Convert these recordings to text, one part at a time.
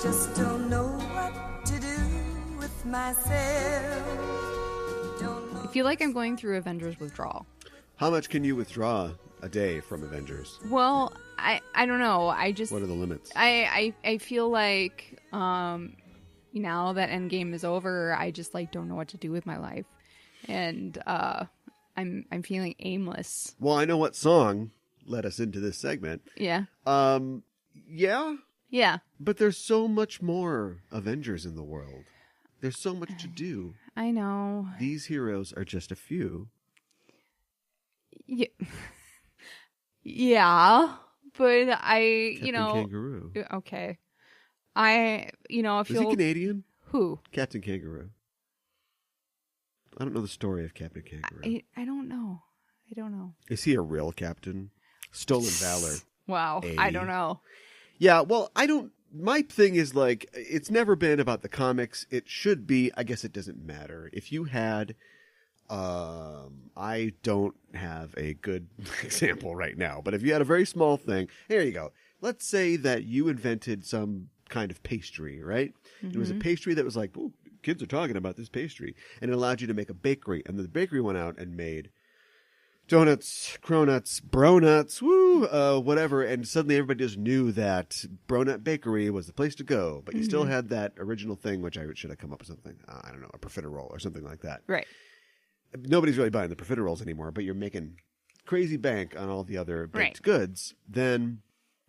Just don't know what to do with myself. I feel like I'm going through Avengers withdrawal. How much can you withdraw a day from Avengers? Well, I don't know. What are the limits? I feel like now that Endgame is over, I just like don't know what to do with my life, and I'm feeling aimless. Well, I know what song led us into this segment. Yeah. Yeah. Yeah. But there's so much more Avengers in the world. There's so much to do. I know. These heroes are just a few. Yeah. Yeah. But Captain Kangaroo. Okay. I feel... Is he Canadian? Who? Captain Kangaroo. I don't know the story of Captain Kangaroo. I don't know. Is he a real captain? Stolen Valor. Wow. I don't know. Yeah, well, my thing is like, it's never been about the comics. It should be. I guess it doesn't matter. If you had, I don't have a good example right now, but if you had a very small thing, here you go. Let's say that you invented some kind of pastry, right? Mm-hmm. It was a pastry that was like, oh, kids are talking about this pastry. And it allowed you to make a bakery. And the bakery went out and made donuts, cronuts, bronuts, whatever. And suddenly everybody just knew that Bronut Bakery was the place to go. But you still had that original thing, which I should have come up with something. I don't know, a profiterole or something like that. Right. Nobody's really buying the profiteroles anymore, but you're making crazy bank on all the other baked goods. Then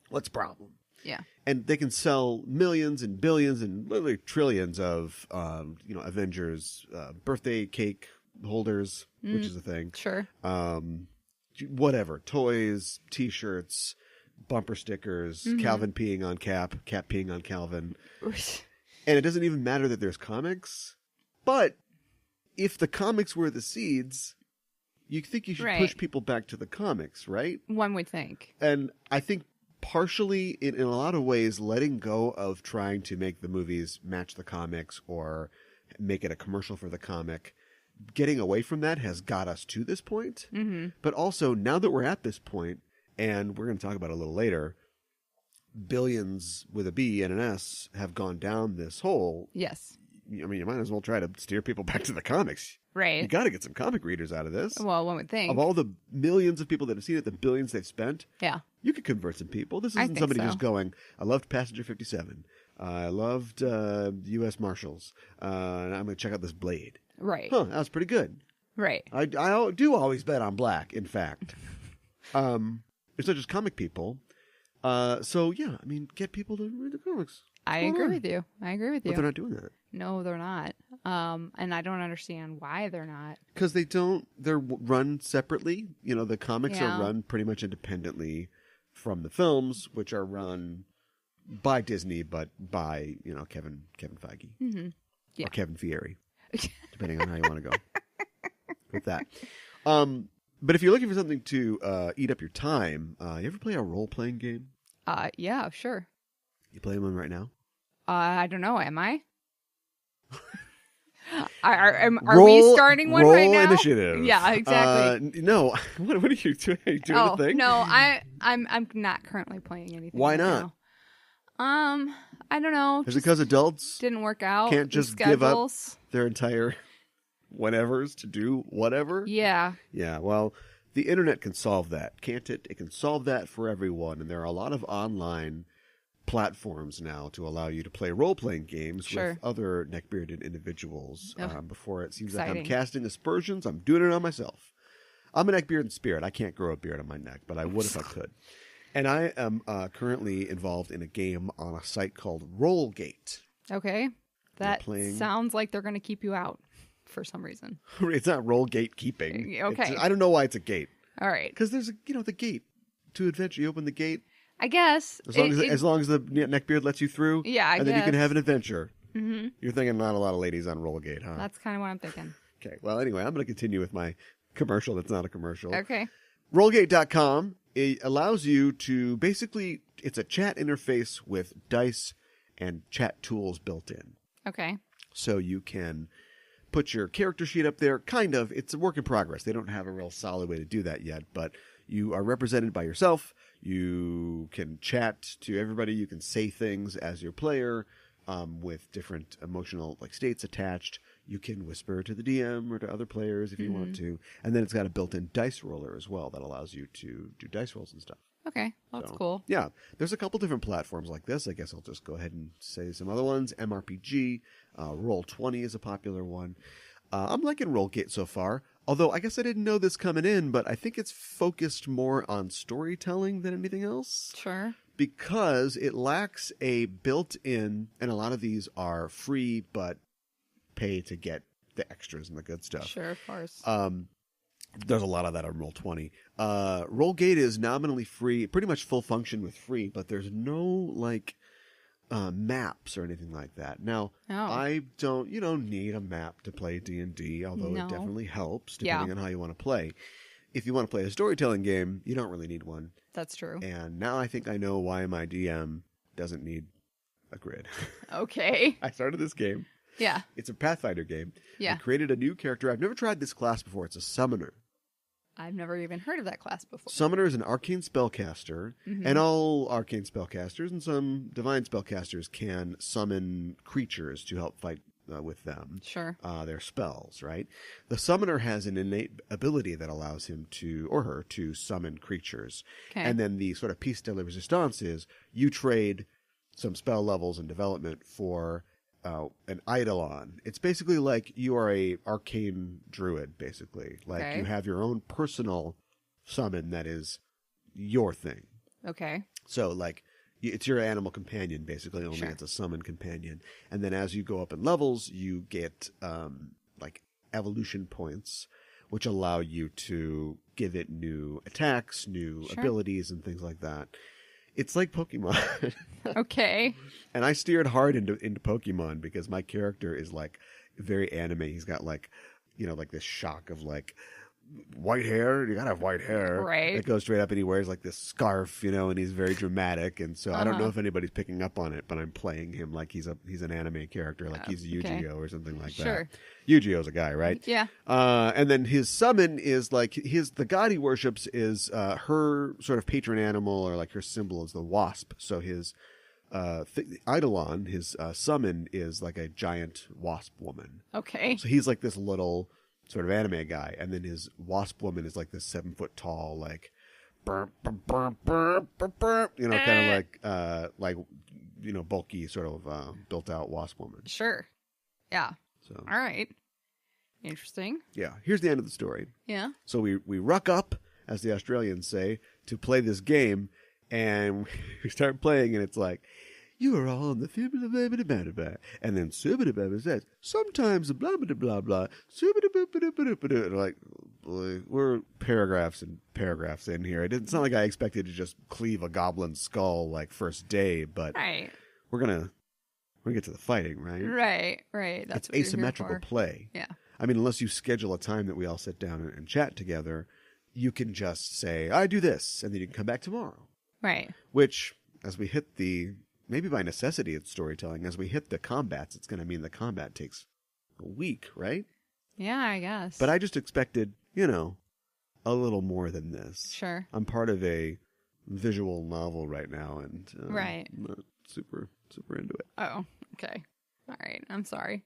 what's the problem? Yeah. And they can sell millions and billions and literally trillions of, Avengers birthday cake holders, which is a thing. Sure. Whatever. Toys, T-shirts, bumper stickers, Calvin peeing on Cap, Cap peeing on Calvin. And it doesn't even matter that there's comics. But if the comics were the seeds, you think you should push people back to the comics, right? One would think. And I think partially, in a lot of ways, letting go of trying to make the movies match the comics or make it a commercial for the comic, getting away from that has got us to this point. Mm-hmm. But also, now that we're at this point, and we're going to talk about it a little later, billions with a B and an S have gone down this hole. Yes. I mean, you might as well try to steer people back to the comics. Right. You got to get some comic readers out of this. Well, one would think. Of all the millions of people that have seen it, the billions they've spent, you could convert some people. This isn't somebody who's going, I loved Passenger 57. I loved U.S. Marshals. And I'm going to check out this Blade. Right. Huh, that was pretty good. Right. I do always bet on black, in fact. It's not just comic people. So, yeah, I mean, get people to read the comics. I agree with you. But they're not doing that. No, they're not. And I don't understand why they're not. Because they're run separately. You know, the comics are run pretty much independently from the films, which are run by Disney, but by, Kevin Feige. Mm-hmm. Yeah. Or Kevin Fieri, depending on how you want to go with that. But if you're looking for something to eat up your time, you ever play a role-playing game? Yeah, sure. You playing one right now? I don't know. Am I? Are we starting one right now? Roll initiative. Yeah, exactly. No. What are you doing? Are you doing a thing? No, I'm not currently playing anything. Why right not? Now. I don't know. Is it because adults didn't work out? Can't just give up their entire whatevers to do whatever? Yeah. Yeah, well, the internet can solve that, can't it? It can solve that for everyone, and there are a lot of online platforms now to allow you to play role-playing games with other neck-bearded individuals. Before it seems like I'm casting aspersions, I'm doing it on myself. I'm a neck-beard spirit. I can't grow a beard on my neck, but I would if I could. And I am currently involved in a game on a site called Rollgate. Okay. That sounds like they're going to keep you out for some reason. It's not Rollgate keeping. Okay. I don't know why it's a gate. All right. Because there's, the gate to adventure. You open the gate. I guess. As long as the neckbeard lets you through. Yeah, I guess. And then you can have an adventure. Mm-hmm. You're thinking not a lot of ladies on Rollgate, huh? That's kind of what I'm thinking. Okay. Well, anyway, I'm going to continue with my commercial that's not a commercial. Okay. Rollgate.com allows you to basically, it's a chat interface with dice and chat tools built in. Okay. So you can put your character sheet up there. Kind of. It's a work in progress. They don't have a real solid way to do that yet, but you are represented by yourself. You can chat to everybody. You can say things as your player. with different emotional like states attached. You can whisper to the DM or to other players if you want to. And then it's got a built-in dice roller as well that allows you to do dice rolls and stuff. Okay, that's cool. Yeah, there's a couple different platforms like this. I guess I'll just go ahead and say some other ones. MRPG, Roll20 is a popular one. I'm liking Rollgate so far, although I guess I didn't know this coming in, but I think it's focused more on storytelling than anything else. Sure. Because it lacks a built-in, and a lot of these are free, but pay to get the extras and the good stuff. Sure, of course. There's a lot of that on Roll20. Rollgate is nominally free, pretty much full function with free, but there's no like maps or anything like that. Now, you don't need a map to play D&D, although it definitely helps depending on how you want to play. If you want to play a storytelling game, you don't really need one. That's true. And now I think I know why my DM doesn't need a grid. Okay. I started this game. Yeah. It's a Pathfinder game. Yeah. I created a new character. I've never tried this class before. It's a summoner. I've never even heard of that class before. Summoner is an arcane spellcaster, and all arcane spellcasters and some divine spellcasters can summon creatures to help fight with them. Sure. Their spells, right? The summoner has an innate ability that allows him to, or her, to summon creatures. Okay. And then the sort of piece de la resistance is you trade some spell levels and development for an eidolon. It's basically like you are a arcane druid, basically. Like you have your own personal summon that is your thing. Okay. So like it's your animal companion, basically, only it's a summon companion. And then as you go up in levels, you get like evolution points, which allow you to give it new attacks, new abilities, and things like that. It's like Pokemon. Okay. And I steered hard into Pokemon because my character is like very anime. He's got like, like this shock of like white hair. You gotta have white hair. Right. It goes straight up and he wears like this scarf, and he's very dramatic. And so I don't know if anybody's picking up on it, but I'm playing him like he's an anime character, like he's Yu-Gi-Oh or something like that. Sure. Yu-Gi-Oh's a guy, right? Yeah. And then his summon is like the god he worships is her sort of patron animal, or like her symbol is the wasp. So his eidolon, his summon is like a giant wasp woman. Okay. So he's like this little sort of anime guy, and then his wasp woman is like this 7 foot tall, like, kind of like bulky sort of built out wasp woman. Sure. Yeah. So all right. Interesting. Yeah. Here's the end of the story. Yeah. So we ruck up, as the Australians say, to play this game, and we start playing, and it's like, you are all on the and then says, sometimes blah blah blah blah. Like, boy, we're paragraphs and paragraphs in here. It's not like I expected to just cleave a goblin skull like first day, but we're gonna get to the fighting, right? Right. That's it's asymmetrical play. Yeah. I mean, unless you schedule a time that we all sit down and chat together, you can just say, I do this, and then you can come back tomorrow. Right. Which, as we hit maybe by necessity it's storytelling, as we hit the combats, it's going to mean the combat takes a week, right? Yeah, I guess. But I just expected, a little more than this. Sure. I'm part of a visual novel right now, and right. I'm not super into it. Oh, okay. All right. I'm sorry.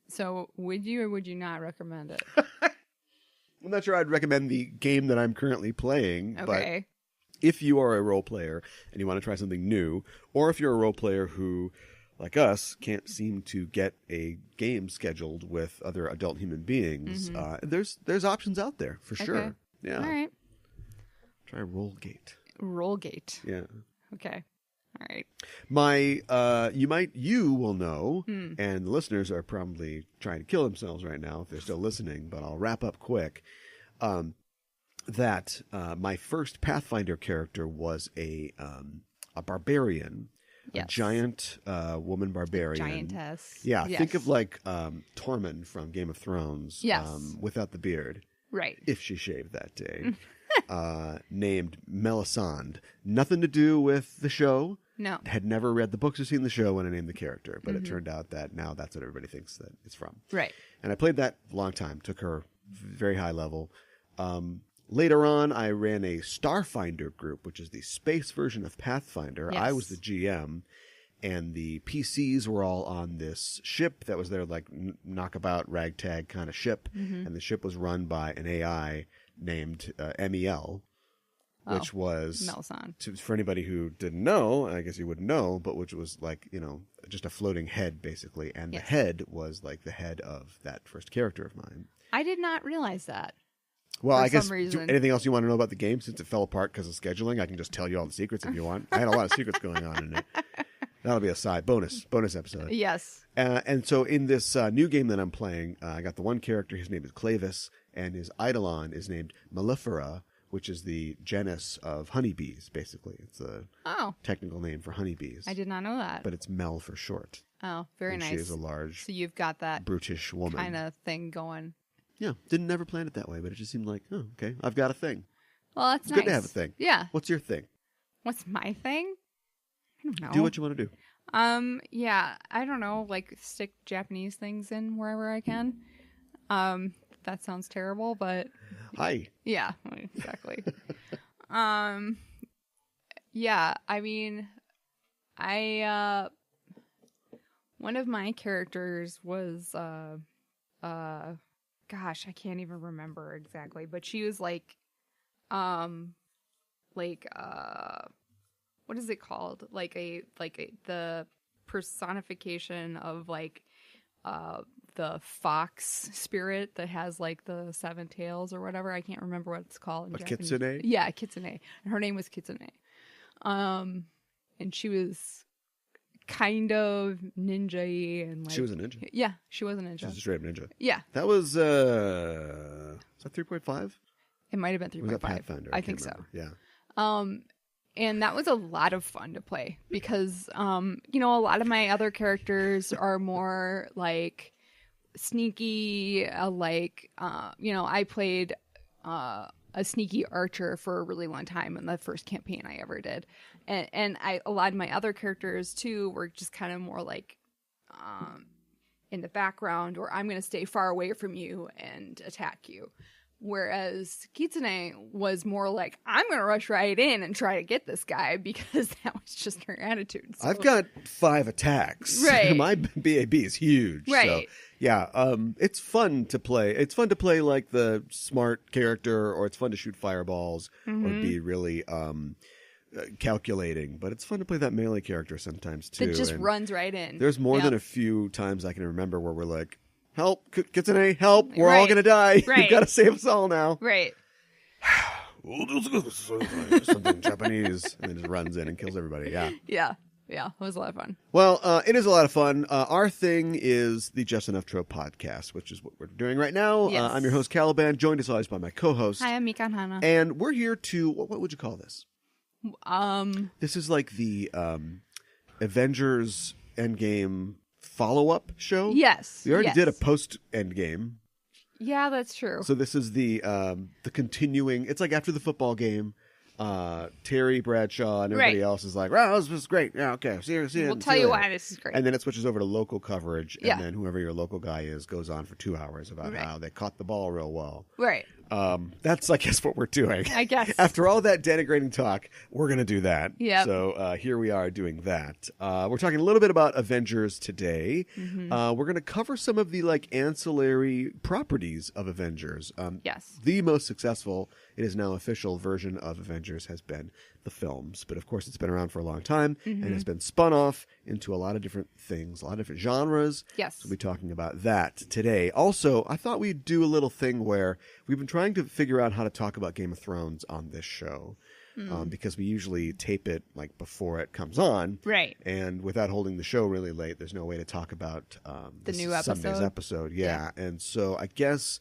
So would you or would you not recommend it? I'm not sure I'd recommend the game that I'm currently playing, okay. But if you are a role player and you want to try something new, or if you're a role player who, like us, can't seem to get a game scheduled with other adult human beings, there's options out there for sure. Okay. Yeah. All right. Try Rollgate. Rollgate. Yeah. Okay. All right. You will know, and the listeners are probably trying to kill themselves right now if they're still listening, but I'll wrap up quick. That my first Pathfinder character was a barbarian, a giant woman barbarian. Giantess. Yeah, yes. Think of like Tormund from Game of Thrones, yes. Without the beard. Right. If she shaved that day. Named Melisande. Nothing to do with the show. No. Had never read the books or seen the show when I named the character, but it turned out that now that's what everybody thinks that it's from. Right. And I played that a long time. Took her very high level. Later on, I ran a Starfinder group, which is the space version of Pathfinder. Yes. I was the GM, and the PCs were all on this ship that was their like knockabout ragtag kind of ship, and the ship was run by an AI named MEL, which was Melson. For anybody who didn't know, I guess you wouldn't know, but which was like, you know, just a floating head basically, and the head was like the head of that first character of mine. I did not realize that. Well, for I guess some reason. Anything else you want to know about the game since it fell apart because of scheduling? I can just tell you all the secrets if you want. I had a lot of secrets going on in it. That'll be a side bonus episode. Yes. And so in this new game that I'm playing, I got the one character. His name is Clavis, and his Eidolon is named Mellifera, which is the genus of honeybees. Basically, it's a technical name for honeybees. I did not know that, but it's Mel for short. Oh, very and nice. She is a large, so you've got that brutish woman kind of thing going. Yeah, didn't never plan it that way, but it just seemed like, oh, okay, I've got a thing. Well, that's it's nice. Good to have a thing. Yeah. What's your thing? What's my thing? I don't know. Do what you want to do. Yeah, I don't know, like stick Japanese things in wherever I can. That sounds terrible, but hi. Yeah, exactly. Yeah, I mean, one of my characters was gosh, I can't even remember exactly, but she was like what is it called? The personification of like the fox spirit that has like the 7 tails or whatever. I can't remember what it's called in Japanese. Kitsune? Yeah, Kitsune. And her name was Kitsune. And she was kind of ninja-y and like... She was a ninja? Yeah, she was a ninja. She was a straight up ninja. Yeah. That was that 3.5? It might have been 3.5. Was that Pathfinder? I think so. Yeah. And that was a lot of fun to play because, you know, a lot of my other characters are more like sneaky, you know, I played a sneaky archer for a really long time in the first campaign I ever did. And a lot of my other characters too were just kind of more like in the background, or I'm going to stay far away from you and attack you. Whereas Kitsune was more like, I'm going to rush right in and try to get this guy because that was just her attitude. So, I've got 5 attacks. Right. My BAB is huge. Right. So, yeah, it's fun to play. It's fun to play like the smart character, or it's fun to shoot fireballs or be really calculating. But it's fun to play that melee character sometimes too. That just runs right in. There's more than a few times I can remember where we're like, help, Kitsune, help, we're all going to die. Right. You've got to save us all now. Right. Something Japanese, and then just runs in and kills everybody. Yeah. Yeah. Yeah. It was a lot of fun. Well, it is a lot of fun. Our thing is the Just Enough Trope podcast, which is what we're doing right now. Yes. I'm your host, Caliban, joined as always by my co-host. Hi, I'm Mikan Hana. And we're here to, what would you call this? This is like the Avengers Endgame follow-up show. Yes. We already did a post-Endgame. Yeah, that's true. So this is the continuing. It's like after the football game, Terry Bradshaw and everybody else is like, "Wow, this was great. Yeah, okay. See you. We'll tell you why this is great." And then it switches over to local coverage, and then whoever your local guy is goes on for 2 hours about how they caught the ball real well. Right. That's, I guess, what we're doing. I guess. After all that denigrating talk, we're going to do that. Yeah. So here we are doing that. We're talking a little bit about Avengers today. We're going to cover some of the like ancillary properties of Avengers. Yes. The most successful, it is now official version of Avengers has been the films. But of course, it's been around for a long time and has been spun off into a lot of different things, a lot of different genres. Yes. So we'll be talking about that today. Also, I thought we'd do a little thing where we've been trying to figure out how to talk about Game of Thrones on this show. Because we usually tape it like before it comes on. Right. And without holding the show really late, there's no way to talk about the new episode. Sunday's episode. Yeah. And so I guess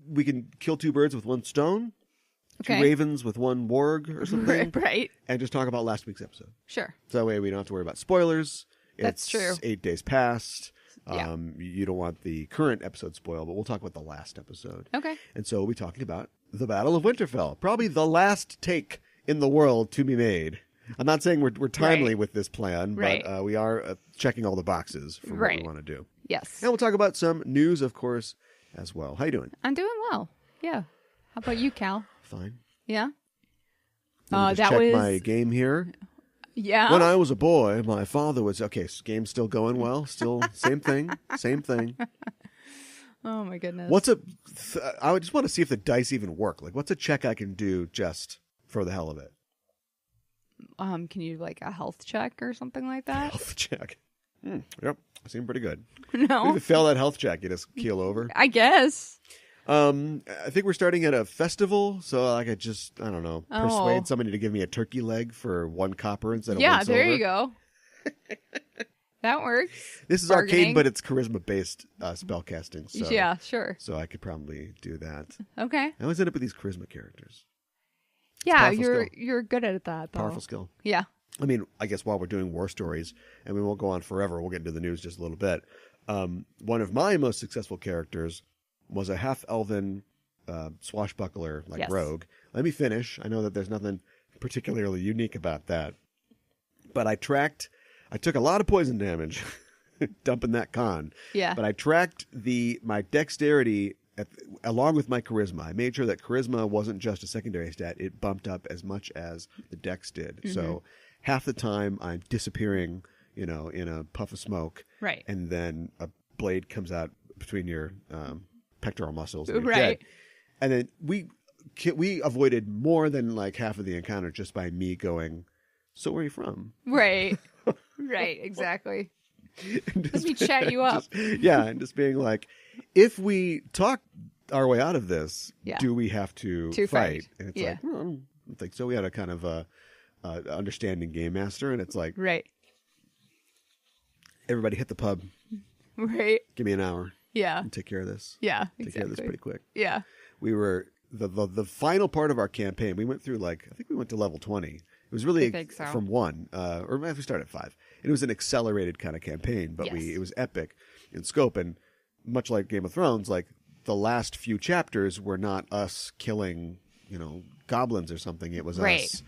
we can kill 2 birds with 1 stone. Okay. 2 ravens with 1 warg or something. Right. And just talk about last week's episode. Sure. So that way we don't have to worry about spoilers. That's true. 8 days past. Yeah. You don't want the current episode spoiled, but we'll talk about the last episode. Okay. And so we'll be talking about the Battle of Winterfell. Probably the last take in the world to be made. I'm not saying we're timely with this plan, but we are checking all the boxes for what we want to do. Yes. And we'll talk about some news, of course, as well. How you doing? I'm doing well. Yeah. How about you, Cal? Fine. Yeah. Let me just check my game here. Yeah. When I was a boy, my father was game's still going well. Still same thing. Oh my goodness. I would just want to see if the dice even work. Like, what's a check I can do just for the hell of it? Can you do like a health check or something like that? Health check. Yep, I seem pretty good. No. If you fail that health check, you just keel over. I guess. I think we're starting at a festival, so I could just, I don't know, persuade somebody to give me a turkey leg for 1 copper instead of 1 silver. Yeah, there you go. That works. This is arcade, but it's charisma-based spellcasting. So, yeah, sure. So I could probably do that. Okay. I always end up with these charisma characters. Yeah, you're good at that, though. Powerful skill. Yeah. I mean, I guess while we're doing war stories, and we won't go on forever, we'll get into the news just a little bit. One of my most successful characters was a half-elven swashbuckler, rogue. Let me finish. I know that there's nothing particularly unique about that. But I took a lot of poison damage dumping that con. Yeah. But I tracked my dexterity along with my charisma. I made sure that charisma wasn't just a secondary stat. It bumped up as much as the dex did. Mm-hmm. So half the time I'm disappearing, in a puff of smoke. Right. And then a blade comes out between your pectoral muscles. And you're right. dead. And then we avoided more than like half of the encounter just by me going, so where are you from? Right. Right, exactly. Let me chat you up. And just being like, if we talk our way out of this, do we have to fight? And it's like, well, I don't think so. We had a kind of understanding game master, and it's like, right. Everybody hit the pub. Right. Give me an hour. Yeah. And take care of this. Yeah, Take care of this pretty quick. Yeah. We were, the final part of our campaign, we went through I think we went to level 20. It was really from 1, or maybe we started at 5. It was an accelerated kind of campaign, but it was epic in scope. And much like Game of Thrones, the last few chapters were not us killing, goblins or something. It was us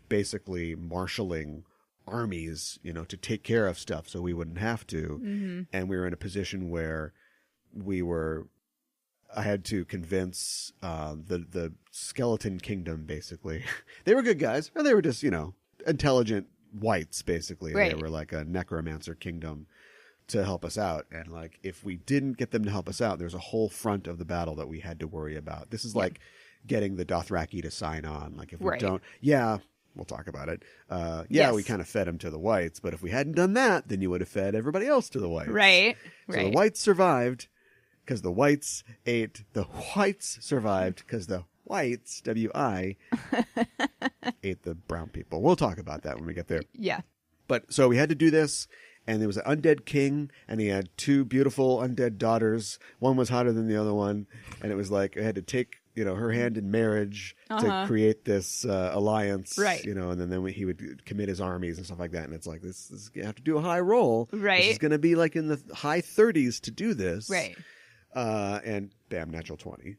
basically marshaling armies, to take care of stuff so we wouldn't have to. Mm-hmm. And we were in a position where I had to convince the skeleton kingdom, basically. They were good guys, or they were just, intelligent whites, basically. Right. They were like a necromancer kingdom to help us out. And if we didn't get them to help us out, there's a whole front of the battle that we had to worry about. This is like getting the Dothraki to sign on. If we don't, we'll talk about it. We kind of fed them to the whites, but if we hadn't done that, then you would have fed everybody else to the whites. Right. So the whites survived because the whites ate. The whites survived because the whites, W-I, ate the brown people. We'll talk about that when we get there. Yeah. But so we had to do this, and there was an undead king, and he had 2 beautiful undead daughters. One was hotter than the other one, and it was like I had to take her hand in marriage to create this alliance, right? And then he would commit his armies and stuff like that. And it's like this is you have to do a high roll, right? This is going to be in the high 30s to do this, right? And bam, natural 20,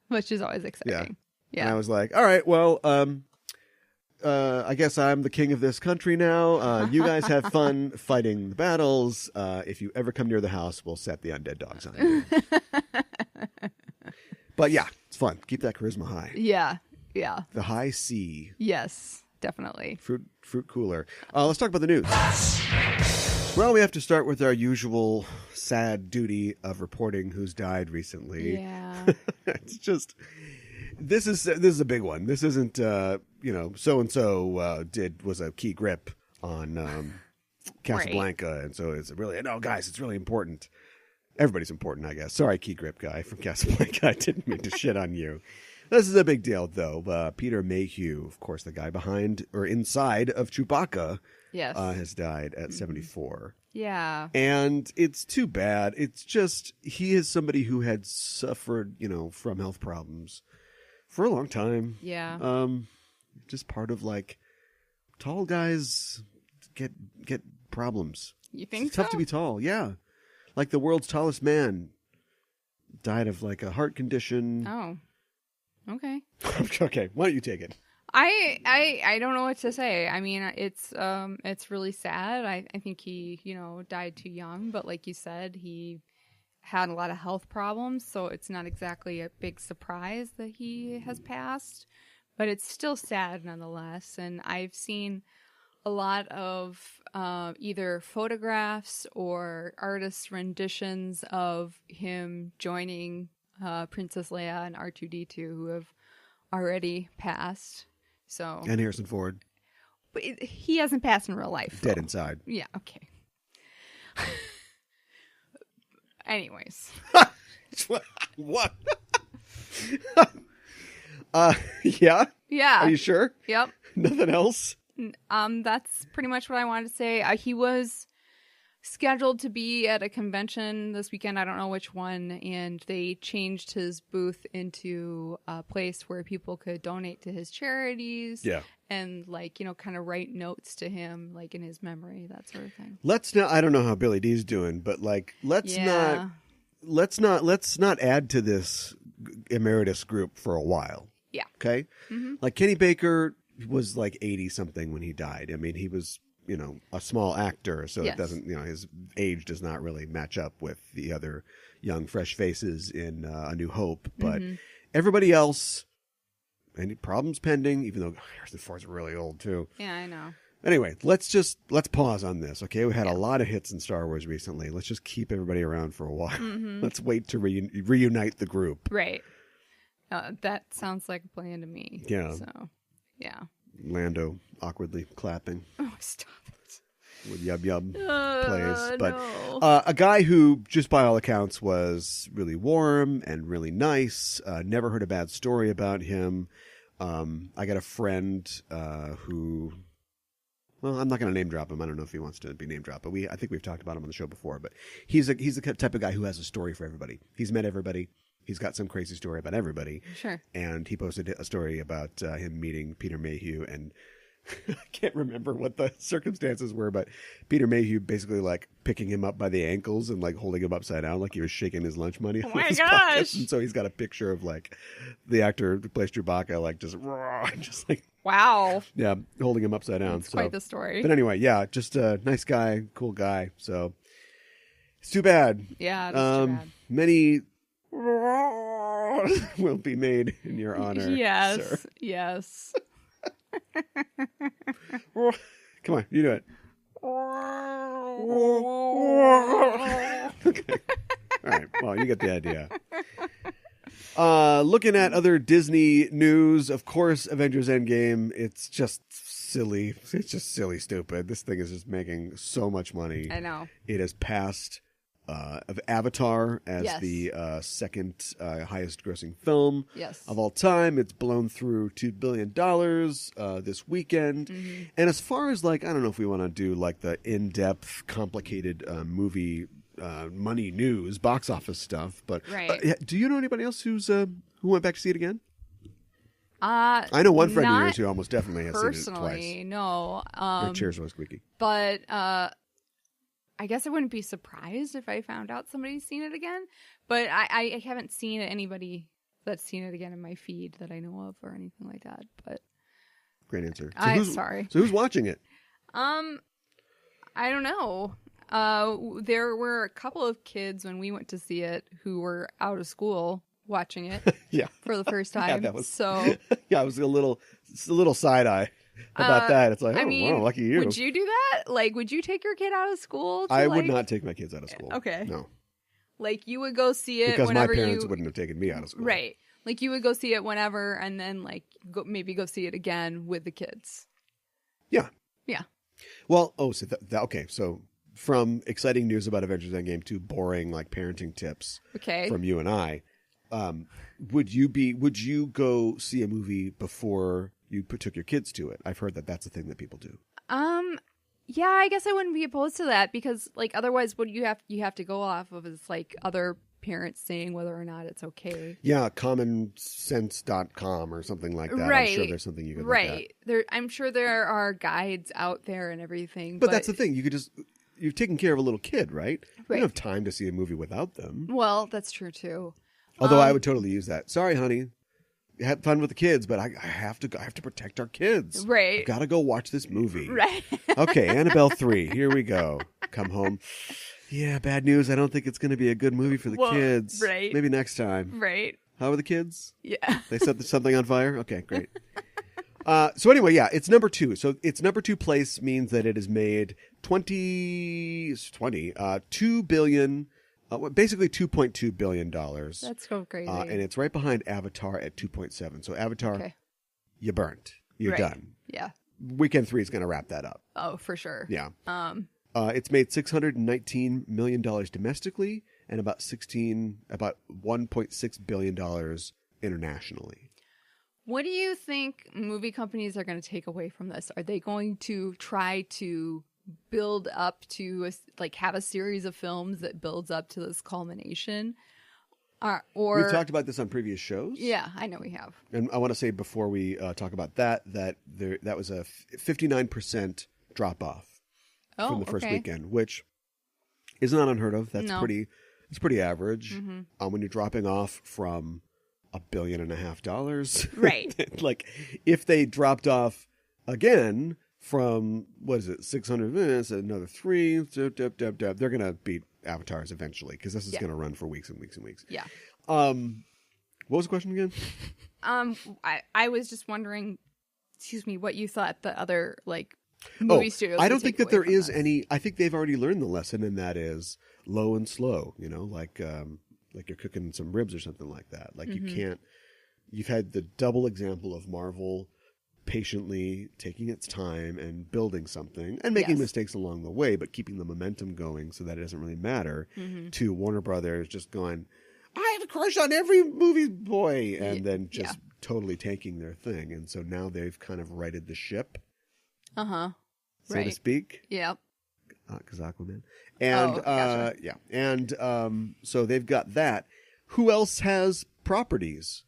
which is always exciting. Yeah. And I was like, all right, well, I guess I'm the king of this country now. You guys have fun fighting the battles. If you ever come near the house, we'll set the undead dogs on you. But yeah, it's fun. Keep that charisma high. Yeah. The high C. Yes, definitely. Fruit cooler. Let's talk about the news. Well, we have to start with our usual sad duty of reporting who's died recently. Yeah. It's just this is a big one. This isn't so and so was a key grip on Casablanca, and so it's really guys, it's really important. Everybody's important, I guess. Sorry, key grip guy from Casablanca. I didn't mean to shit on you. This is a big deal, though. Peter Mayhew, of course, the guy behind or inside of Chewbacca, has died at 74. Yeah. And it's too bad. It's just he is somebody who had suffered, from health problems for a long time. Yeah. Just part of tall guys get problems. You think it's tough to be tall? Yeah. The world's tallest man died of a heart condition. Oh. Okay. Okay. Why don't you take it? I don't know what to say. I mean, it's really sad. I think he, died too young, but like you said, he had a lot of health problems, so it's not exactly a big surprise that he has passed, but it's still sad nonetheless. And I've seen a lot of either photographs or artist renditions of him joining Princess Leia and R2-D2, who have already passed. So And Harrison Ford. But he hasn't passed in real life. Dead though. inside. Yeah, okay. Anyways. What? Yeah? Yeah. Are you sure? Yep. Nothing else? That's pretty much what I wanted to say. He was scheduled to be at a convention this weekend. I don't know which one. And they changed his booth into a place where people could donate to his charities. Yeah. And kind of write notes to him, in his memory, that sort of thing. Let's not, I don't know how Billy D's doing, but let's not add to this emeritus group for a while. Yeah. Okay? Mm-hmm. Kenny Baker was 80 something when he died. I mean, he was, a small actor, so Yes. it doesn't, his age does not really match up with the other young, fresh faces in A New Hope. But everybody else, any problems pending, even though Harrison Ford's really old too. Yeah, I know. Anyway, let's pause on this, okay? We had a lot of hits in Star Wars recently. Let's just keep everybody around for a while. Mm-hmm. Let's wait to reunite the group. Right. That sounds like a plan to me. Yeah. So, yeah. Lando awkwardly clapping Oh, stop it. with Yub Yub plays. But no. a guy who, just by all accounts, was really warm and really nice. Never heard a bad story about him. I got a friend who... Well, I'm not going to name drop him. I don't know if he wants to be name dropped, but I think we've talked about him on the show before. But he's the type of guy who has a story for everybody. He's met everybody. He's got some crazy story about everybody. Sure. And he posted a story about him meeting Peter Mayhew, and I can't remember what the circumstances were, but Peter Mayhew basically picking him up by the ankles and holding him upside down like he was shaking his lunch money. Oh my gosh! And so he's got a picture of the actor who plays Chewbacca just Wow. yeah, holding him upside down. That's quite the story. But anyway, yeah, just a nice guy, cool guy. So it's too bad. Yeah, it's too bad. Many will be made in your honor. Yes. Sir. Yes. Come on, you do it. Okay. All right. Well, you get the idea. Looking at other Disney news, of course, Avengers Endgame. It's just silly. It's just silly, stupid. This thing is just making so much money. I know. It has passed of Avatar as Yes. the second highest grossing film Yes. of all time. It's blown through $2 billion this weekend. Mm-hmm. And as far as I don't know if we want to do the in-depth, complicated movie money news, box office stuff, but Right. do you know anybody else who went back to see it again? I I know one friend of yours who almost definitely has seen it personally, twice. no. Her chair's always squeaky. But I guess I wouldn't be surprised if I found out somebody's seen it again. But I haven't seen anybody that's seen it again in my feed that I know of or anything like that. But Great answer. I'm sorry. So who's watching it? I don't know. There were a couple of kids when we went to see it who were out of school watching it Yeah. for the first time. that was so yeah, I was a little side eye about that. It's I mean, wow, lucky you. Would you do that? Would you take your kid out of school? I would not take my kids out of school. Okay. No. You would go see it Because my whenever parents wouldn't have taken me out of school. Right. You would go see it whenever and then maybe go see it again with the kids. Yeah. Yeah. Well, so okay, so from exciting news about Avengers Endgame to boring parenting tips Okay. from you and I, would you go see a movie before you took your kids to it? I've heard that that's a thing that people do. Yeah, I guess I wouldn't be opposed to that because otherwise what you have to go off of is other parents saying whether or not it's okay. Yeah, commonsense.com or something like that. Right. I'm sure there's something you could Right. I'm sure there are guides out there and everything. But that's the thing. You've taken care of a little kid, right? You Right. don't have time to see a movie without them. Well, that's true too. Although I would totally use that. Sorry, honey. You had fun with the kids, but I have to protect our kids. Right. I've got to go watch this movie. Right. Okay, Annabelle 3. Here we go. Come home. Yeah, bad news. I don't think it's going to be a good movie for the kids. right. Maybe next time. Right. How are the kids? Yeah. They set something on fire? Okay, great. So anyway, yeah, it's number 2. So its number 2 place means that it has made 2 billion, basically $2.2 billion. That's so crazy. And it's right behind Avatar at 2.7. So Avatar, Okay. you burnt. You're done. Yeah. Weekend 3 is going to wrap that up. Oh, for sure. Yeah. It's made $619 million domestically and about $1.6 billion internationally. What do you think movie companies are going to take away from this? Are they going to try to build up to have a series of films that builds up to this culmination? Or we've talked about this on previous shows. Yeah, I know we have. And I want to say before we talk about that was a 59% drop off from the first weekend, which is not unheard of. That's pretty average. When you're dropping off from $1.5 billion, right? Like if they dropped off again from 600 minutes, another 3, they're gonna beat Avatars eventually because this is gonna run for weeks and weeks and weeks. Yeah. What was the question again? I was just wondering, what you thought the other movie studios. I don't think that there is this. any. I think they've already learned the lesson, and that is low and slow. Like you're cooking some ribs or something like that. Like you can't. You've had the double example of Marvel patiently taking its time and building something and making mistakes along the way, but keeping the momentum going so that it doesn't really matter. To Warner Brothers just going, I have a crush on every movie boy, and then just totally taking their thing. And so now they've kind of righted the ship. So to speak. Yeah. Because Aquaman. And, gotcha. And so they've got that. Who else has properties?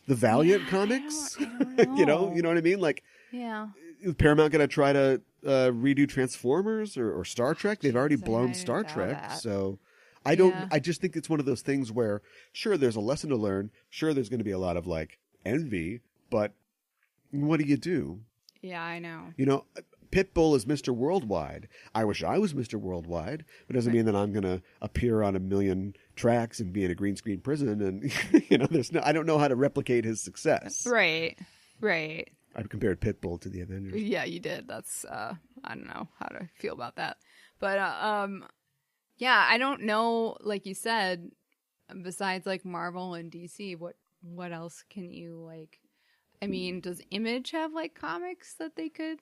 The Valiant comics? I don't know. You know what I mean? Like, is Paramount going to try to redo Transformers or Star Trek? They've already blown Star Trek. So I just think it's one of those things where, sure, there's a lesson to learn. Sure, there's going to be a lot of envy, but what do you do? Yeah, I know. Pitbull is Mr. Worldwide. I wish I was Mr. Worldwide, but it doesn't mean that I'm going to appear on 1 million tracks and be in a green screen prison. And, I don't know how to replicate his success. Right. I compared Pitbull to the Avengers. Yeah, you did. That's, I don't know how to feel about that. But, I don't know, like you said, besides Marvel and DC, what else can you I mean, does Image have comics that they could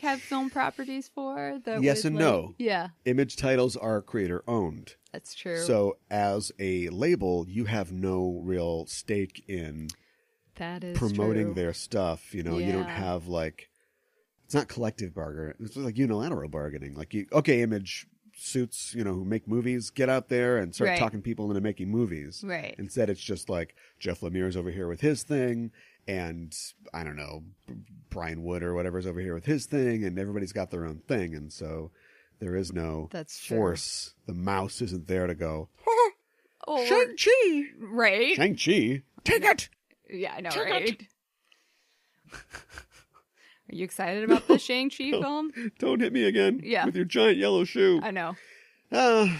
have film properties for? That yes and no. Yeah. Image titles are creator owned. That's true. So as a label, you have no real stake in promoting their stuff. You don't have it's not collective bargaining. It's unilateral bargaining. Image suits, who make movies, get out there and start talking people into making movies. Right. Instead, it's just Jeff Lemire's over here with his thing, and I don't know, Brian Wood or whatever's over here with his thing, and everybody's got their own thing, and so there is no force. The mouse isn't there to go, Shang-Chi! Right. Shang-Chi, take it! Yeah, I know, take right? it. Are you excited about the Shang-Chi film? Don't hit me again with your giant yellow shoe. I know. Yeah.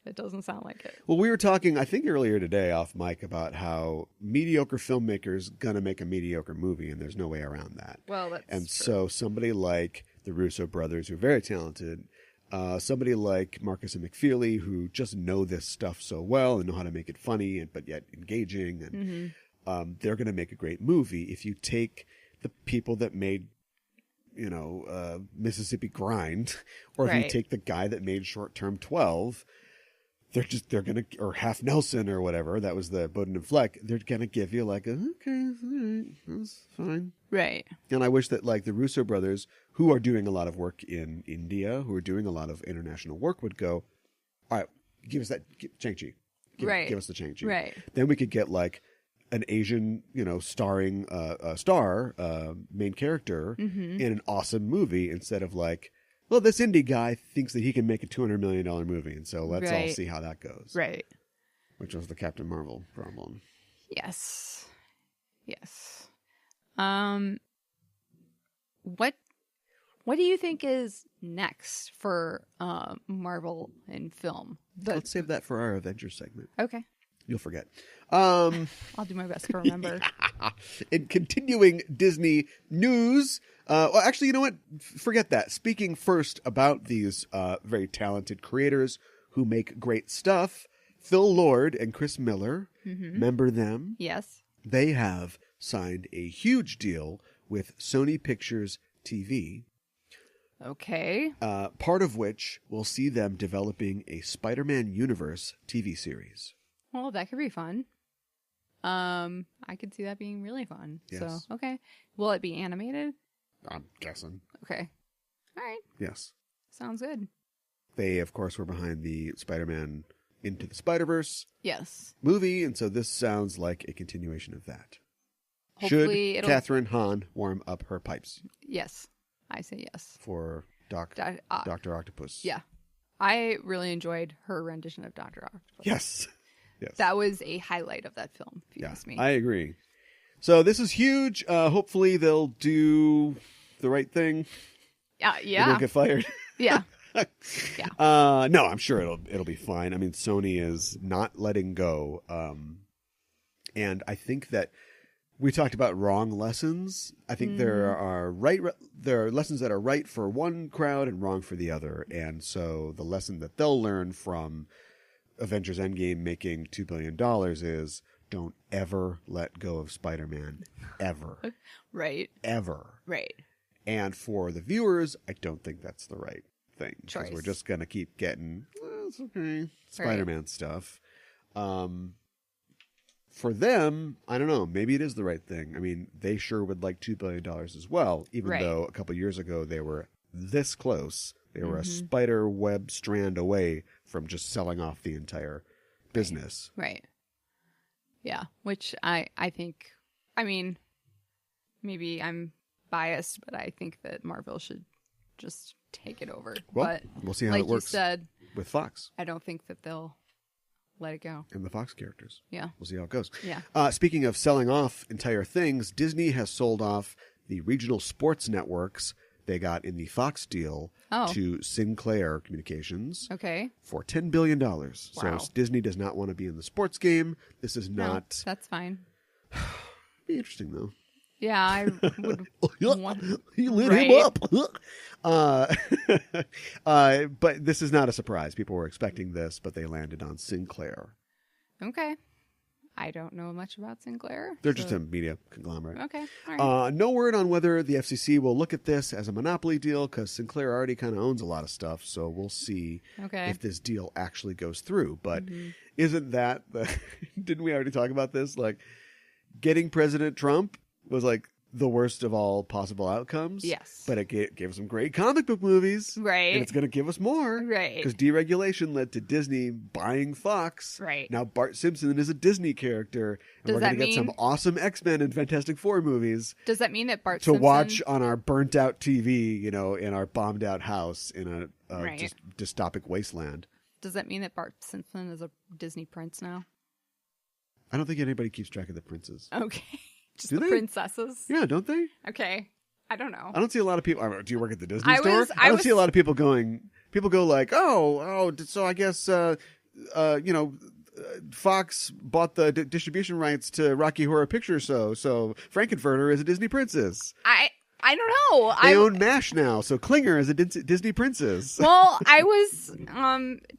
It doesn't sound like it. Well, we were talking, I think earlier today off mic, about how mediocre filmmakers gonna make a mediocre movie, and there's no way around that. Well, that's And true. so somebody like the Russo brothers, who are very talented, somebody like Marcus and McFeely, who just know this stuff so well and know how to make it funny but yet engaging, and they're going to make a great movie. If you take the people that made, Mississippi Grind, or if you take the guy that made Short Term 12, they're going to, or Half Nelson or whatever, that was the Bowden and Fleck, they're going to give you okay, all right, that's fine. Right. And I wish that the Russo brothers, who are doing a lot of work in India, who are doing a lot of international work, would go, all right, give us that Shang-Chi. Give us the Shang-Chi. Right. Then we could get an Asian, starring main character in an awesome movie, instead of this indie guy thinks that he can make a $200 million movie, and so let's all see how that goes. Right. Which was the Captain Marvel problem. Yes. What do you think is next for Marvel and film? Let's save that for our Avengers segment. Okay. You'll forget. I'll do my best to remember. In continuing Disney news, well, actually, you know what? Forget that. Speaking first about these very talented creators who make great stuff, Phil Lord and Chris Miller, remember them? Yes. They have signed a huge deal with Sony Pictures TV. Okay. Part of which will see them developing a Spider-Man Universe TV series. Well, that could be fun. I could see that being really fun. Yes. So, okay. Will it be animated? I'm guessing. Okay. All right. Yes. Sounds good. They, of course, were behind the Spider-Man Into the Spider-Verse Yes. movie, and so this sounds like a continuation of that. Hopefully Should it'll... Catherine Hahn warm up her pipes Yes. I say yes. for Dr. Octopus? Yeah. I really enjoyed her rendition of Dr. Octopus. Yes. Yes. That was a highlight of that film, if you Yeah, ask me. I agree. So this is huge. Hopefully they'll do the right thing. Yeah. They Yeah. won't get fired. Yeah. No, I'm sure it'll be fine. I mean, Sony is not letting go. And I think that we talked about wrong lessons. I think there are lessons that are right for one crowd and wrong for the other. And so the lesson that they'll learn from Avengers Endgame making $2 billion is don't ever let go of Spider-Man. Ever. Right. Ever. Right. And for the viewers, I don't think that's the right thing. Because Choice. we're just going to keep getting, it's okay, Spider-Man stuff. For them, I don't know. Maybe it is the right thing. I mean, they sure would like $2 billion as well, even Right. though a couple years ago they were this close. They were a spider web strand away from just selling off the entire business. Right. Yeah. Which I think, I mean, maybe I'm biased, but I think that Marvel should just take it over. Well, but we'll see how like it works you said, with Fox I don't think that they'll let it go. and the Fox characters. Yeah. We'll see how it goes. Yeah. Speaking of selling off entire things, Disney has sold off the regional sports networks they got in the Fox deal to Sinclair Communications Okay. for $10 billion. Wow. So Disney does not want to be in the sports game. This is No, not... that's fine. Be interesting, though. Yeah, I would want... He lit Right. him up. But this is not a surprise. People were expecting this, but they landed on Sinclair. Okay. I don't know much about Sinclair. They're just a media conglomerate. Okay. All right. No word on whether the FCC will look at this as a monopoly deal because Sinclair already kind of owns a lot of stuff. So we'll see Okay. if this deal actually goes through. But isn't that didn't we already talk about this? Like getting President Trump was like the worst of all possible outcomes. Yes. But it gave some great comic book movies. Right. And it's going to give us more. Right. Because deregulation led to Disney buying Fox. Right. Now Bart Simpson is a Disney character. And Does we're going that to get some mean- awesome X-Men and Fantastic Four movies Does that mean that Bart to Simpson... watch on our burnt out TV, in our bombed out house in a Right. just dystopic wasteland. Does that mean that Bart Simpson is a Disney prince now? I don't think anybody keeps track of the princes. Okay. Just Do the they? princesses? Yeah, don't they? Okay. I don't know. I don't see a lot of people. Do you work at the Disney I store? was- I don't was- see a lot of people going. People go like, oh, so I guess Fox bought the distribution rights to Rocky Horror Picture Show, so Frankenfurter is a Disney princess. I don't know. They own MASH now, so Klinger is a Disney princess. Well, I was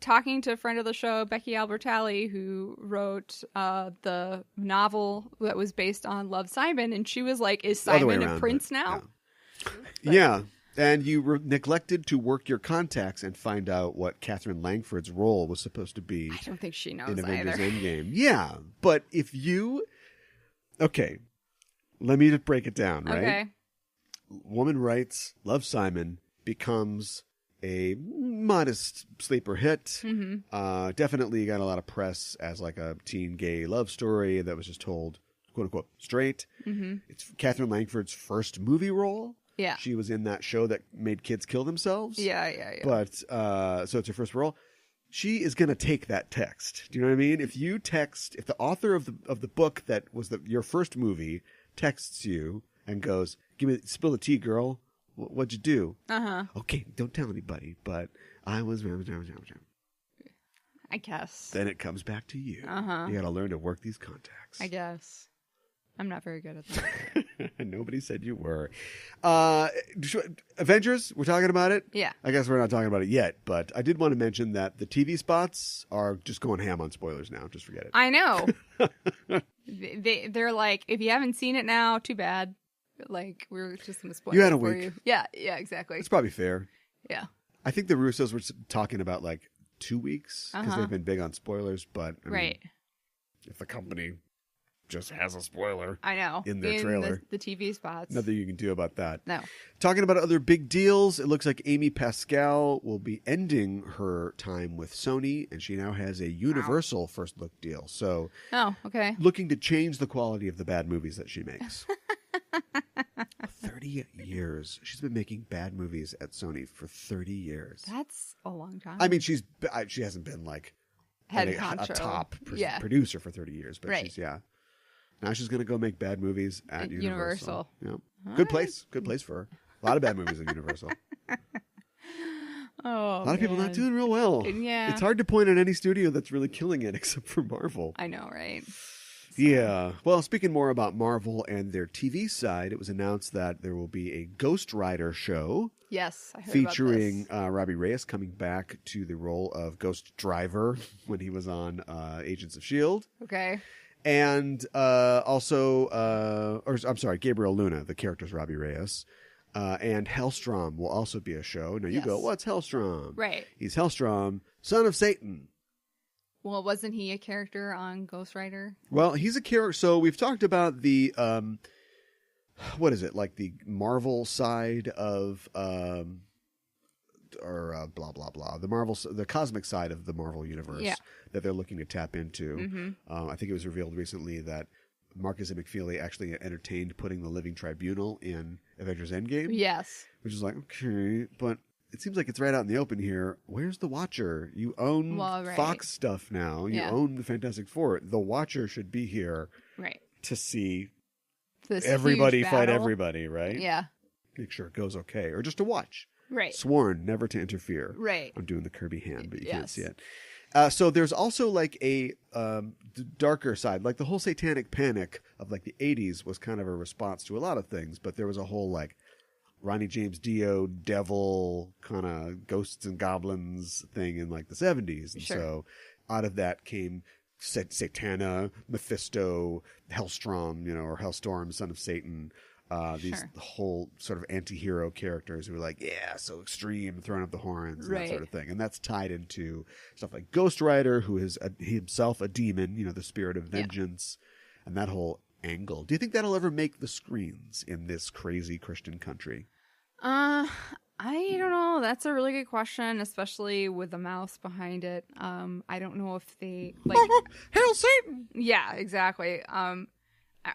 talking to a friend of the show, Becky Albertalli, who wrote the novel that was based on Love, Simon, and she was like, "Is Other way Simon a around, prince but, now?" Yeah. And you neglected to work your contacts and find out what Catherine Langford's role was supposed to be I don't think she knows in Avengers either. Endgame. Yeah, but if you... Okay, let me just break it down, right? Okay. Woman writes, Love, Simon, becomes a modest sleeper hit. Mm-hmm. Definitely got a lot of press as like a teen gay love story that was just told, quote unquote, straight. Mm-hmm. It's Catherine Langford's first movie role. Yeah. She was in that show that made kids kill themselves. Yeah. But, so it's her first role. She is going to take that text. Do you know what I mean? If the author of the book that was your first movie texts you and goes, spill the tea, girl. What'd you do? Uh-huh. Okay, don't tell anybody, but I was... I guess. then it comes back to you. Uh-huh. You got to learn to work these contacts. I guess. I'm not very good at that. Nobody said you were. Avengers, we're talking about it? Yeah. I guess we're not talking about it yet, but I did want to mention that the TV spots are just going ham on spoilers now. Just forget it. I know. They're like, if you haven't seen it now, too bad. Like, we're just going to spoil You had it a for week. you. Yeah, exactly. It's probably fair. Yeah. I think the Russos were talking about like 2 weeks because Uh-huh. they've been big on spoilers, but I mean, Right. if the company just has a spoiler I know. in their trailer, the TV spots. nothing you can do about that. No. Talking about other big deals, it looks like Amy Pascal will be ending her time with Sony, and she now has a Universal first look deal. So, Oh, okay. looking to change the quality of the bad movies that she makes. 30 years. She's been making bad movies at Sony for 30 years. That's a long time. I mean, she hasn't been like Head a honcho. top Yeah. producer for 30 years, but Right. now she's going to go make bad movies at Universal. Universal. Yeah. Good place. Good place for her. A lot of bad movies at Universal. Oh, A lot of people not doing real well. Yeah. It's hard to point at any studio that's really killing it except for Marvel. I know, right? Yeah. Well, speaking more about Marvel and their TV side, it was announced that there will be a Ghost Rider show Yes, I heard featuring about this. Robbie Reyes coming back to the role of Ghost Driver when he was on Agents of S.H.I.E.L.D. Okay. And Gabriel Luna, the character's Robbie Reyes. And Hellstrom will also be a show. Now you Yes. go, what's Hellstrom? Right. He's Hellstrom, son of Satan. Well, wasn't he a character on Ghost Rider? Well, he's a character. So we've talked about the, what is it? Like the Marvel side of, blah, blah, blah. The cosmic side of the Marvel universe that they're looking to tap into. Mm-hmm. I think it was revealed recently that Marcus and McFeely actually entertained putting the Living Tribunal in Avengers Endgame. Yes. Which is like, okay, but it seems like it's right out in the open here. Where's the Watcher? You own Fox stuff now. You own the Fantastic Four. The Watcher should be here to see this everybody huge fight battle. everybody, right? Yeah. Make sure it goes okay. Or just to watch. Right. Sworn never to interfere. Right. I'm doing the Kirby hand, but you can't Yes. see it. So there's also like a darker side, like the whole satanic panic of like the 80s was kind of a response to a lot of things, but there was a whole like Ronnie James Dio devil kind of ghosts and goblins thing in like the 70s. And so out of that came Satana, Mephisto, Hellstrom, or Hellstorm, son of Satan. These whole sort of anti-hero characters who are like, yeah, so extreme, throwing up the horns and that sort of thing. And that's tied into stuff like Ghost Rider, who is himself a demon, the spirit of vengeance, and that whole angle. Do you think that'll ever make the screens in this crazy Christian country? I don't know. That's a really good question, especially with the mouse behind it. I don't know if they like Hail Satan! Yeah, exactly.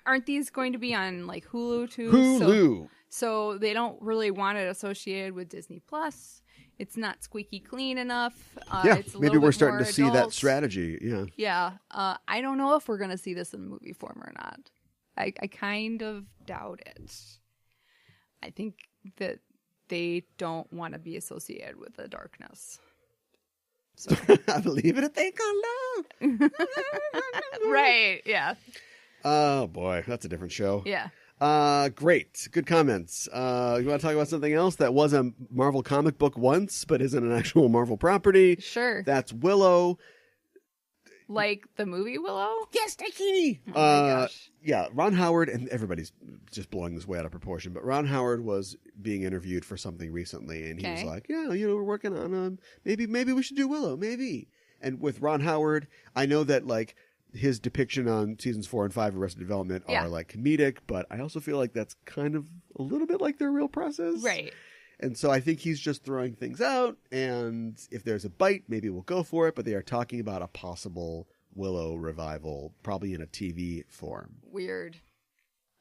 Aren't these going to be on like Hulu too? Hulu. So they don't really want it associated with Disney Plus. It's not squeaky clean enough. It's a maybe little we're bit starting more to see that adult. strategy. Yeah. Yeah. I don't know if we're going to see this in movie form or not. I kind of doubt it. I think that they don't want to be associated with the darkness. So. I believe it if they call love. Right. Yeah. Oh, boy. That's a different show. Yeah. Great. Good comments. You want to talk about something else that was a Marvel comic book once, but isn't an actual Marvel property? Sure. That's Willow. Like the movie Willow? Yes, Takini. Oh my gosh. Yeah, Ron Howard, and everybody's just blowing this way out of proportion, but Ron Howard was being interviewed for something recently, and he was like, yeah, we're working on, maybe we should do Willow, maybe. And with Ron Howard, I know that, like, his depiction on seasons 4 and 5 of Arrested Development are, like, comedic, but I also feel like that's kind of a little bit like their real process. Right. And so I think he's just throwing things out, and if there's a bite, maybe we'll go for it, but they are talking about a possible Willow revival, probably in a TV form. Weird.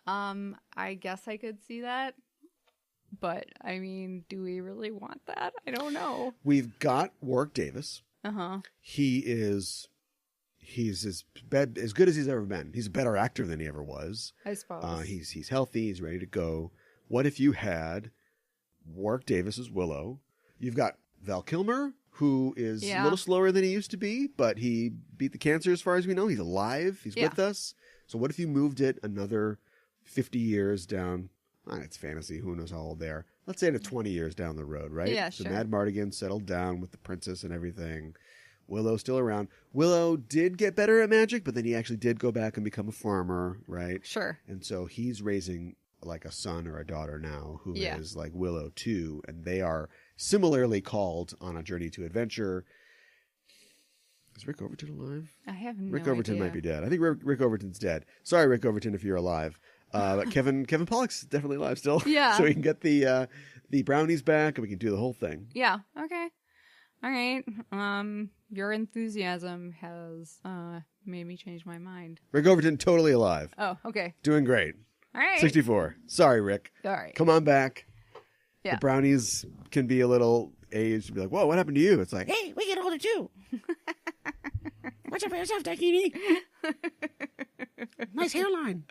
I guess I could see that. But, I mean, do we really want that? I don't know. We've got Warwick Davis. Uh-huh. He's as good as he's ever been. He's a better actor than he ever was. I suppose. He's healthy. He's ready to go. What if you had Warwick Davis as Willow? You've got Val Kilmer, who is a little slower than he used to be, but he beat the cancer as far as we know. He's alive. He's with us. So what if you moved it another 50 years down? It's fantasy. Who knows how old they are? Let's say to 20 years down the road, right? Yeah, so sure. Mad Mardigan settled down with the princess and everything. Willow's still around. Willow did get better at magic, but then he actually did go back and become a farmer, right? Sure. And so he's raising like a son or a daughter now who is like Willow too, and they are similarly called on a journey to adventure. Is Rick Overton alive? I have no Rick Overton idea. might be dead. I think Rick Overton's dead. Sorry, Rick Overton, if you're alive. But Kevin Pollak's definitely alive still. Yeah. So we can get the brownies back and we can do the whole thing. Yeah. Okay. All right. Your enthusiasm has made me change my mind. Rick Overton totally alive. Oh, okay. Doing great. All right. 64. Sorry, Rick. All right. Come on back. Yeah. The brownies can be a little aged. Be like, whoa, what happened to you? It's like, hey, we get older too. Watch out for yourself, Takini. Nice hairline.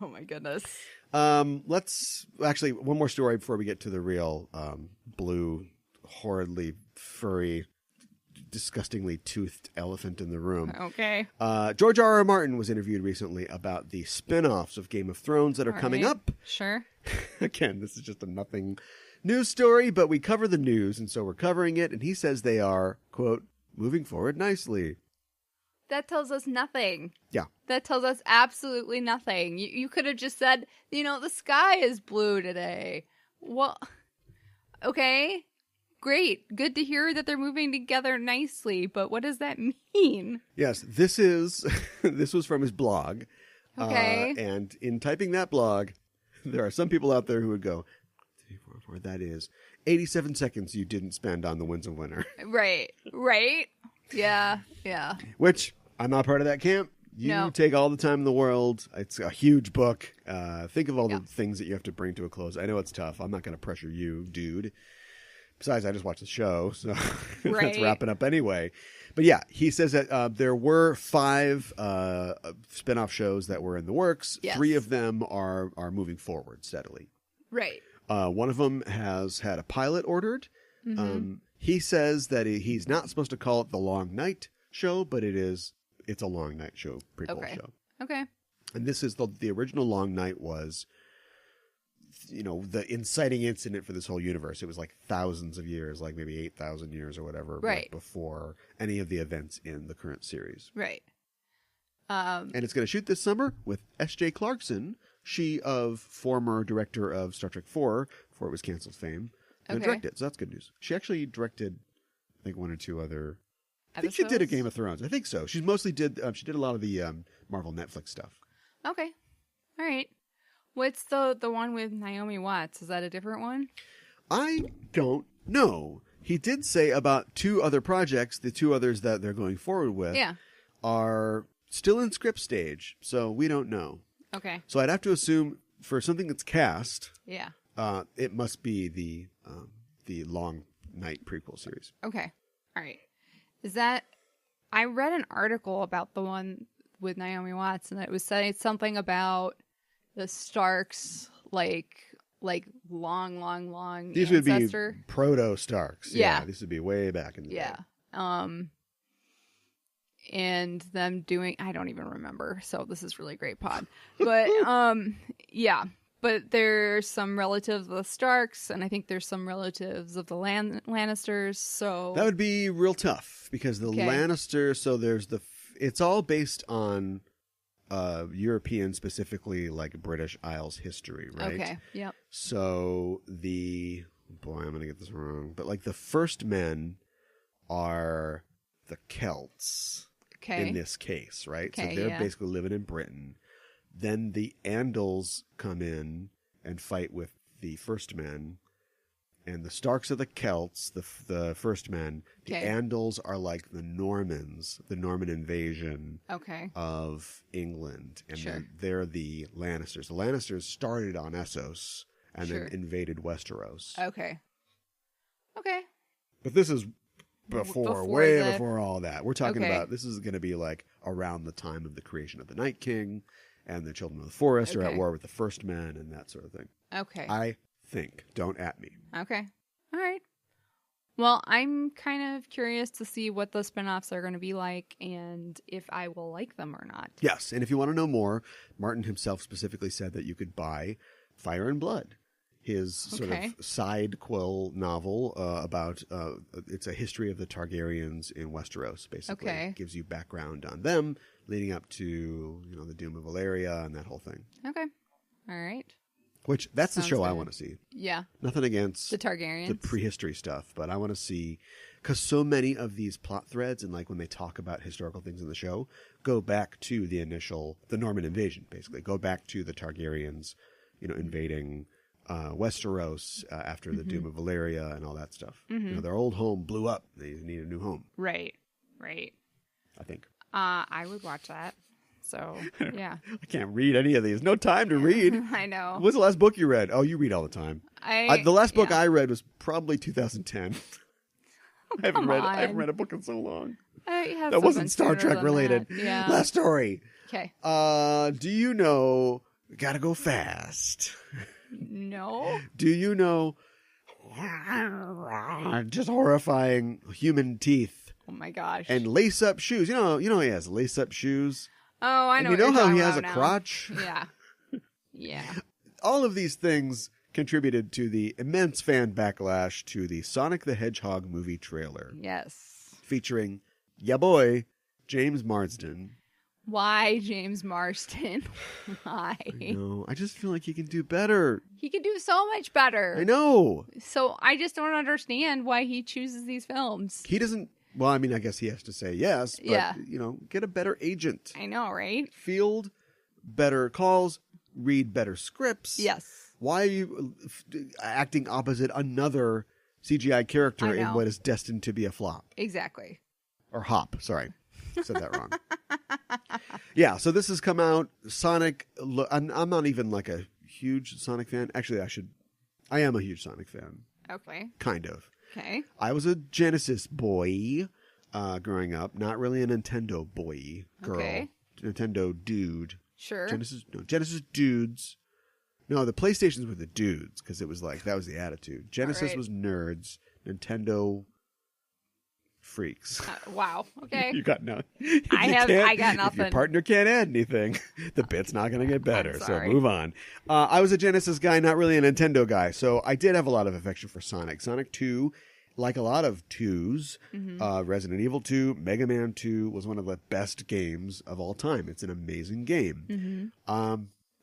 Oh my goodness. Let's actually one more story before we get to the real blue, horridly furry, disgustingly toothed elephant in the room. Okay. George R. R. Martin was interviewed recently about the spin-offs of Game of Thrones that are coming up. Sure. Again, this is just a nothing news story, but we cover the news, and so we're covering it, and he says they are, quote, moving forward nicely. That tells us nothing. Yeah. That tells us absolutely nothing. You could have just said, the sky is blue today. Well, okay. Great. Good to hear that they're moving together nicely, but what does that mean? Yes, this was from his blog. Okay. And in typing that blog, there are some people out there who would go, 3, 4, 4, that is 87 seconds you didn't spend on the Winds of Winter. Right. Yeah. Which, I'm not part of that camp. You take all the time in the world. It's a huge book. Think of all the things that you have to bring to a close. I know it's tough. I'm not going to pressure you, dude. Besides, I just watched the show, so that's wrapping up anyway. But yeah, he says that there were 5 spin-off shows that were in the works. Yes. 3 of them are moving forward steadily. Right. One of them has had a pilot ordered. Mm-hmm. He says that he's not supposed to call it the Long Night show, but it's a Long Night show, prequel show. Okay. And this is the original Long Night was, the inciting incident for this whole universe. It was like thousands of years, like maybe 8,000 years or whatever, right, before any of the events in the current series. Right. And it's going to shoot this summer with S.J. Clarkson, she of former director of Star Trek 4, before it was canceled fame, and directed it. So that's good news. She actually directed, I think, 1 or 2 other. I think she did a Game of Thrones. I think so. She mostly did. She did a lot of the Marvel Netflix stuff. Okay. All right. What's the one with Naomi Watts? Is that a different one? I don't know. He did say about 2 other projects, the 2 others that they're going forward with, are still in script stage, so we don't know. Okay. So I'd have to assume for something that's cast, it must be the Long Night prequel series. Okay. All right. Is that? I read an article about the one with Naomi Watts, and it was saying something about the Starks, like long These ancestor. Would be proto Starks. Yeah. This would be way back in the day. And them doing, I don't even remember. So this is really great pod. But but there's some relatives of the Starks, and I think there's some relatives of the Lannisters. So that would be real tough because the Lannisters. So there's it's all based on European, specifically like British Isles history, right? Okay. Yep. So I'm gonna get this wrong, but like the first men are the Celts in this case, right? Okay, so they're basically living in Britain. Then the Andals come in and fight with the first men, and the Starks are the Celts, the first men. The Andals are like the Normans, the Norman invasion of England, and then they're the Lannisters. The Lannisters started on Essos and then invaded Westeros. Okay. But this is before all that. We're talking about, this is going to be like around the time of the creation of the Night King, and the Children of the Forest are at war with the First Men and that sort of thing. Okay. I think. Don't at me. Okay. All right. Well, I'm kind of curious to see what the spinoffs are going to be like and if I will like them or not. Yes, and if you want to know more, Martin himself specifically said that you could buy Fire and Blood, his sort of side quill novel about it's a history of the Targaryens in Westeros, basically. Okay. It gives you background on them leading up to, the Doom of Valyria and that whole thing. Okay. All right. Which, that's Sounds the show I good. want to see. Yeah. Nothing against The Targaryens. the prehistory stuff, but I want to see, because so many of these plot threads and like when they talk about historical things in the show go back to the Norman invasion, basically. Go back to the Targaryens, invading Westeros after the Doom of Valyria and all that stuff. Their old home blew up. They need a new home. Right. I think. I would watch that. So, yeah. I can't read any of these. No time to read. I know. What's the last book you read? Oh, you read all the time. The last book I read was probably 2010. I haven't read a book in so long. That wasn't Star Trek related. Yeah. Last story. Okay. Do you know? Gotta go fast. No. Do you know? Just horrifying human teeth Oh my gosh. and lace-up shoes. You know he has lace-up shoes. Oh, I know. And you know what you're how he talking has a about now. crotch. Yeah. Yeah. All of these things contributed to the immense fan backlash to the Sonic the Hedgehog movie trailer, Yes. featuring ya boy James Marsden. Why James Marsden? Why? No, I just feel like he can do better. He could do so much better. I know. So I just don't understand why he chooses these films. He doesn't. Well, I mean, I guess he has to say yes, but, Yeah. Get a better agent. I know, right? Field better calls, read better scripts. Yes. Why are you acting opposite another CGI character I in know. what is destined to be a flop? Exactly. Or hop, sorry. Said that wrong. Yeah, so this has come out. Sonic, I'm not even like a huge Sonic fan. Actually, I am a huge Sonic fan. Okay. Kind of. Okay. I was a Genesis boy growing up. Not really a Nintendo boy, girl. Okay. Nintendo dude. Sure. Genesis dudes. No, the PlayStations were the dudes because it was like, that was the attitude. Genesis right. was nerds. Nintendo freaks. Wow. Okay. You got no. I got If your nothing. partner can't add anything, the bit's not going to get better. I'm So sorry. move on. I was a Genesis guy, not really a Nintendo guy. So I did have a lot of affection for Sonic. Sonic 2, like a lot of 2s, Resident Evil 2, Mega Man 2 was one of the best games of all time. It's an amazing game.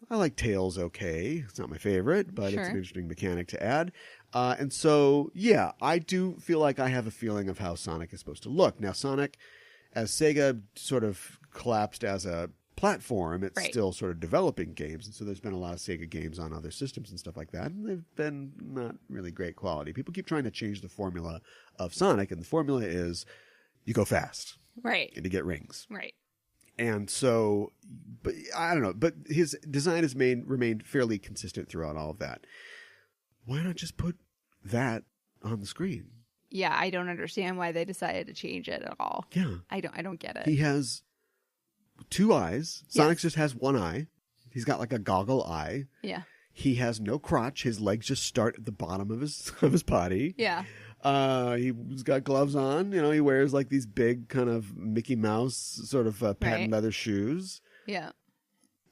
I like Tails okay. It's not my favorite, but Sure. it's an interesting mechanic to add. And so, yeah, I do feel like I have a feeling of how Sonic is supposed to look. Now, Sonic, as Sega sort of collapsed as a platform, it's Right. still sort of developing games. And so there's been a lot of Sega games on other systems and stuff like that. And they've been not really great quality. People keep trying to change the formula of Sonic. And the formula is you go fast Right. and you get rings. Right. And so, but I don't know. But his design has remained fairly consistent throughout all of that. Why not just put that on the screen? Yeah, I don't understand why they decided to change it at all. Yeah. I don't get it. He has 2 eyes. Sonic just has 1 eye. He's got like a goggle eye. Yeah. He has no crotch. His legs just start at the bottom of his body. Yeah. He's got gloves on. He wears like these big kind of Mickey Mouse sort of patent Right. leather shoes. Yeah.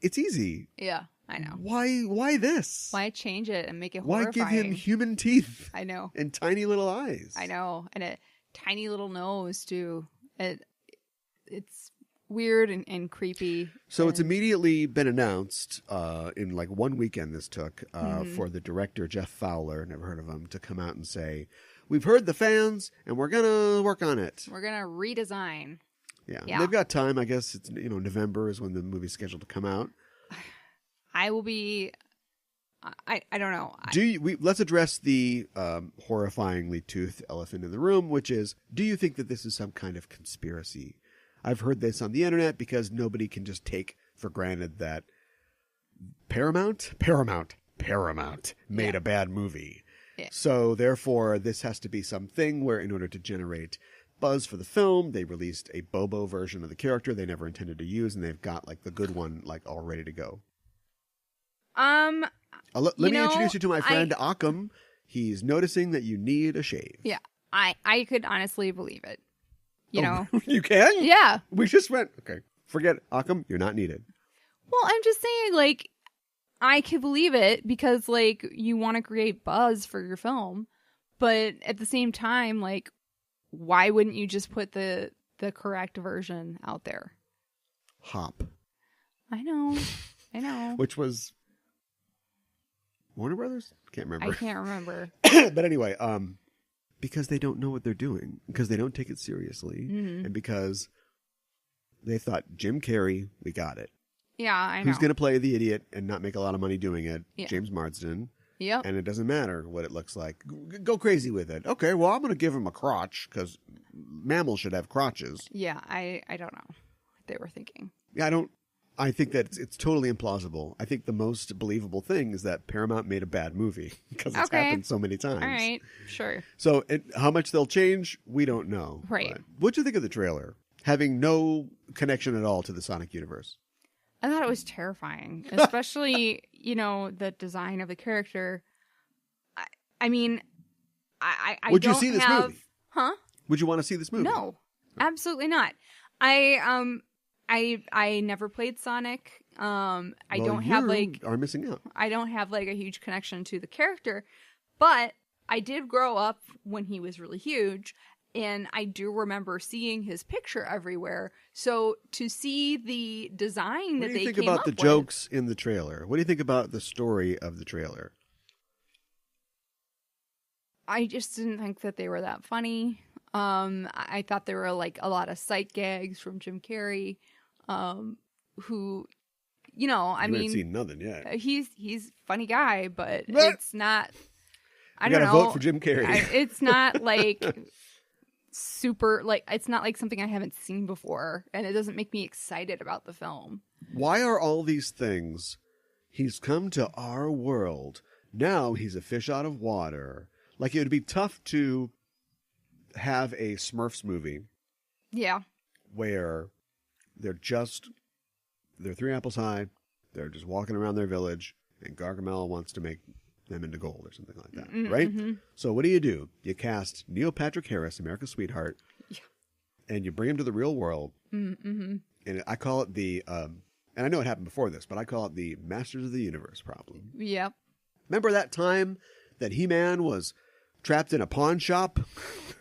It's easy. Yeah. I know. Why this? Why change it and make it Why horrifying? give him human teeth I know. and tiny little eyes? I know. And a tiny little nose too. It's weird and creepy. So it's and- immediately been announced in like one weekend this took for the director, Jeff Fowler, never heard of him, to come out and say, we've heard the fans and we're going to work on it. We're gonna redesign. Yeah. Yeah. They've got time. I guess it's, November is when the movie's scheduled to come out. I will be. I don't know. Let's address the horrifyingly toothed elephant in the room, which is, do you think that this is some kind of conspiracy? I've heard this on the internet because nobody can just take for granted that Paramount made a bad movie. Yeah. So therefore, this has to be something where in order to generate buzz for the film, they released a Bobo version of the character they never intended to use, and they've got like the good one like all ready to go. Let me introduce you to my friend Occam. He's noticing that you need a shave. Yeah. I could honestly believe it. You know? You can? Yeah. We just went, okay, forget it. Occam, you're not needed. Well, I'm just saying, like, I could believe it because, like, you want to create buzz for your film. But at the same time, like, why wouldn't you just put the correct version out there? Hop. I know. Which was Warner Brothers? Can't remember. I can't remember. But anyway, because they don't know what they're doing, because they don't take it seriously, and because they thought, Jim Carrey, we got it. Yeah, I know. Who's going to play the idiot and not make a lot of money doing it? Yeah. James Marsden. Yep. And it doesn't matter what it looks like. Go crazy with it. Okay, well, I'm going to give him a crotch, because mammals should have crotches. Yeah, I don't know what they were thinking. Yeah, I think that it's totally implausible. I think the most believable thing is that Paramount made a bad movie because it's happened so many times. All right, sure. So how much they'll change, we don't know. Right. But what'd you think of the trailer? Having no connection at all to the Sonic universe. I thought it was terrifying, especially, you know, the design of the character. I mean, I Would don't you see this have... movie? Huh? Would you want to see this movie? No, absolutely not. I never played Sonic. I don't have like are missing out. I don't have like a huge connection to the character, but I did grow up when he was really huge, and I do remember seeing his picture everywhere. So to see the design that they came up with. What do you think about the jokes in the trailer? What do you think about the story of the trailer? I just didn't think that they were that funny. I thought there were like a lot of sight gags from Jim Carrey, who, you know, I mean, haven't seen nothing yet. He's a funny guy, but it's not. I don't know. Vote for Jim Carrey. It's not like super like it's not like something I haven't seen before, and it doesn't make me excited about the film. Why are all these things? He's come to our world. Now he's a fish out of water. Like, it would be tough to have a Smurfs movie. Yeah. Where they're 3 apples high. They're just walking around their village, and Gargamel wants to make them into gold or something like that, right? So what do? You cast Neil Patrick Harris, America's Sweetheart, and you bring him to the real world. And I call it the, and I know it happened before this, but I call it the Masters of the Universe problem. Yep. Remember that time that He-Man was trapped in a pawn shop?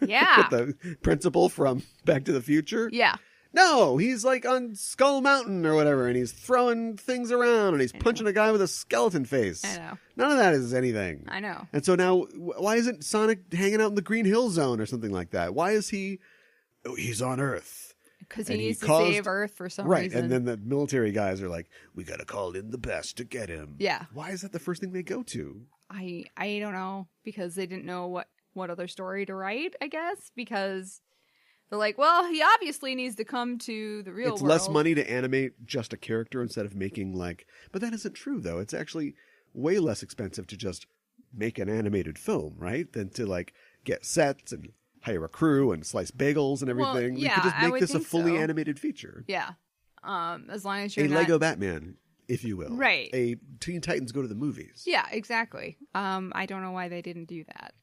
Yeah. With the principal from Back to the Future? Yeah. No, he's like on Skull Mountain or whatever, and he's throwing things around, and he's punching a guy with a skeleton face. I know. None of that is anything. I know. And so now, why isn't Sonic hanging out in the Green Hill Zone or something like that? Why is he... Oh, he's on Earth. Because he needs to save Earth for some reason. Right, and then the military guys are like, we gotta call in the best to get him. Yeah. Why is that the first thing they go to? I don't know, because they didn't know what other story to write, I guess, because they're like, well, he obviously needs to come to the real world. It's less money to animate just a character instead of making like... But that isn't true, though. It's actually way less expensive to just make an animated film, right? Than to like get sets and hire a crew and slice bagels and everything. Well, yeah, you could just make this a fully so. Animated feature. Yeah. As long as you're a Lego Batman, if you will. Right. A Teen Titans Go to the Movies. Yeah, exactly. I don't know why they didn't do that.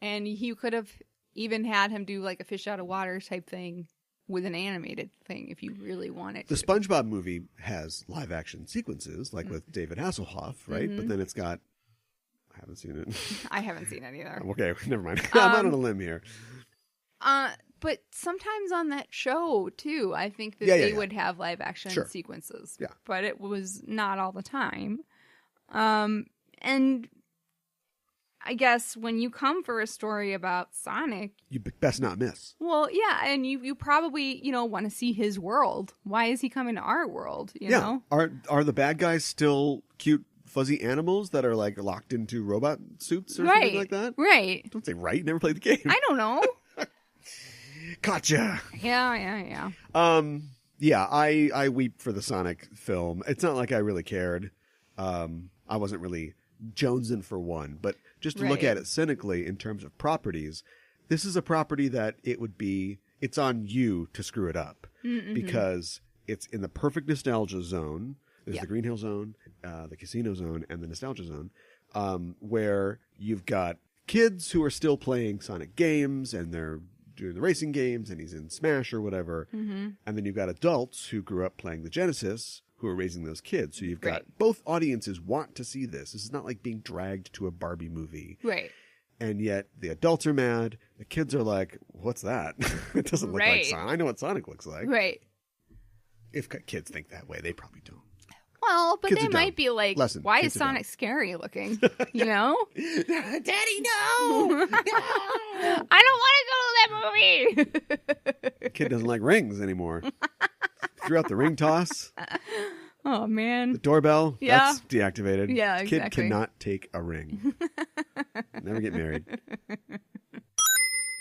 And you could have even had him do like a fish out of water type thing with an animated thing if you really wanted to. The SpongeBob movie has live action sequences, like with David Hasselhoff, right? But then it's got... I haven't seen it. I haven't seen it either. Okay, never mind. I'm out on a limb here. But sometimes on that show, too, I think that they would have live action sequences. Yeah. But it was not all the time. And I guess when you come for a story about Sonic... You best not miss. Well, yeah, and you probably, want to see his world. Why is he coming to our world, you know? Are the bad guys still cute, fuzzy animals that are, like, locked into robot suits or something like that? Right. Don't say right. Never played the game. I don't know. Gotcha. Yeah. Yeah, I weep for the Sonic film. It's not like I really cared. I wasn't really jonesing for one, but just to look at it cynically in terms of properties, this is a property that it's on you to screw it up because it's in the perfect nostalgia zone. There's the Green Hill Zone, the Casino Zone, and the Nostalgia Zone, where you've got kids who are still playing Sonic games, and they're doing the racing games, and he's in Smash or whatever. And then you've got adults who grew up playing the Genesis who are raising those kids. So you've got both audiences want to see this. This is not like being dragged to a Barbie movie. Right. And yet the adults are mad. The kids are like, what's that? It doesn't look like Sonic. I know what Sonic looks like. Right. If kids think that way, they probably don't. Well, but Kids they are might dumb. be like, Lesson. why Kids is are Sonic dumb. scary looking? You know? Daddy, no! I don't want to go to that movie. Kid doesn't like rings anymore. Threw out the ring toss. Oh, man. The doorbell. Yeah. That's deactivated. Yeah, Kid exactly. cannot take a ring. Never get married. Well,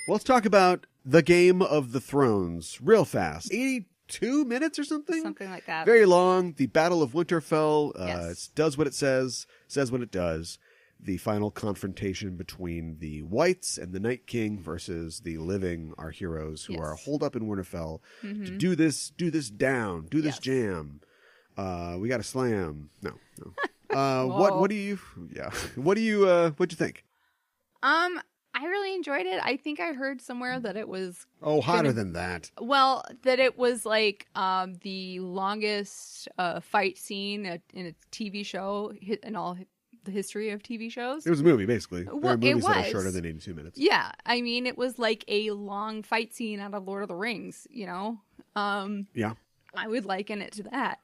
let's talk about the Game of the Thrones real fast. 82 minutes or something? Something like that. Very long. The Battle of Winterfell Yes. does what it says what it does. The final confrontation between the Whites and the Night King versus the living, our heroes, who are holed up in Winterfell to do this down, do this jam. We got a slam. No. What do you what'd you think? I really enjoyed it. I think I heard somewhere that it was Hotter than that. Well, that it was like the longest fight scene in a TV show in all the history of TV shows. It was a movie, basically. There Well, are movies that are was. shorter than 82 minutes. Yeah, I mean, it was like a long fight scene out of Lord of the Rings, you know? Yeah. I would liken it to that.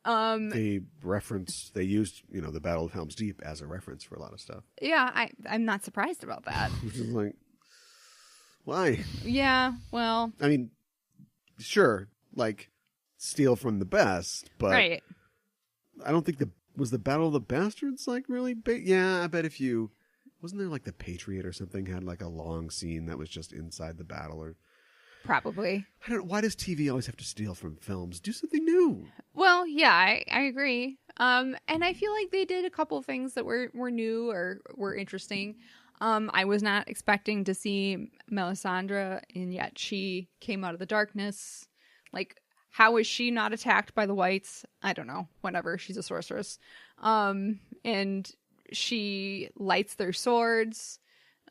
They used, the Battle of Helm's Deep as a reference for a lot of stuff. Yeah, I'm not surprised about that. Which is like, why? Yeah, well... I mean, sure, like, steal from the best, but right. I don't think was the Battle of the Bastards, like, really big? Yeah, I bet wasn't there, like, the Patriot or something had, like, a long scene that was just inside the battle, or... Probably. I don't know. Why does TV always have to steal from films? Do something new. Well, yeah, I agree. And I feel like they did a couple things that were new or were interesting. I was not expecting to see Melisandre, and yet she came out of the darkness. Like, how is she not attacked by the Whites? I don't know. Whatever. She's a sorceress. And she lights their swords.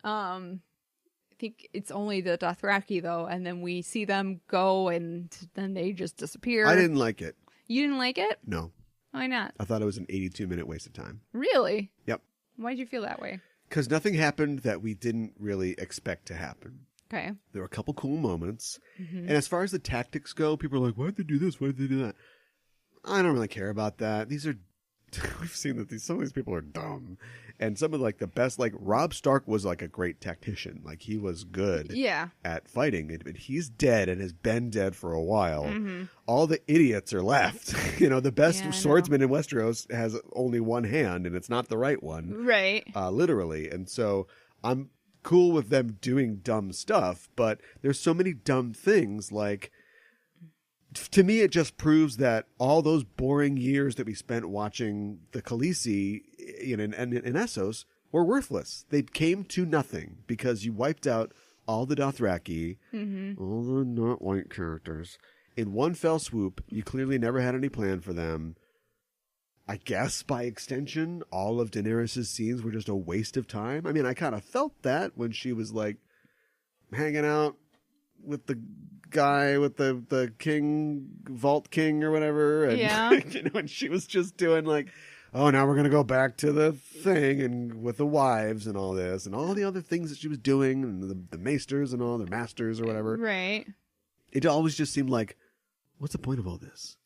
I think it's only the Dothraki, though, and then we see them go, and then they just disappear. I didn't like it. You didn't like it? No. Why not? I thought it was an 82-minute waste of time. Really? Yep. Why did you feel that way? Because nothing happened that we didn't really expect to happen. Okay. There were a couple cool moments. And as far as the tactics go, people are like, why'd they do this? Why'd they do that? I don't really care about that. We've seen that some of these people are dumb. And some of like the best, like Robb Stark was like a great tactician. Like he was good at fighting. But he's dead and has been dead for a while. All the idiots are left. The best swordsman in Westeros has only one hand and it's not the right one. Right. Literally. And so I'm cool with them doing dumb stuff, but there's so many dumb things. Like, to me, it just proves that all those boring years that we spent watching the Khaleesi in Essos were worthless. They came to nothing because you wiped out all the Dothraki, all the not white characters, in one fell swoop. You clearly never had any plan for them. I guess by extension, all of Daenerys' scenes were just a waste of time. I mean, I kind of felt that when she was like hanging out with the guy with the king, Vault King or whatever. And, and she was just doing like, oh, now we're going to go back to the thing and with the wives and all this and all the other things that she was doing and the maesters and all their masters or whatever. Right. It always just seemed like, what's the point of all this?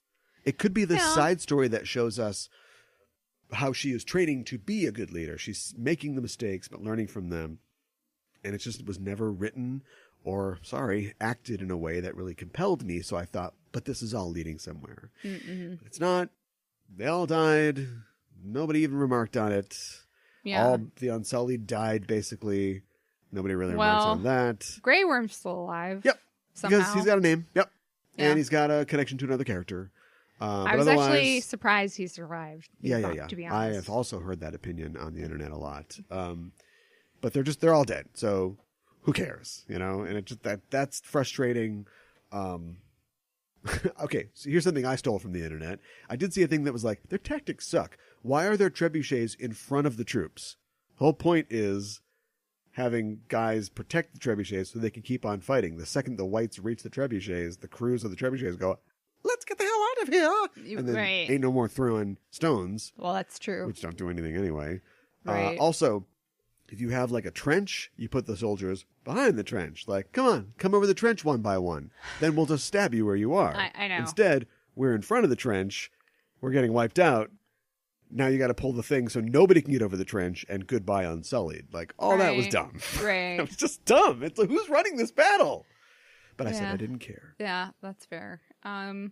It could be this side story that shows us how she is training to be a good leader. She's making the mistakes, but learning from them. And it was never written or, acted in a way that really compelled me. So I thought, but this is all leading somewhere. But it's not. They all died. Nobody even remarked on it. Yeah. All the Unsullied died, basically. Nobody really remarks on that. Grey Worm's still alive. Yep. Somehow. Because he's got a name. Yep. Yeah. And he's got a connection to another character. I was actually surprised he survived. Yeah. To be honest. I have also heard that opinion on the internet a lot. But they're all dead. So who cares? And it just that's frustrating. Okay, so here's something I stole from the internet. I did see a thing that was like, their tactics suck. Why are there trebuchets in front of the troops? The whole point is having guys protect the trebuchets so they can keep on fighting. The second the whites reach the trebuchets, the crews of the trebuchets go, let's get the hell out of here. And then ain't no more throwing stones. Well, that's true. Which don't do anything anyway. Right. Also, if you have like a trench, you put the soldiers behind the trench. Like, come over the trench one by one. Then we'll just stab you where you are. I know. Instead, we're in front of the trench. We're getting wiped out. Now you got to pull the thing so nobody can get over the trench and goodbye Unsullied. Like, all that was dumb. Right. It was just dumb. It's like, who's running this battle? But I said I didn't care. Yeah, that's fair. I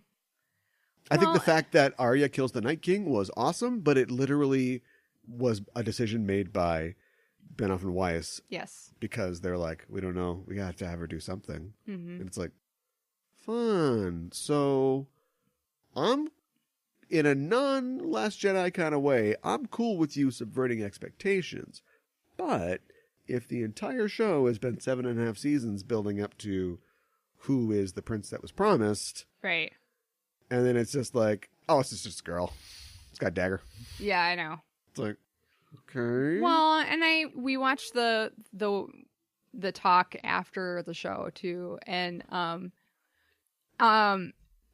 think the fact that Arya kills the Night King was awesome, but it literally was a decision made by Benioff and Weiss. Yes. Because they're like, we don't know. We have to have her do something. Mm-hmm. And it's like, fun. So I'm, in a non-Last Jedi kind of way, I'm cool with you subverting expectations. But if the entire show has been 7.5 seasons building up to who is the prince that was promised. Right. And then it's just like, oh, it's just a girl. It's got a dagger. Yeah, I know. It's like, okay. Well, and we watched the talk after the show too, and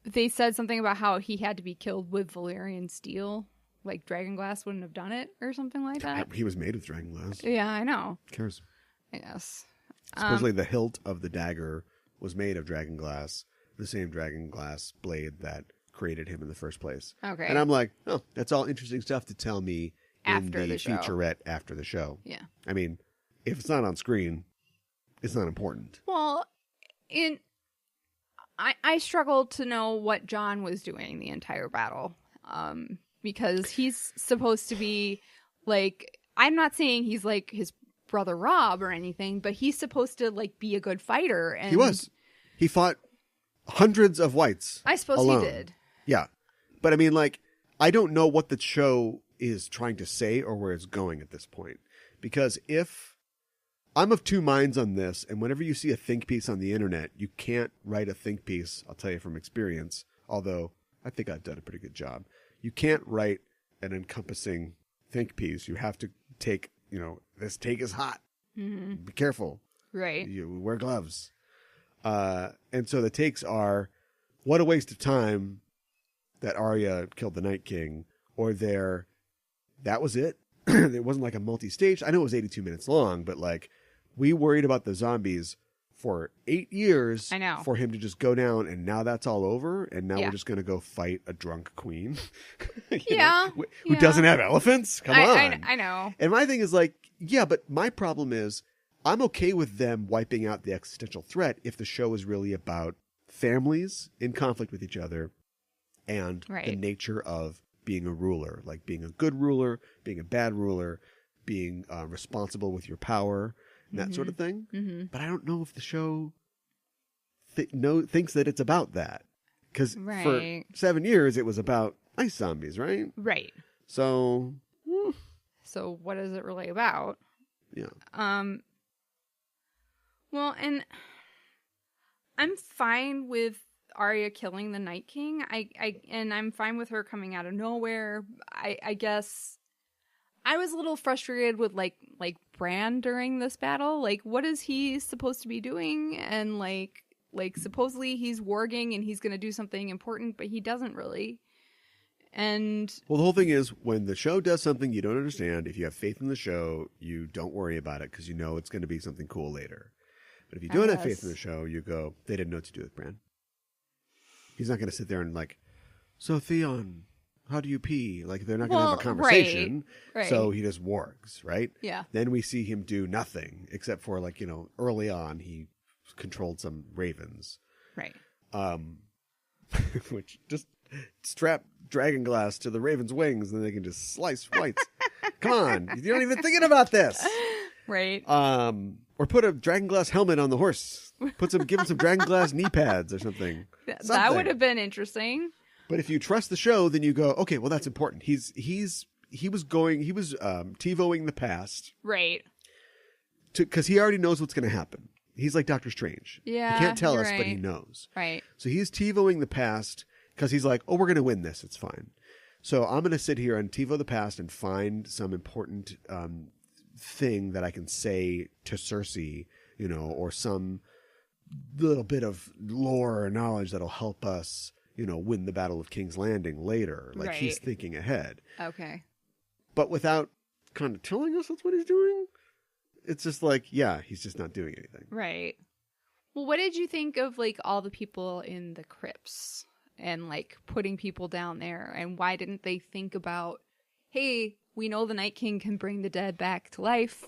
they said something about how he had to be killed with Valyrian steel, like Dragonglass wouldn't have done it or something like that. He was made with Dragonglass. Yeah, I know. Who cares? I guess. Supposedly the hilt of the dagger was made of Dragonglass, the same Dragonglass blade that created him in the first place. Okay. And I'm like, oh, that's all interesting stuff to tell me after in the show. featurette after the show. Yeah. I mean, if it's not on screen, it's not important. Well, I struggled to know what Jon was doing the entire battle, because he's supposed to be like, I'm not saying he's like his brother Rob or anything, but he's supposed to like be a good fighter. And he was. He fought hundreds of whites. I suppose alone. he did. Yeah. But I mean, like, I don't know what the show is trying to say or where it's going at this point. Because if I'm of two minds on this, and whenever you see a think piece on the internet, you can't write a think piece, I'll tell you from experience, although I think I've done a pretty good job. You can't write an encompassing think piece. You have to take, this take is hot. Mm-hmm. Be careful. Right. You wear gloves. And so the takes are, what a waste of time that Arya killed the Night King, or that was it. It wasn't like a multi-stage. I know it was 82 minutes long, but like, we worried about the zombies for 8 years. I know. For him to just go down, and now that's all over, and now we're just going to go fight a drunk queen. Who doesn't have elephants? Come on. I know. And my thing is like, yeah, but my problem is, I'm okay with them wiping out the existential threat if the show is really about families in conflict with each other and the nature of being a ruler, like being a good ruler, being a bad ruler, being responsible with your power, and that sort of thing. Mm-hmm. But I don't know if the show thinks that it's about that. Because for 7 years, it was about ice zombies, right? Right. So what is it really about? Yeah. Well, and I'm fine with Arya killing the Night King. And I'm fine with her coming out of nowhere. I guess I was a little frustrated with like Bran during this battle. Like, what is he supposed to be doing? And like supposedly he's warging and he's going to do something important, but he doesn't really. And well, the whole thing is, when the show does something you don't understand, if you have faith in the show, you don't worry about it because you know it's going to be something cool later. But if you don't have faith in the show, you go, they didn't know what to do with Bran. He's not going to sit there and like, so Theon, how do you pee? Like, they're not going to have a conversation. Right. So he just wargs, right? Yeah. Then we see him do nothing except for like, early on he controlled some ravens. Right. Which just strap Dragonglass to the raven's wings and they can just slice whites. Come on. You're not even thinking about this. Right. Or put a Dragonglass helmet on the horse. Give him some Dragonglass knee pads or something. That would have been interesting. But if you trust the show, then you go, okay, well, that's important. He was TiVoing the past. Right. Because he already knows what's going to happen. He's like Doctor Strange. Yeah. He can't tell us, but he knows. Right. So he's TiVoing the past because he's like, oh, we're going to win this. It's fine. So I'm going to sit here and TiVo the past and find some important thing that I can say to Cersei, or some little bit of lore or knowledge that'll help us, win the Battle of King's Landing later. Like he's thinking ahead. Okay. But without kind of telling us that's what he's doing, it's just like, yeah, he's just not doing anything. Right. Well, what did you think of like all the people in the crypts and like putting people down there? And why didn't they think about, hey, we know the Night King can bring the dead back to life.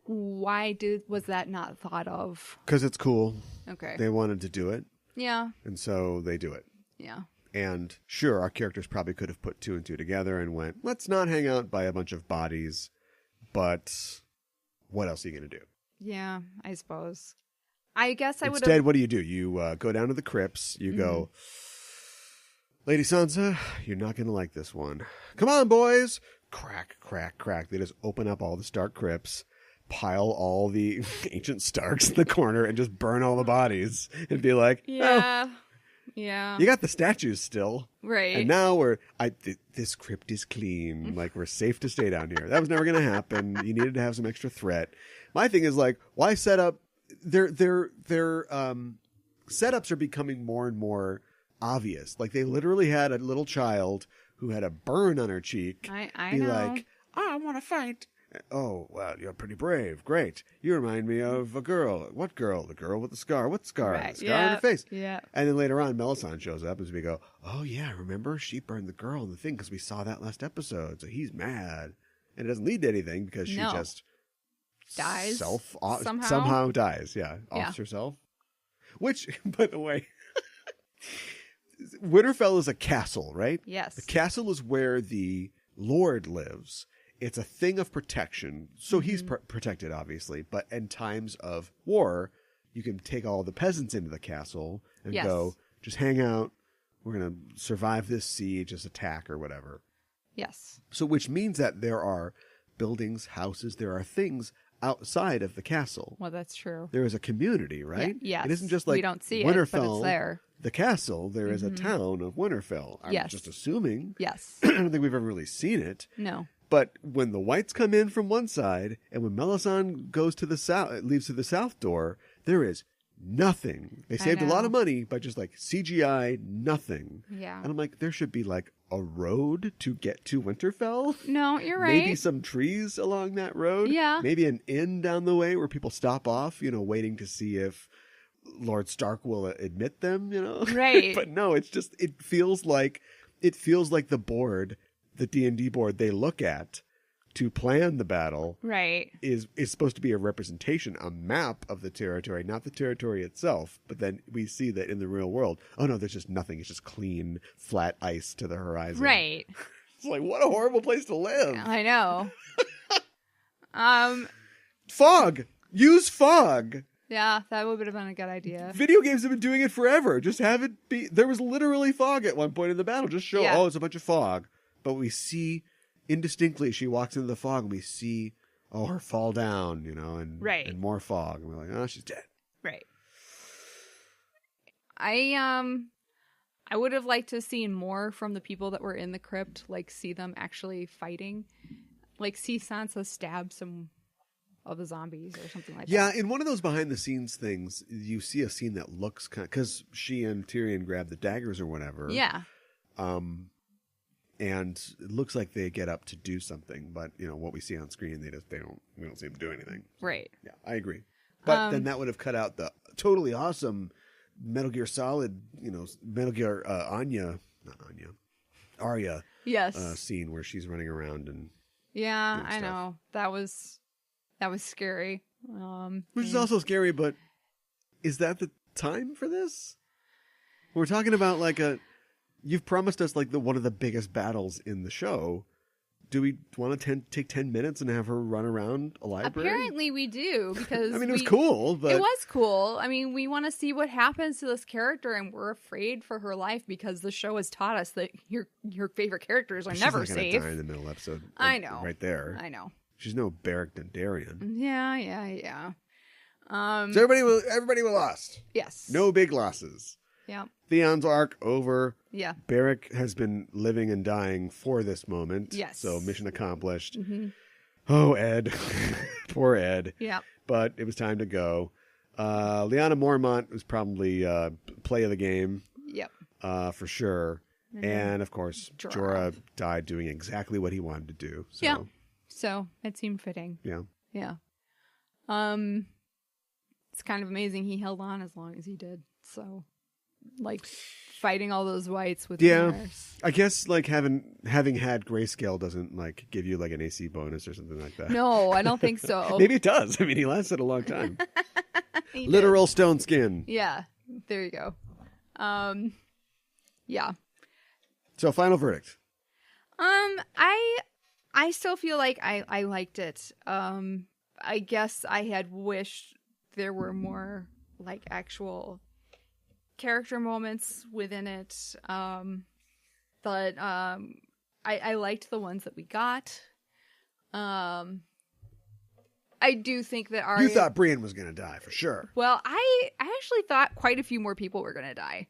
Why was that not thought of? Because it's cool. Okay. They wanted to do it. Yeah. And so they do it. Yeah. And sure, our characters probably could have put two and two together and went, let's not hang out by a bunch of bodies, but what else are you going to do? Yeah, I suppose. I guess I would have... Instead, what do? You go down to the crypts, you go, Lady Sansa, you're not going to like this one. Come on, boys! Crack, crack, crack. They just open up all the Stark crypts, pile all the ancient Starks in the corner, and just burn all the bodies. And be like, yeah, yeah. You got the statues still. Right. And now this crypt is clean. Like, we're safe to stay down here. That was never going to happen. You needed to have some extra threat. My thing is, like, why set up... Their setups are becoming more and more obvious. Like, they literally had a little child who had a burn on her cheek. I know. Like, I want to fight. Oh, well, you're pretty brave. Great. You remind me of a girl. What girl? The girl with the scar. What scar? Right. The scar on her face. Yeah. And then later on, Melisandre shows up as we go, oh, yeah, remember? She burned the girl in the thing because we saw that last episode. So he's mad. And it doesn't lead to anything because she just... dies somehow dies, offs herself, which, by the way, Winterfell is a castle, right? Yes. The castle is where the Lord lives. It's a thing of protection, so he's protected, obviously, but in times of war you can take all the peasants into the castle and go, just hang out, we're gonna survive this siege, just attack or whatever. Yes. So which means that there are buildings, houses, there are things outside of the castle. Well, that's true. There is a community, right? Yes. It isn't just like we don't see Winterfell, it, but it's there. The castle, there is a town of Winterfell. I'm just assuming. Yes. I don't think we've ever really seen it. No. But when the whites come in from one side and when Melisandre goes to the south, leaves to the south door, there is nothing. They saved a lot of money by just like CGI nothing. Yeah. And I'm like, there should be like a road to get to Winterfell. No, you're right. Maybe some trees along that road. Yeah. Maybe an inn down the way where people stop off, waiting to see if Lord Stark will admit them, Right. But no, it's just, it feels like the board, the D&D board they look at to plan the battle, right, is supposed to be a representation, a map of the territory, not the territory itself. But then we see that in the real world, oh no, there's just nothing. It's just clean, flat ice to the horizon. Right. It's like, what a horrible place to live. I know. Fog. Use fog. Yeah, that would have been a good idea. Video games have been doing it forever. Just have it be. There was literally fog at one point in the battle. Just show, oh, it's a bunch of fog. But we see indistinctly, she walks into the fog and we see, her fall down, and more fog. And we're like, oh, she's dead. Right. I would have liked to have seen more from the people that were in the crypt, like see them actually fighting, like see Sansa stab some of the zombies or something like that. Yeah, in one of those behind the scenes things, you see a scene that looks kind of, because she and Tyrion grab the daggers or whatever. Yeah. And it looks like they get up to do something, but what we see on screen, we don't see them do anything. So, right. Yeah, I agree. But then that would have cut out the totally awesome Metal Gear Solid, Metal Gear Arya. Yes. Scene where she's running around and yeah, I know that was scary. Which is also scary, but is that the time for this? We're talking about like you've promised us like one of the biggest battles in the show. Do we want to take 10 minutes and have her run around a library? Apparently we do, because I mean, it was cool, but... It was cool. I mean, we want to see what happens to this character, and we're afraid for her life because the show has taught us that your favorite characters are never safe. She's not going to die in the middle episode. I know. Right there. I know. She's no Beric Dondarrion. Yeah. So everybody was lost. Yes. No big losses. Yeah. Theon's arc over. Yeah. Beric has been living and dying for this moment. Yes. So mission accomplished. Mm-hmm. Oh, Ed. Poor Ed. Yeah. But it was time to go. Lyanna Mormont was probably play of the game. Yep. For sure. And of course, Jorah died doing exactly what he wanted to do. So. Yeah. So it seemed fitting. Yeah. Yeah. It's kind of amazing he held on as long as he did. So, like, fighting all those whites with Daenerys. I guess like having had grayscale doesn't like give you like an AC bonus or something like that. No, I don't think so. Maybe it does. I mean, he lasted a long time. He Literal stone skin. Yeah. There you go. Yeah. So final verdict. I still feel like I liked it. I guess I had wished there were more like actual character moments within it. But I liked the ones that we got. I do think that Arya... You thought Brienne was going to die for sure. Well, I actually thought quite a few more people were going to die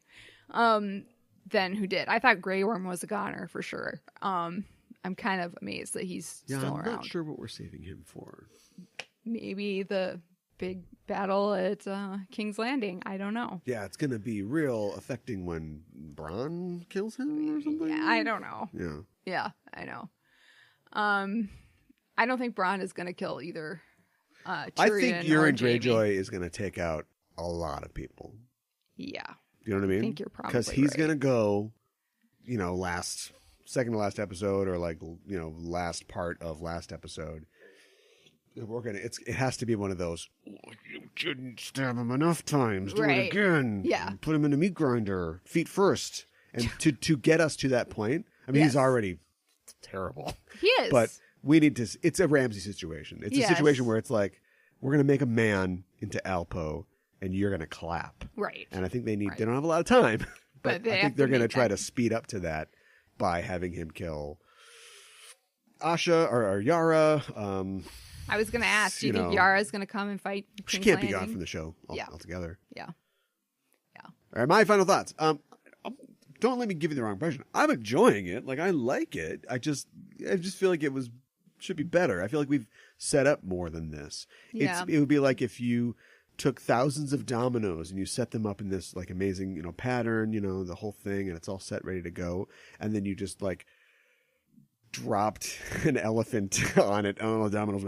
than who did. I thought Grey Worm was a goner for sure. I'm kind of amazed that he's still around. I'm not sure what we're saving him for. Maybe the big battle at King's Landing. I don't know. Yeah, it's going to be real affecting when Bronn kills him or something. Yeah, I don't know. Yeah. Yeah, I know. I don't think Bronn is going to kill either Tyrion I think or Euron Jaime. Greyjoy is going to take out a lot of people. Yeah. You know what I mean? I think you're probably because he's right. going to go, second to last episode or last part of last episode. We're gonna. It has to be one of those. You didn't stab him enough times. Do it again. Yeah. Put him in a meat grinder, feet first, and to get us to that point. I mean, he's already terrible. He is. But we need to. It's a Ramsay situation. It's a situation where it's like we're gonna make a man into Alpo, and you're gonna clap. Right. And I think they need. Right. They don't have a lot of time, but I think they're gonna try to speed up to that by having him kill Asha or Yara. I was going to ask, do you think Yara's going to come and fight King's She can't Landing? be gone from the show altogether. Yeah. All right, my final thoughts. Don't let me give you the wrong impression. I'm enjoying it. Like, I like it. I just feel like should be better. I feel like we've set up more than this. Yeah. It would be like if you took thousands of dominoes and you set them up in this like amazing, pattern, the whole thing, and it's all set ready to go. And then you just like dropped an elephant on it. Oh, dominoes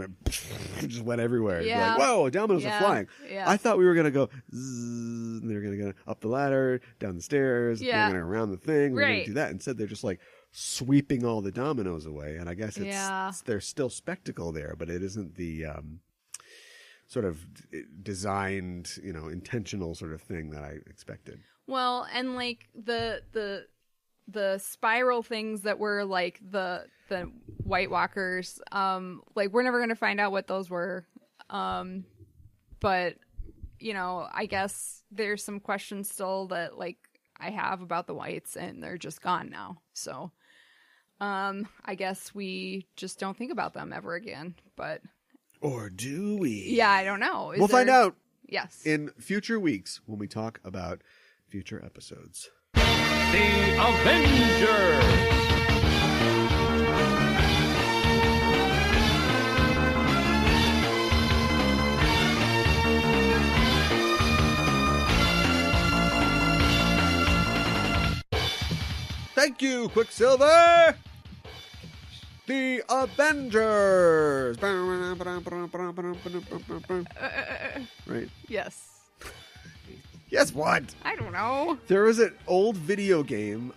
just went everywhere. Yeah. Like, whoa, dominoes are flying. Yeah. I thought we were going to go zzz, and they were going to go up the ladder, down the stairs, they're going to go around the thing. We're going to do that. Instead, they're just like sweeping all the dominoes away. And I guess there's still spectacle there, but it isn't the sort of designed, intentional sort of thing that I expected. Well, and like the spiral things that were like the White Walkers, like we're never going to find out what those were. But I guess there's some questions still that like I have about the whites, and they're just gone now. So, I guess we just don't think about them ever again, but. Or do we? Yeah, I don't know. We'll find out. Yes. In future weeks when we talk about future episodes. The Avengers! Thank you, Quicksilver! The Avengers! Right? Yes. Yes, what? I don't know. There was an old video game.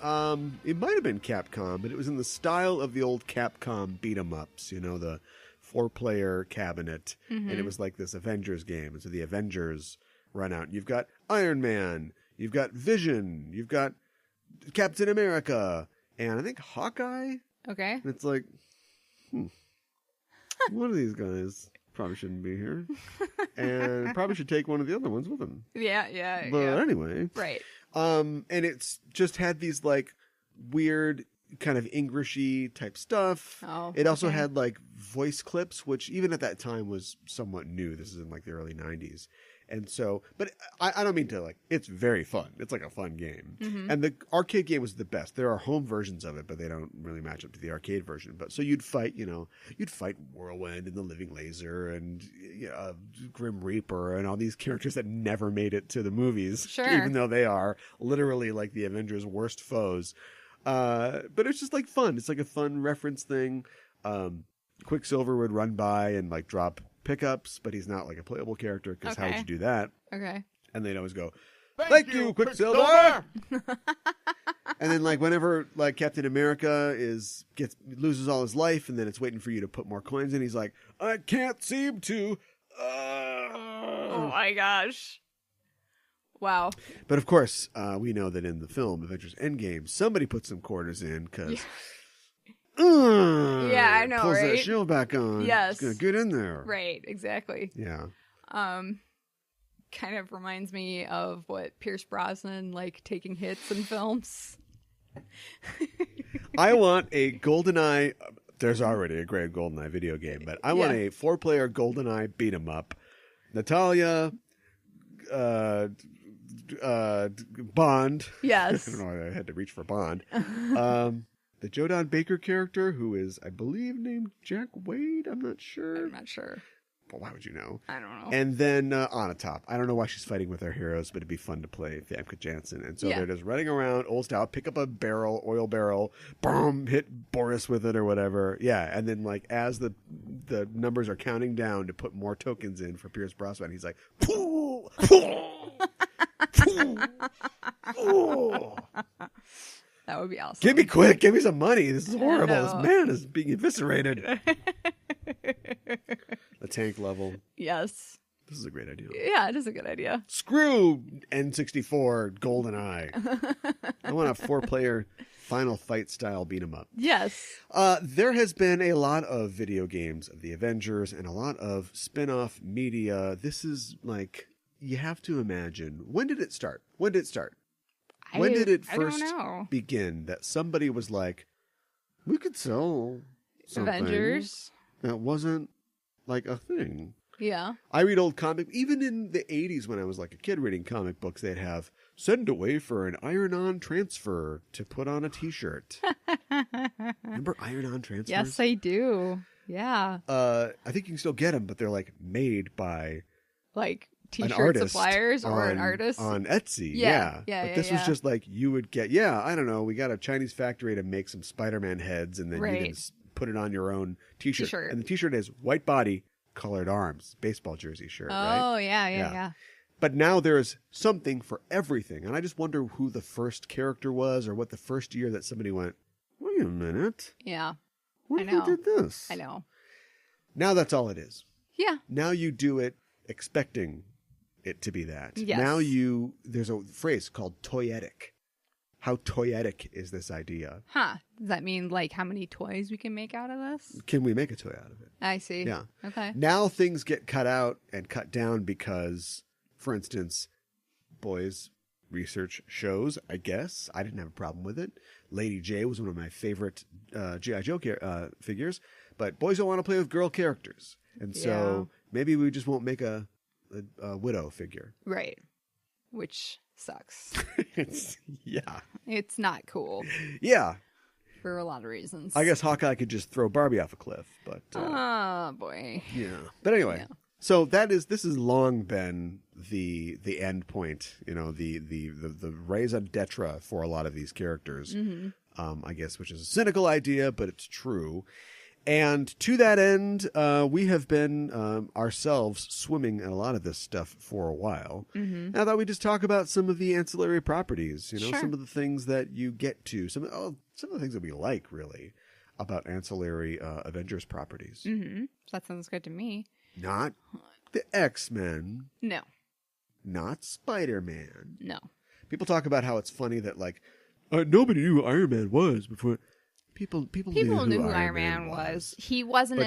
It might have been Capcom, but it was in the style of the old Capcom beat-em-ups, the 4-player cabinet. Mm-hmm. And it was like this Avengers game. And so the Avengers run out. You've got Iron Man. You've got Vision. You've got Captain America. And I think Hawkeye. Okay. And it's like, one of these guys probably shouldn't be here. And probably should take one of the other ones with him. Yeah. But anyway. Right. And it's just had these like weird kind of Englishy type stuff. Oh, it also had like voice clips, which even at that time was somewhat new. This is in like the early 90s. And so, but I don't mean to like, it's very fun. It's like a fun game. Mm-hmm. And the arcade game was the best. There are home versions of it, but they don't really match up to the arcade version. But so you'd fight Whirlwind and the Living Laser and Grim Reaper and all these characters that never made it to the movies. Sure. Even though they are literally like the Avengers' worst foes. But it's just like fun. It's like a fun reference thing. Quicksilver would run by and like drop pickups, but he's not like a playable character because how would you do that? Okay. And they'd always go, "Thank you, Quicksilver!" And then like whenever like Captain America loses all his life, and then it's waiting for you to put more coins in, he's like, "I can't seem to." Oh my gosh. Wow. But of course, we know that in the film Avengers Endgame, somebody put some quarters in because. Yeah, I know, pulls right? that shield back on. Yes. It's gonna get in there. Right, exactly. Yeah. Kind of reminds me of what Pierce Brosnan like taking hits in films. I want a GoldenEye. There's already a great GoldenEye video game, but I want a 4-player GoldenEye beat 'em up. Natalia, Bond. Yes. I don't know why I had to reach for Bond. The Joe Don Baker character, who is, I believe, named Jack Wade. I'm not sure. I'm not sure. Well, why would you know? I don't know. And then Anna Top. I don't know why she's fighting with our heroes, but it'd be fun to play Famke Janssen. And so they're just running around, old style, pick up a oil barrel, boom, hit Boris with it or whatever. Yeah, and then like as the numbers are counting down to put more tokens in for Pierce Brosnan, he's like, "Pooh, pooh, pooh, pooh." That would be awesome. Give me quick. Give me some money. This is horrible. This man is being eviscerated. The tank level. Yes. This is a great idea. Yeah, it is a good idea. Screw N64 GoldenEye. I want a 4-player Final Fight style beat 'em up. Yes. There has been a lot of video games of the Avengers and a lot of spin-off media. This is like, you have to imagine. When did it start? When did it first begin that somebody was like, we could sell something Avengers? that wasn't like a thing? Yeah. I read old comic, even in the 80s when I was like a kid reading comic books, they'd have send away for an iron-on transfer to put on a t-shirt. Remember iron-on transfers? Yes, I do. Yeah. I think you can still get them, but they're like made by like an t-shirt artist suppliers or an artist on Etsy. Yeah. But this was just like you would get, I don't know, we got a Chinese factory to make some Spider-Man heads, and then you can put it on your own t-shirt. And the t-shirt has white body, colored arms, baseball jersey shirt, right? Oh, yeah. But now there is something for everything. And I just wonder who the first character was, or what the first year that somebody went, wait a minute. Yeah. What if we did this? I know. Now that's all it is. Yeah. Now you do it expecting it to be that. Yes. Now there's a phrase called toyetic. How toyetic is this idea? Huh. Does that mean like how many toys we can make out of this? Can we make a toy out of it? I see. Yeah. Okay. Now things get cut out and cut down because, for instance, boys research shows, I guess. I didn't have a problem with it. Lady J was one of my favorite G.I. Joe figures, but boys don't want to play with girl characters. And so maybe we just won't make a Widow figure. Right. Which sucks. It's not cool. Yeah. For a lot of reasons. I guess Hawkeye could just throw Barbie off a cliff, but oh boy. Yeah. But anyway, so this has long been the end point, the raison d'etre for a lot of these characters. Mm-hmm. I guess, which is a cynical idea, but it's true. And to that end, we have been ourselves swimming in a lot of this stuff for a while. Mm-hmm. And I thought we'd just talk about some of the ancillary properties, some of the things that you get to, some of the things that we like, really, about ancillary Avengers properties. Mm-hmm. That sounds good to me. Not the X-Men. No. Not Spider-Man. No. People talk about how it's funny that, like, nobody knew who Iron Man was before. People knew who Iron Man was. He wasn't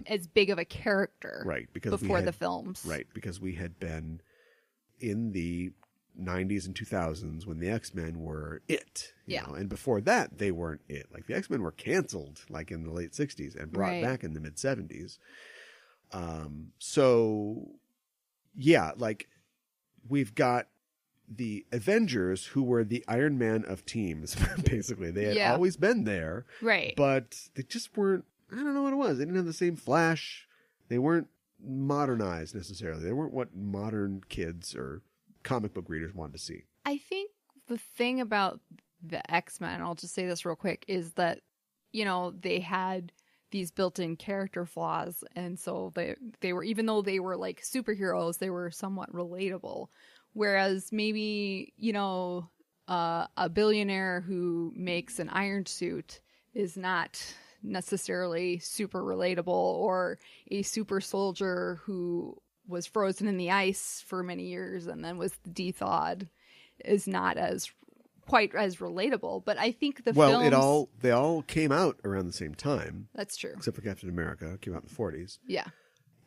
as big of a character, right? Because before the films, right? Because we had been in the 90s and 2000s when the X-Men were it, you know? And before that they weren't it. Like the X-Men were canceled, like in the late 60s and brought back in the mid 70s. So yeah, like we've got the Avengers who were the Iron Man of teams, basically. They had always been there. Right. But they just weren't, I don't know what it was. They didn't have the same flash. They weren't modernized necessarily. They weren't what modern kids or comic book readers wanted to see. I think the thing about the X-Men, I'll just say this real quick, is that, you know, they had these built-in character flaws, and so they were, even though they were like superheroes, they were somewhat relatable. Whereas maybe, you know, a billionaire who makes an iron suit is not necessarily super relatable, or a super soldier who was frozen in the ice for many years and then was de-thawed is not as quite as relatable. But I think the films... they all came out around the same time. That's true. Except for Captain America, came out in the 40s. Yeah.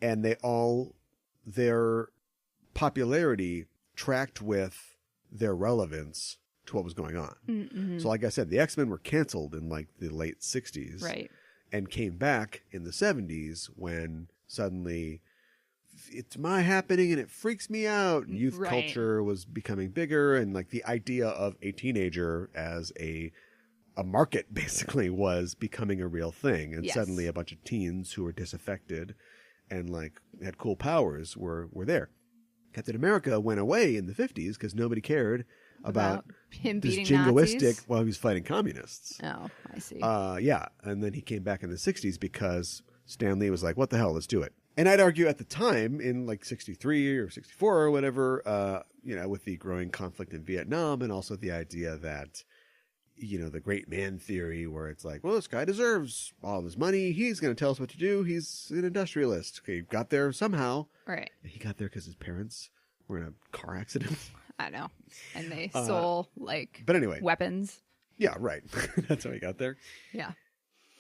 And their popularity tracked with their relevance to what was going on. Mm-hmm. So like I said, the X-Men were canceled in like the late 60s. Right. And came back in the 70s when suddenly it's my happening and it freaks me out. And youth culture was becoming bigger, and like the idea of a teenager as a market basically was becoming a real thing. And suddenly a bunch of teens who were disaffected and like had cool powers were there. Captain America went away in the 50s because nobody cared about him this beating jingoistic Nazis? while he was fighting communists. Oh, I see. Yeah. And then he came back in the 60s because Stan Lee was like, what the hell, let's do it. And I'd argue at the time in like 63 or 64 or whatever, you know, with the growing conflict in Vietnam, and also the idea that, you know, the great man theory where it's like, well, this guy deserves all of his money. He's going to tell us what to do. He's an industrialist. Okay, he got there somehow. Right. He got there because his parents were in a car accident. I know. And they stole but anyway, weapons. Yeah, right. That's how he got there. Yeah.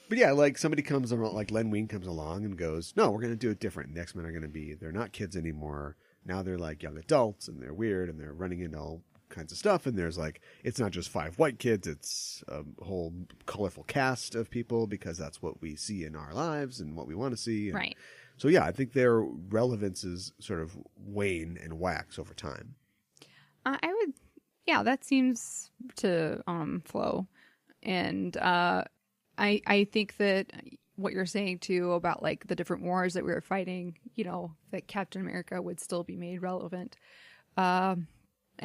But yeah, like somebody comes along, like Len Wein comes along and goes, no, we're going to do it different. The X-Men are going to be, they're not kids anymore. Now they're like young adults, and they're weird, and they're running into all kinds of stuff. And there's like, it's not just 5 white kids, it's a whole colorful cast of people, because that's what we see in our lives and what we want to see. And right. So yeah, I think their relevances sort of wane and wax over time. I would, yeah, that seems to flow. And I think that what you're saying too about like the different wars that we were fighting, you know, that Captain America would still be made relevant. I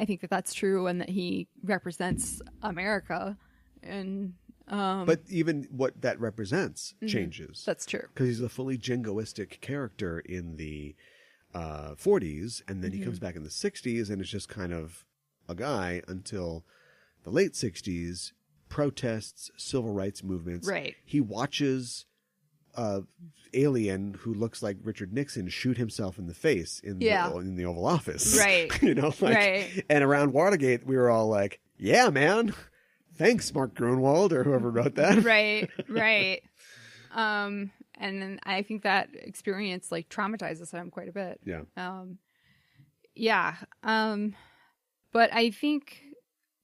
think that that's true, and that he represents America. And but even what that represents changes. That's true, because he's a fully jingoistic character in the 40s, and then he comes back in the 60s, and it's just kind of a guy until the late 60s. Protests, civil rights movements. Right. He watches alien who looks like Richard Nixon shoot himself in the face in the Oval Office. Right. You know, like, right. And around Watergate, we were all like, yeah, man. Thanks, Mark Grunwald, or whoever wrote that. Right, right. And then I think that experience like traumatizes him quite a bit. Yeah. Yeah. But I think,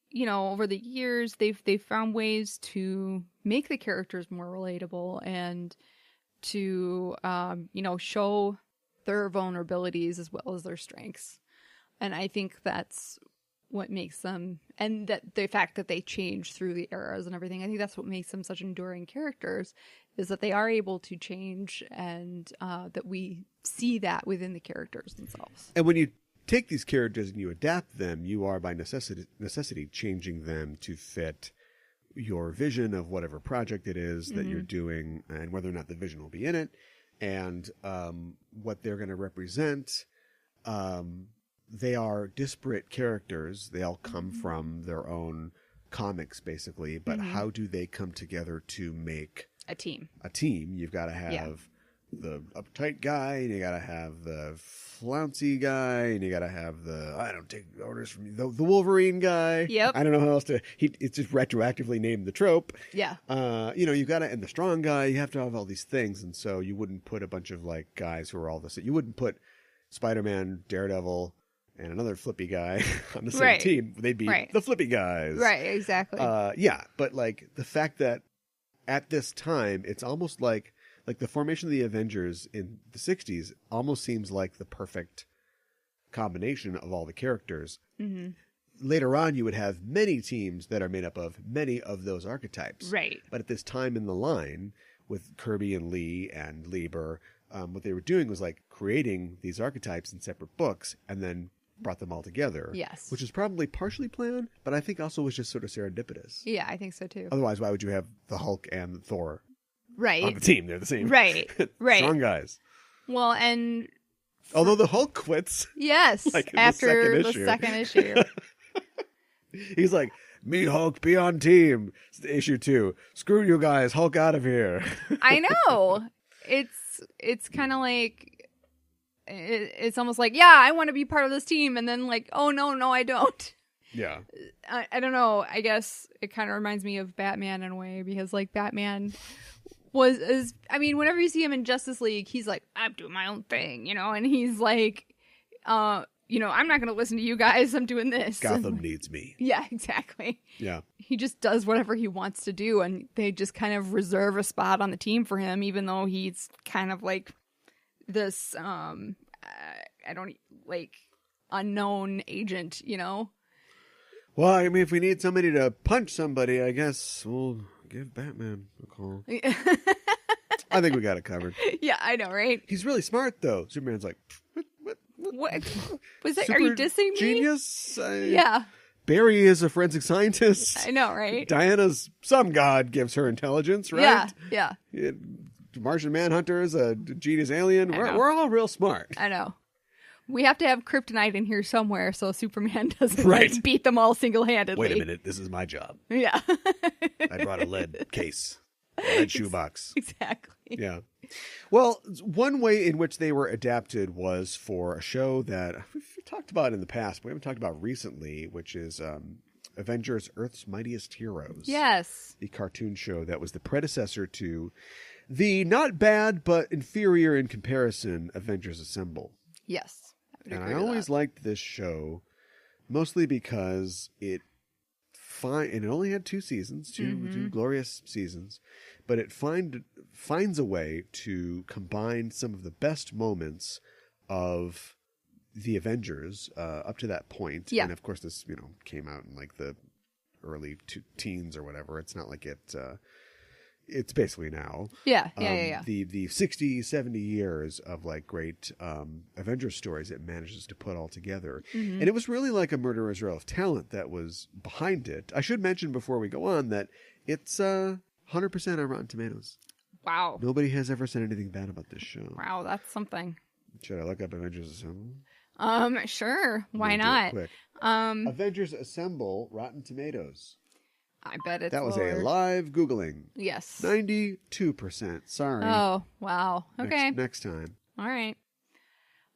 you know, over the years, they've found ways to make the characters more relatable, and to, you know, show their vulnerabilities as well as their strengths. And I think that's what makes them, and that the fact that they change through the eras and everything, I think that's what makes them such enduring characters, is that they are able to change, and that we see that within the characters themselves. And when you take these characters and you adapt them, you are by necessity changing them to fit your vision of whatever project it is that you're doing, and whether or not the vision will be in it, and what they're going to represent. They are disparate characters. They all come from their own comics, basically. But how do they come together to make a team? You've got to have the uptight guy, and you got to have the flouncy guy, and you got to have the I don't take orders from you, the Wolverine guy. Yep. I don't know how else to. It's just retroactively named the trope. Yeah. You know, you got to, and the strong guy. You have to have all these things, and so you wouldn't put a bunch of like guys who are all the same. You wouldn't put Spider-Man, Daredevil, and another flippy guy on the same team. They'd be the flippy guys. Right, exactly. Yeah, but like the fact that at this time, it's almost like the formation of the Avengers in the 60s almost seems like the perfect combination of all the characters. Mm-hmm. Later on, you would have many teams that are made up of many of those archetypes. Right. But at this time in the line, with Kirby and Lee and Lieber, what they were doing was like creating these archetypes in separate books and then brought them all together. Yes. Which is probably partially planned, but I think also was just sort of serendipitous. Yeah, I think so too. Otherwise, why would you have the Hulk and Thor Right. on the team? They're the same. Right. Right. Strong guys. Well, and Although the Hulk quits. yes, Like in after the the second issue. He's like, me, Hulk, be on team. Issue 2. Screw you guys. Hulk out of here. I know. It's kind of like it's almost like, yeah, I want to be part of this team, and then like, oh no, I don't. Yeah. I don't know. I guess it kind of reminds me of Batman in a way, because like Batman whenever you see him in Justice League, he's like, I'm doing my own thing, and he's like, I'm not going to listen to you guys. I'm doing this. Gotham needs me. Yeah, exactly. Yeah. He just does whatever he wants to do, and they just kind of reserve a spot on the team for him, even though he's kind of like this, unknown agent, Well, I mean, if we need somebody to punch somebody, I guess we'll give Batman a call. I think we got it covered. Yeah, I know, right? He's really smart, though. Superman's like, What was it? Super Are you dissing me? genius? Yeah, Barry is a forensic scientist. I know, right? Diana's some god gives her intelligence, right? Yeah. Martian Manhunter is a genius alien. I know. We're all real smart. I know. We have to have kryptonite in here somewhere so Superman doesn't Right. like, beat them all single-handedly. Wait a minute, this is my job. Yeah. I brought a lead case, a lead shoebox. Exactly. Yeah. Well, one way in which they were adapted was for a show that we've talked about in the past, but we haven't talked about recently, which is Avengers Earth's Mightiest Heroes. Yes. The cartoon show that was the predecessor to the not bad but inferior in comparison Avengers Assemble. Yes. would And agree I with always that. liked this show mostly because it only had 2 seasons, two glorious seasons, but it finds a way to combine some of the best moments of the Avengers up to that point. Yeah. And of course this, came out in like the early teens or whatever. It's not like it's basically now. Yeah. The 60, 70 years of like great Avengers stories it manages to put all together. Mm-hmm. And it was really like a murderer's row of talent that was behind it. I should mention before we go on that it's 100% on Rotten Tomatoes. Wow. Nobody has ever said anything bad about this show. Wow, that's something. Should I look up Avengers Assemble? Sure. Why I'm gonna do not? it quick. Avengers Assemble, Rotten Tomatoes. I bet it's That was lower. a live Googling. Yes. 92%. Sorry. Oh, wow. Okay. Next time. All right.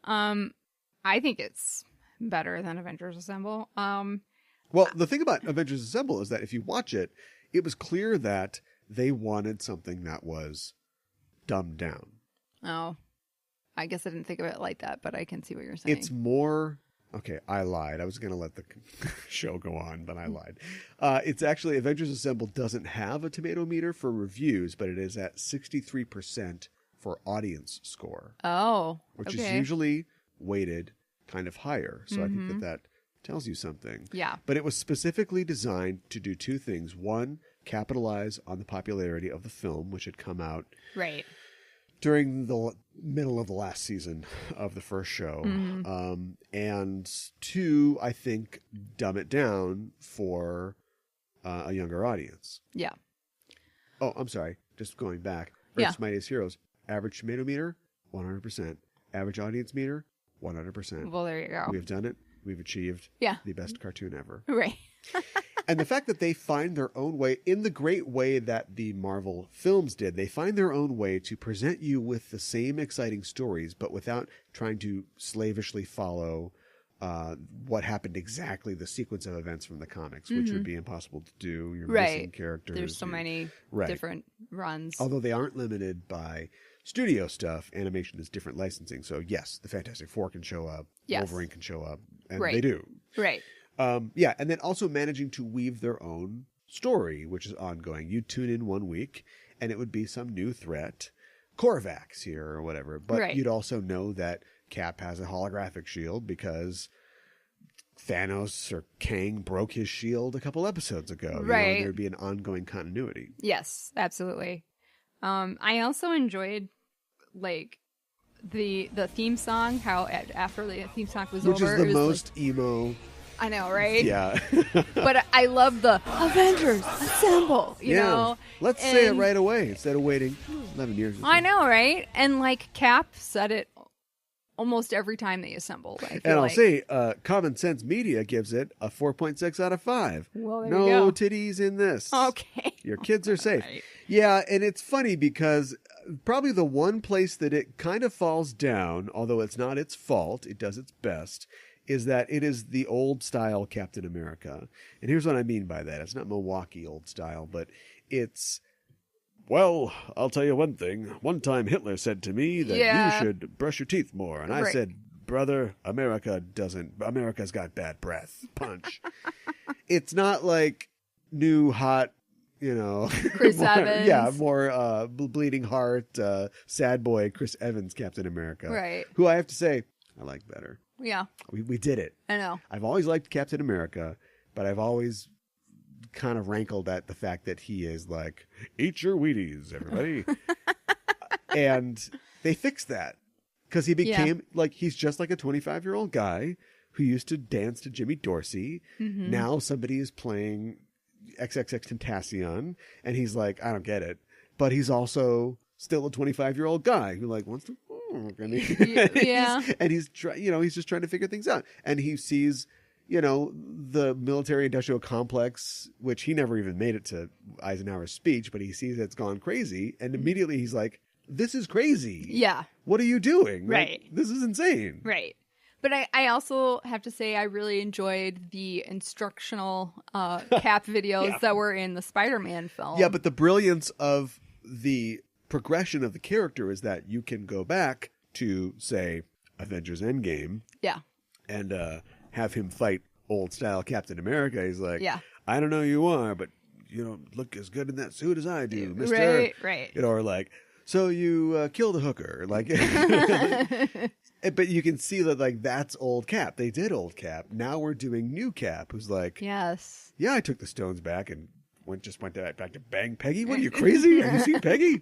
I think it's better than Avengers Assemble. Well, the thing about Avengers Assemble is that if you watch it, it was clear that they wanted something that was dumbed down. Oh, I guess I didn't think of it like that, but I can see what you're saying. It's more... Okay, I lied. I was going to let the show go on, but I lied. It's actually... Avengers Assemble doesn't have a tomato meter for reviews, but it is at 63% for audience score. Oh, which is okay. usually weighted kind of higher. So I think that tells you something. Yeah. But it was specifically designed to do 2 things. One, capitalize on the popularity of the film, which had come out Right. during the middle of the last season of the first show. And 2, I think, dumb it down for a younger audience. Yeah. Oh, I'm sorry. Just going back. Yeah. Earth's Mightiest Heroes. Average tomato meter, 100%. Average audience meter, 100%. Well, there you go. We have done it. We've achieved Yeah. the best cartoon ever. Right. And the fact that they find their own way, in the great way that the Marvel films did, they find their own way to present you with the same exciting stories, but without trying to slavishly follow what happened exactly, the sequence of events from the comics, which would be impossible to do. You're missing Right. characters. There's so many Right. different runs. Although they aren't limited by studio stuff, animation is different licensing. So yes, the Fantastic Four can show up, Yes. Wolverine can show up, and Right. they do. Right. Yeah, and then also managing to weave their own story, which is ongoing. You tune in one week, and it would be some new threat, Korvax here or whatever. But Right. you'd also know that Cap has a holographic shield because Thanos or Kang broke his shield a couple episodes ago. Right. There'd be an ongoing continuity. Yes, absolutely. I also enjoyed like the theme song. How after the theme song was Which over, is the it was most emo. I know, right? Yeah. But I love the Avengers Assemble. You know, Let's say it right away instead of waiting 11 years. I know, right? And like Cap said it almost every time they assembled. And I'll say, Common Sense Media gives it a 4.6 out of 5. Well, there no you go. titties in this. Okay. Your kids are safe. Right. Yeah, and it's funny because probably the one place that it kind of falls down, although it's not its fault, it does its best, is that it is the old style Captain America. And here's what I mean by that. It's not Milwaukee old style, but it's, well, I'll tell you one thing. One time Hitler said to me that you should brush your teeth more. And I said, brother, America's got bad breath. Punch. It's not like new, hot, Chris Evans. Yeah, more bleeding heart, sad boy Chris Evans Captain America. Right. Who I have to say, I like better. Yeah. We did it. I know. I've always liked Captain America, but I've always kind of rankled at the fact that he is like, eat your Wheaties, everybody. And they fixed that because he became he's just like a 25-year-old guy who used to dance to Jimmy Dorsey. Mm-hmm. Now somebody is playing XXX Tentacion, and he's like, I don't get it. But he's also still a 25-year-old guy who wants to and he's just trying to figure things out. And he sees, the military-industrial complex, which he never even made it to Eisenhower's speech, but he sees it's gone crazy, and immediately he's like, this is crazy. Yeah. What are you doing? Right. This is insane. Right. But I also have to say I really enjoyed the instructional Cap videos that were in the Spider-Man film. Yeah, but the brilliance of the progression of the character is that you can go back to, say, Avengers Endgame. Yeah. And have him fight old-style Captain America. He's like, I don't know who you are, but you don't look as good in that suit as I do, mister. Right. Or like, so you killed a hooker. Like, but you can see that, that's old Cap. They did old Cap. Now we're doing new Cap, who's like, yes. Yeah, I took the stones back and went back to bang Peggy. What are you, crazy? Have you seen Peggy?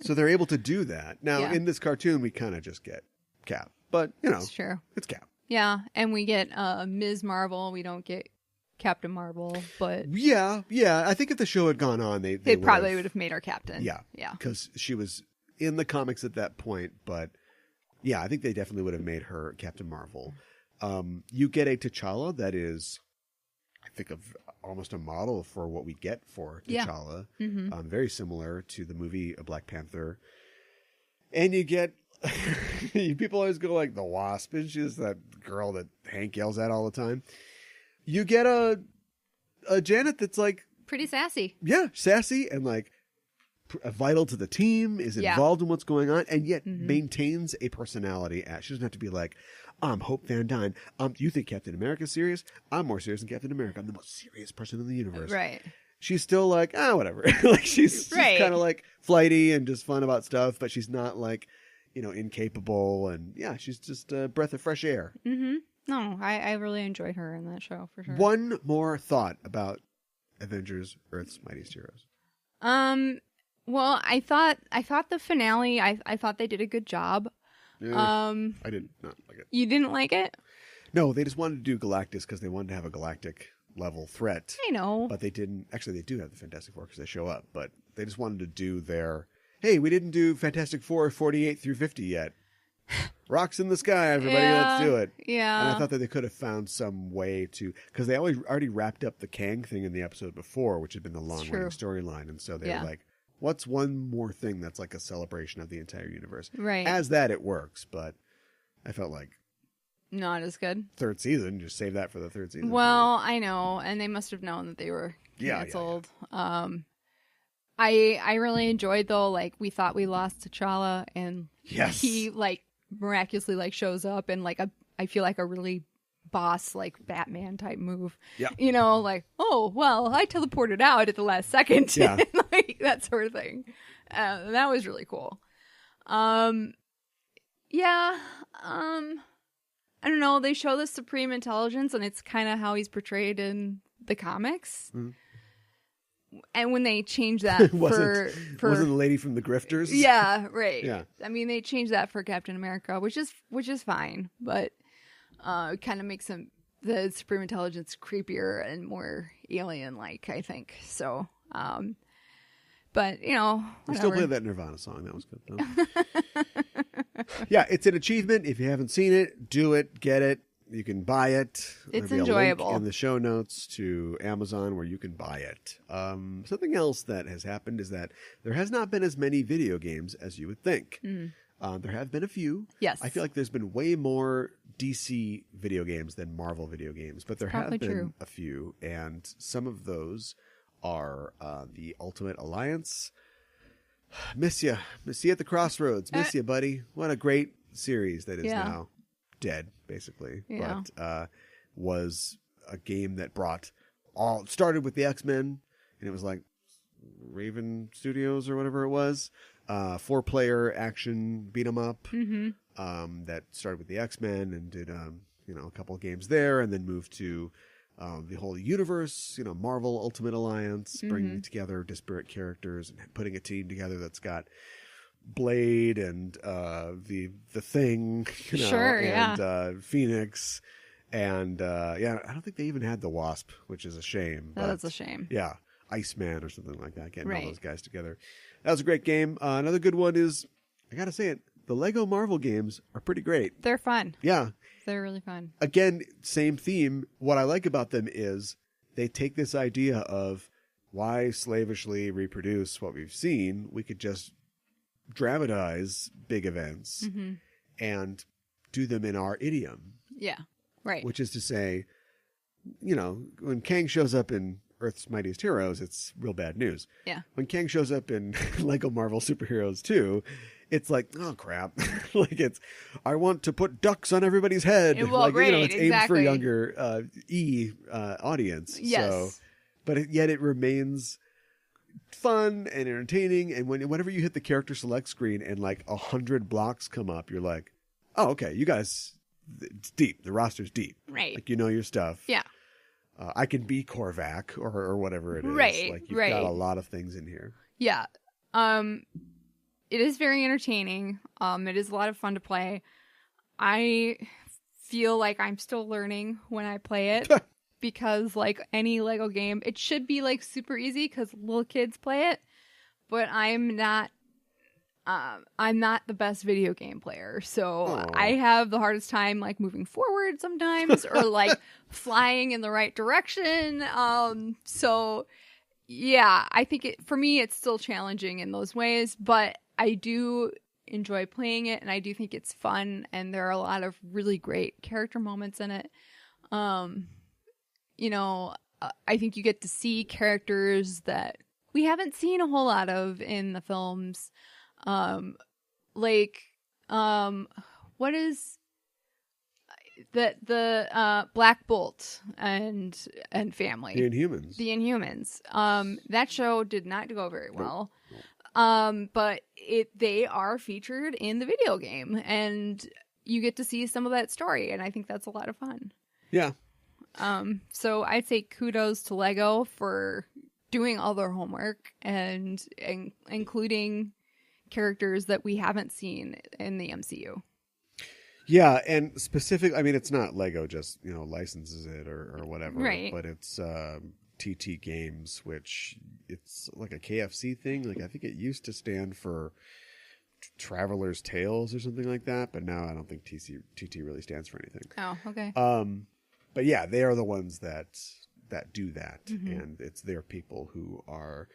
So they're able to do that. Now, in this cartoon, we kind of just get Cap. But, That's true. It's Cap. Yeah, and we get Ms. Marvel. We don't get Captain Marvel, but... Yeah. I think if the show had gone on, they probably would have made her Captain. Yeah. Because she was in the comics at that point, but yeah, I think they definitely would have made her Captain Marvel. You get a T'Challa that is, I think, almost a model for what we get for T'Challa. Yeah. Mm-hmm. Very similar to the movie Black Panther. And you get... people always go like the Wasp, and she's that girl that Hank yells at all the time. You get a Janet that's pretty sassy. Yeah, sassy and vital to the team, is involved in what's going on, and yet maintains a personality. She doesn't have to be like, I'm Hope Van Dyne. You think Captain America's serious? I'm more serious than Captain America. I'm the most serious person in the universe. Right. She's still whatever. she's kind of flighty and just fun about stuff, but she's not incapable, and she's just a breath of fresh air. Mm-hmm. No, I really enjoyed her in that show for sure. One more thought about Avengers: Earth's Mightiest Heroes. Well, I thought the finale. I thought they did a good job. Yeah, I did not like it. You didn't like it? No, they just wanted to do Galactus because they wanted to have a galactic level threat. I know, but they didn't. Actually, they do have the Fantastic Four because they show up, but they just wanted to do their. Hey, we didn't do Fantastic Four 48 through 50 yet. Rocks in the sky, everybody, let's do it. Yeah. And I thought that they could have found some way to, because they already wrapped up the Kang thing in the episode before, which had been the long-running storyline. And so they were like, what's one more thing that's like a celebration of the entire universe? Right. As that, it works, but I felt like not as good. Third season, just save that for the third season. Well, I know, and they must have known that they were canceled. Yeah. I really enjoyed though, we thought we lost T'Challa, and he miraculously shows up, and I feel like a really boss Batman type move. Yeah. Oh well, I teleported out at the last second. Yeah. That sort of thing. That was really cool. Yeah. I don't know. They show the supreme intelligence, and it's kind of how he's portrayed in the comics. Mm-hmm. And when they change that wasn't the lady from the Grifters? Yeah, right. Yeah. I mean, they changed that for Captain America, which is fine, but it kind of makes the supreme intelligence creepier and more alien-like, I think. So, but you know, I still play that Nirvana song. That was good, though. Yeah, it's an achievement. If you haven't seen it, do it, get it. You can buy it. It's There'll be enjoyable. a link in the show notes to Amazon where you can buy it. Something else that has happened is that there has not been as many video games as you would think. There have been a few. Yes. I feel like there's been way more DC video games than Marvel video games, but there have been a few, and some of those are the Ultimate Alliance. Miss ya at the crossroads. Miss ya, buddy. What a great series that is now dead, basically. Yeah. But was a game that started with the X-Men, and it was like Raven Studios or whatever it was. 4-player action beat 'em up. That started with the X-Men and did a couple of games there, and then moved to the whole universe, Marvel Ultimate Alliance, bringing together disparate characters and putting a team together that's got Blade and the Thing, and Phoenix, and I don't think they even had the Wasp, which is a shame. That's a shame. Yeah, Iceman or something like that. Getting all Right. those guys together. That was a great game. Another good one is, I gotta say it, the Lego Marvel games are pretty great. They're fun. Yeah. They're really fun. Again, same theme. What I like about them is they take this idea of why slavishly reproduce what we've seen. We could just dramatize big events and do them in our idiom. Yeah. Right. Which is to say, when Kang shows up in Earth's Mightiest Heroes, it's real bad news. Yeah. When Kang shows up in Lego Marvel Superheroes 2, it's like, oh crap. I want to put ducks on everybody's head. It's aimed for younger audience. Yes. So, but yet it remains fun and entertaining. And whenever you hit the character select screen and 100 blocks come up, you're like, oh, okay, you guys, it's deep. The roster's deep. Right. Your stuff. Yeah. I can be Korvac or whatever it is. Right. You've got a lot of things in here. Yeah. It is very entertaining. It is a lot of fun to play. I feel like I'm still learning when I play it because like any Lego game, it should be super easy because little kids play it, but I'm not the best video game player. So I have the hardest time moving forward sometimes or flying in the right direction. So yeah, I think for me, it's still challenging in those ways, but I do enjoy playing it and I do think it's fun. And there are a lot of really great character moments in it. I think you get to see characters that we haven't seen a whole lot of in the films. What is the Black Bolt and family? The Inhumans. That show did not go very well. But they are featured in the video game and you get to see some of that story. And I think that's a lot of fun. Yeah. So I'd say kudos to Lego for doing all their homework and including characters that we haven't seen in the MCU. Yeah, and it's not Lego just, licenses it or whatever, right. But it's TT Games, which it's like a KFC thing. I think it used to stand for Traveler's Tales or something like that, but now I don't think TT really stands for anything. Oh, okay. But yeah, they are the ones that do that, and it's their people who are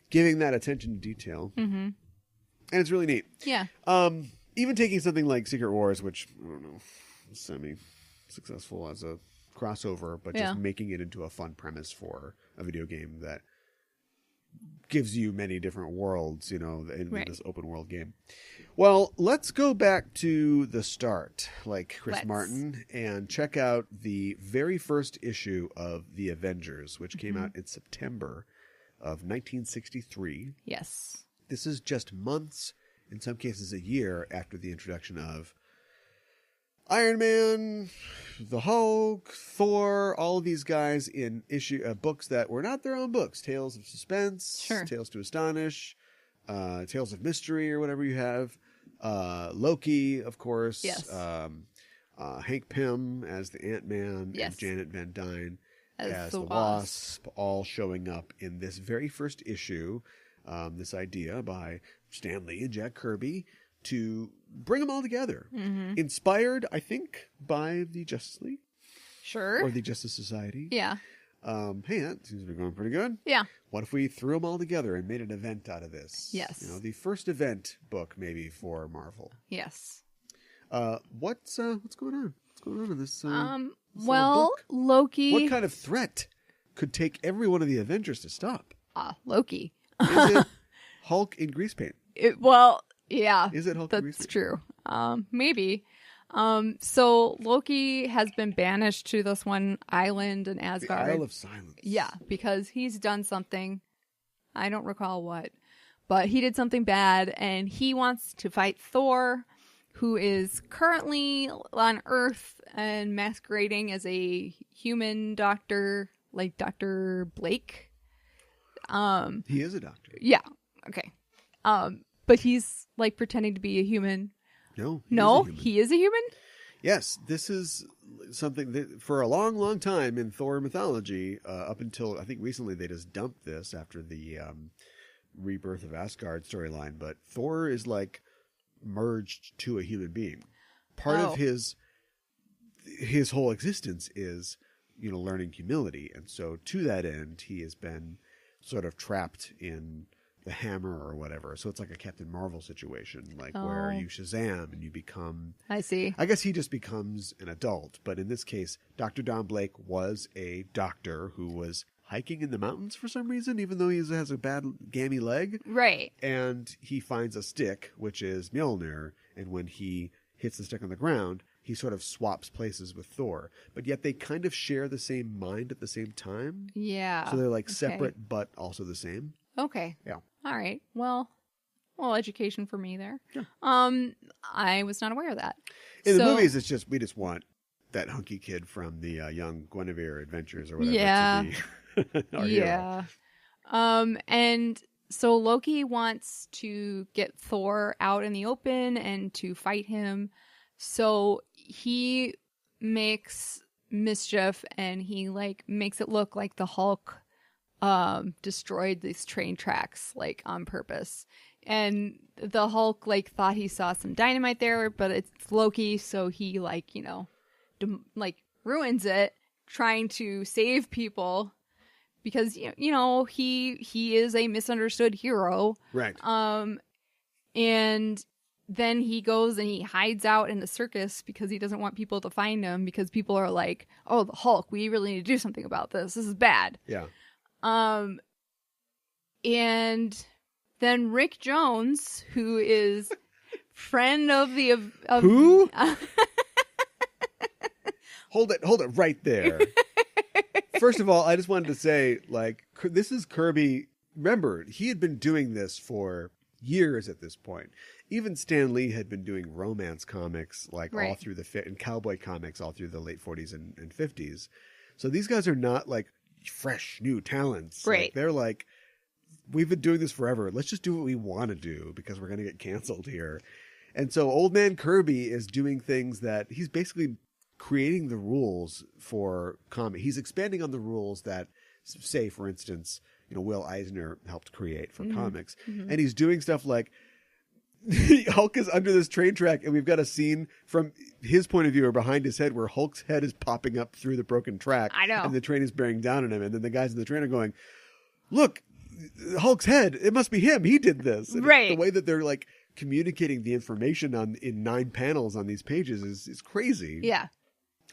giving that attention to detail. And it's really neat. Yeah. Even taking something like Secret Wars, which, I don't know, semi-successful as a crossover, but just making it into a fun premise for a video game that gives you many different worlds, in this open world game. Well, let's go back to the start, like Chris Martin, and check out the very first issue of The Avengers, which came out in September of 1963. Yes. This is just months, in some cases a year, after the introduction of Iron Man, the Hulk, Thor, all of these guys in books that were not their own books. Tales of Suspense, Sure. Tales to Astonish, Tales of Mystery, or whatever you have. Loki, of course. Yes. Hank Pym as the Ant-Man, Yes. and Janet Van Dyne As the the Wasp, all showing up in this very first issue. This idea by Stan Lee and Jack Kirby to bring them all together. Mm-hmm. Inspired, I think, by the Justice League Sure. or the Justice Society. Yeah. Hey, that seems to be going pretty good. Yeah. What if we threw them all together and made an event out of this? Yes. You know, the first event book maybe for Marvel. Yes. What's going on? What's going on in this? This Well, book? Loki. What kind of threat could take every one of the Avengers to stop? Loki. Is it Hulk in grease paint? Well, yeah. Is it Hulk in grease That's paint? true. Maybe. So Loki has been banished to this one island in The Asgard. Isle of Silence. Yeah, because he's done something. I don't recall what, but he did something bad, and he wants to fight Thor, who is currently on Earth and masquerading as a human doctor, like Dr. Blake. He is a doctor. Yeah. Okay. But he's like pretending to be a human. No. No, He is a human. he is a human? Yes, this is something that for a long, long time in Thor mythology, up until I think recently they just dumped this after the Rebirth of Asgard storyline. But Thor is like merged to a human being. Part Oh. of his whole existence is, you know, learning humility, and so to that end, he has been sort of trapped in the hammer or whatever. So it's like a Captain Marvel situation, like where Oh. you Shazam and you become. I see. I guess he just becomes an adult, but in this case, Dr. Don Blake was a doctor who was hiking in the mountains for some reason, even though he has a bad gammy leg. Right. And he finds a stick, which is Mjolnir, and when he hits the stick on the ground, he sort of swaps places with Thor. But yet they kind of share the same mind at the same time. Yeah. So they're like Okay. separate, but also the same. Okay. Yeah. All right. Well, education for me there. Yeah. I was not aware of that. In the So- movies, it's just, we just want that hunky kid from the Young Guinevere Adventures or whatever Yeah. to be our hero. Yeah. And so Loki wants to get Thor out in the open and to fight him. So he makes mischief and he like makes it look like the Hulk destroyed these train tracks like on purpose. And the Hulk like thought he saw some dynamite there, but it's Loki, so he like, you know, ruins it trying to save people because you know, he is a misunderstood hero. Right. And then he goes and he hides out in the circus because he doesn't want people to find him because people are like, "Oh, the Hulk, we really need to do something about this. This is bad." Yeah. And then Rick Jones, who is friend of the of Who? Hold it right there. First of all, I just wanted to say, like, this is Kirby. Remember, he had been doing this for years at this point. Even Stan Lee had been doing romance comics, like all Right. through and cowboy comics all through the late 40s and 50s. So these guys are not like fresh new talents. Like, Right. they're like, we've been doing this forever. Let's just do what we want to do because we're going to get canceled here. And so Old Man Kirby is doing things that he's basically creating the rules for comic. He's expanding on the rules that, say, for instance, you know, Will Eisner helped create for comics. And he's doing stuff like Hulk is under this train track and we've got a scene from his point of view or behind his head where Hulk's head is popping up through the broken track. I know. And the train is bearing down on him. And then the guys in the train are going, look, Hulk's head, it must be him. He did this. And Right. the way that they're like communicating the information in 9 panels on these pages is crazy. Yeah.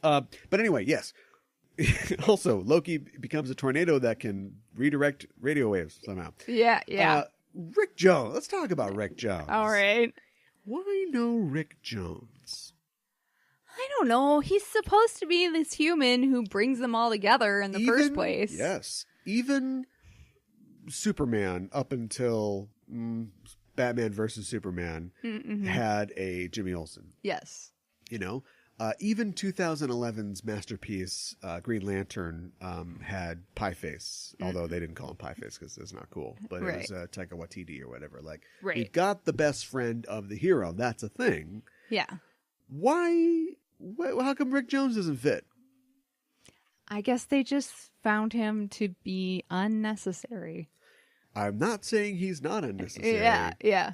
But anyway, yes. Also, Loki becomes a tornado that can redirect radio waves somehow. Yeah. Yeah. Rick Jones. Let's talk about Rick Jones. All right. Why no Rick Jones? I don't know. He's supposed to be this human who brings them all together in the first place. Yes. Even Superman up until Batman versus Superman had a Jimmy Olsen. Yes. You know, Even 2011's masterpiece, Green Lantern, had Pie Face, although they didn't call him Pie Face because it's not cool. But it was Taika Waititi or whatever. Like, we've got the best friend of the hero. That's a thing. Yeah. Why? How come Rick Jones doesn't fit? I guess they just found him to be unnecessary. I'm not saying he's not unnecessary. Yeah.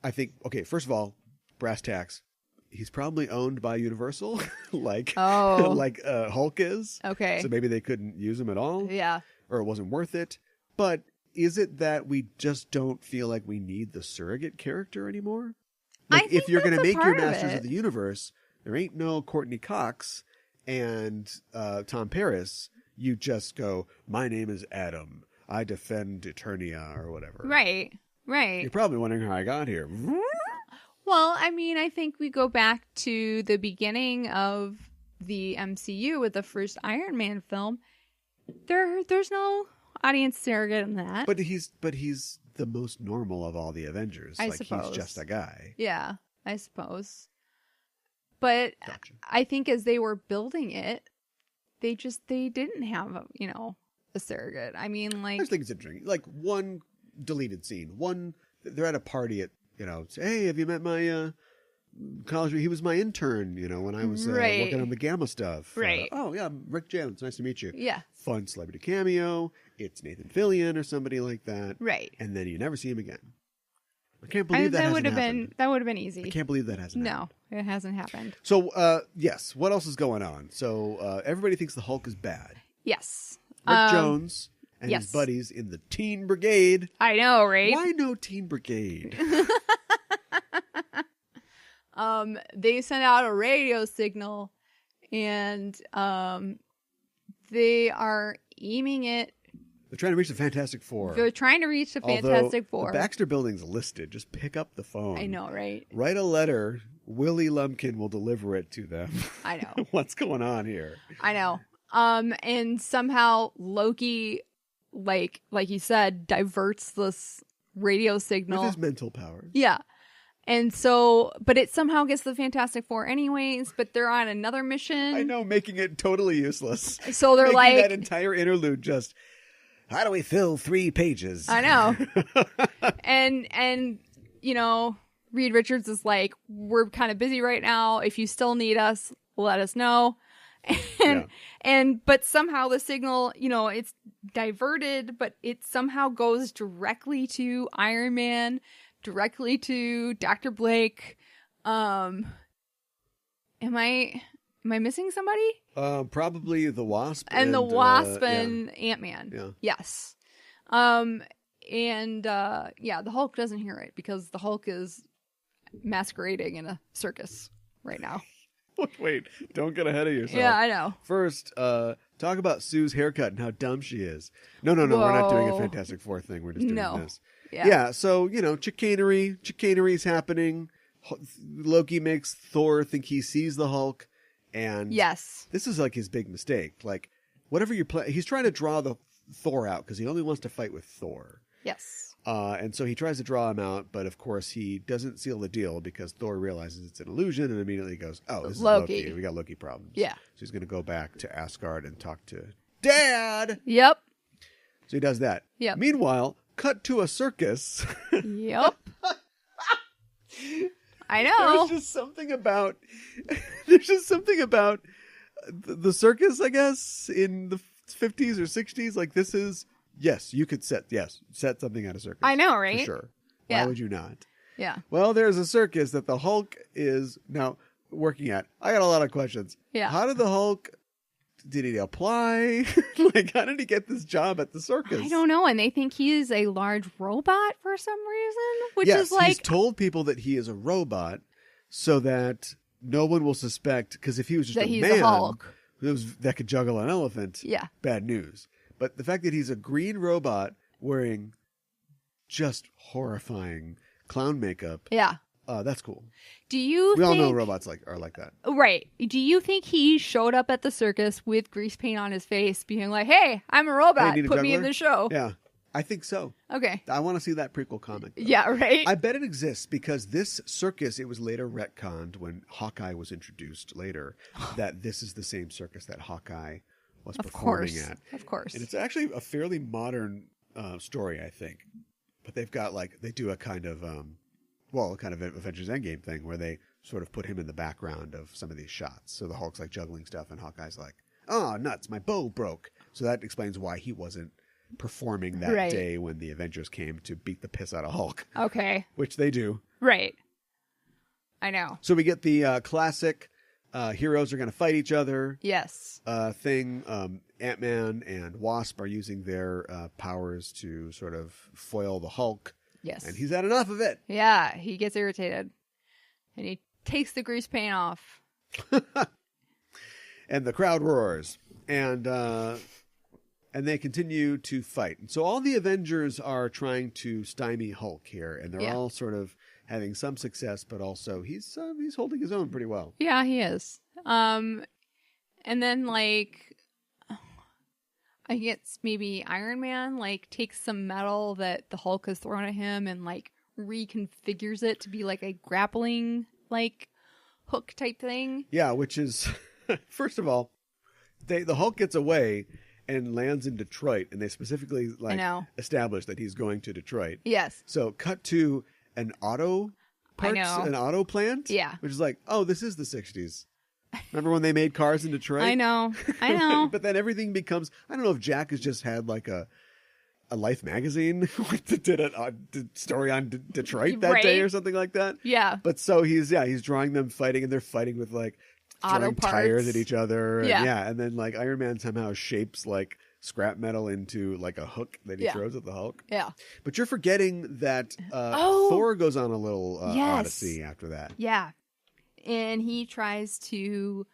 I think, okay, first of all, brass tacks. He's probably owned by Universal, like Hulk is. Okay. So maybe they couldn't use him at all. Yeah. Or it wasn't worth it. But is it that we just don't feel like we need the surrogate character anymore? Like, if you're going to make your Masters of the Universe, there ain't no Courtney Cox and Tom Paris. You just go, my name is Adam. I defend Eternia or whatever. Right. You're probably wondering how I got here. Well, I mean, I think we go back to the beginning of the MCU with the first Iron Man film. There's no audience surrogate in that. But he's the most normal of all the Avengers. I suppose. He's just a guy. Yeah, I suppose. But Gotcha. I think as they were building it, they didn't have a surrogate. I mean, like, I just think it's interesting. Like, one deleted scene. They're at a party at, say, hey, have you met my college? He was my intern, when I was working on the Gamma stuff. Right. Oh, yeah, I'm Rick Jones. Nice to meet you. Yeah. Fun celebrity cameo. It's Nathan Fillion or somebody like that. Right. And then you never see him again. I can't believe that hasn't happened. That would have been easy. I can't believe that hasn't happened. No, it hasn't happened. So, yes, what else is going on? So, everybody thinks the Hulk is bad. Yes. Rick Jones and his buddies in the Teen Brigade. I know, right? Why no Teen Brigade? They sent out a radio signal, and they are aiming it. They're trying to reach the Fantastic Four. They're trying to reach the Fantastic Four. The Baxter Building's listed. Just pick up the phone. I know, right? Write a letter. Willie Lumpkin will deliver it to them. I know. What's going on here? I know. And somehow Loki, like you said, diverts this radio signal. With his mental powers. Yeah. And so, but it somehow gets the Fantastic Four anyways, but they're on another mission. I know, making it totally useless. So they're making that entire interlude just, how do we fill 3 pages? I know. and Reed Richards is like, we're kind of busy right now. If you still need us, let us know. But somehow the signal, it's diverted, but it somehow goes directly to Iron Man, directly to Dr. Blake. Am I missing somebody? Probably the Wasp. And the Wasp and Ant-Man. Yeah. Yes. The Hulk doesn't hear it because the Hulk is masquerading in a circus right now. Wait, don't get ahead of yourself. Yeah, I know. First, talk about Sue's haircut and how dumb she is. No, we're not doing a Fantastic Four thing. We're just doing this. Yeah, so, chicanery's happening. Loki makes Thor think he sees the Hulk. And this is like his big mistake. Like, whatever you play, he's trying to draw the Thor out because he only wants to fight with Thor. Yes. And so he tries to draw him out, but of course he doesn't seal the deal because Thor realizes it's an illusion and immediately goes, oh, this is Loki. We got Loki problems. Yeah. So he's going to go back to Asgard and talk to Dad. Yep. So he does that. Yep. Meanwhile, cut to a circus. Yep. I know. There's just something about the circus, I guess, in the 50s or 60s. Like, this is, yes, you could set something at a circus. I know, right? For sure. Yeah. Why would you not? Yeah. Well, there's a circus that the Hulk is now working at. I got a lot of questions. Yeah. How did the Hulk, did he apply? Like, how did he get this job at the circus? I don't know. And they think he is a large robot for some reason, which yes, is like, he's told people that he is a robot so that no one will suspect, because if he was just that a he's man a Hulk. that could juggle an elephant, bad news. But the fact that he's a green robot wearing just horrifying clown makeup, that's cool. We all know robots are like that. Right. Do you think he showed up at the circus with grease paint on his face being like, hey, I'm a robot, put me in the show? Yeah. I think so. Okay. I want to see that prequel comic. Though. Yeah, right? I bet it exists because this circus, it was later retconned when Hawkeye was introduced later, that this is the same circus that Hawkeye was performing at. Of course. And it's actually a fairly modern story, I think. But they've got they do a kind of, kind of Avengers Endgame thing where they sort of put him in the background of some of these shots. So the Hulk's like juggling stuff and Hawkeye's like, oh, nuts, my bow broke. So that explains why he wasn't performing that day when the Avengers came to beat the piss out of Hulk. Okay. Which they do. Right. I know. So we get the classic heroes are going to fight each other Yes. thing. Ant-Man and Wasp are using their powers to sort of foil the Hulk. Yes. And he's had enough of it. Yeah, he gets irritated. And he takes the grease paint off. And the crowd roars. And they continue to fight. And so all the Avengers are trying to stymie Hulk here. And they're all sort of having some success, but also he's holding his own pretty well. Yeah, he is. And then I guess maybe Iron Man takes some metal that the Hulk has thrown at him and reconfigures it to be like a grappling hook type thing. Yeah, which is first of all, the Hulk gets away and lands in Detroit, and they specifically establish that he's going to Detroit. Yes. So cut to an auto plant. Yeah. Which is this is the 60s. Remember when they made cars in Detroit? I know. But then everything becomes, I don't know if Jack has just had a Life magazine that did a story on Detroit that day or something like that. Yeah. But so he's drawing them fighting, and they're fighting with throwing tires at each other. And then Iron Man somehow shapes scrap metal into a hook that he throws at the Hulk. Yeah. But you're forgetting that Thor goes on a little odyssey after that. Yeah. And he tries to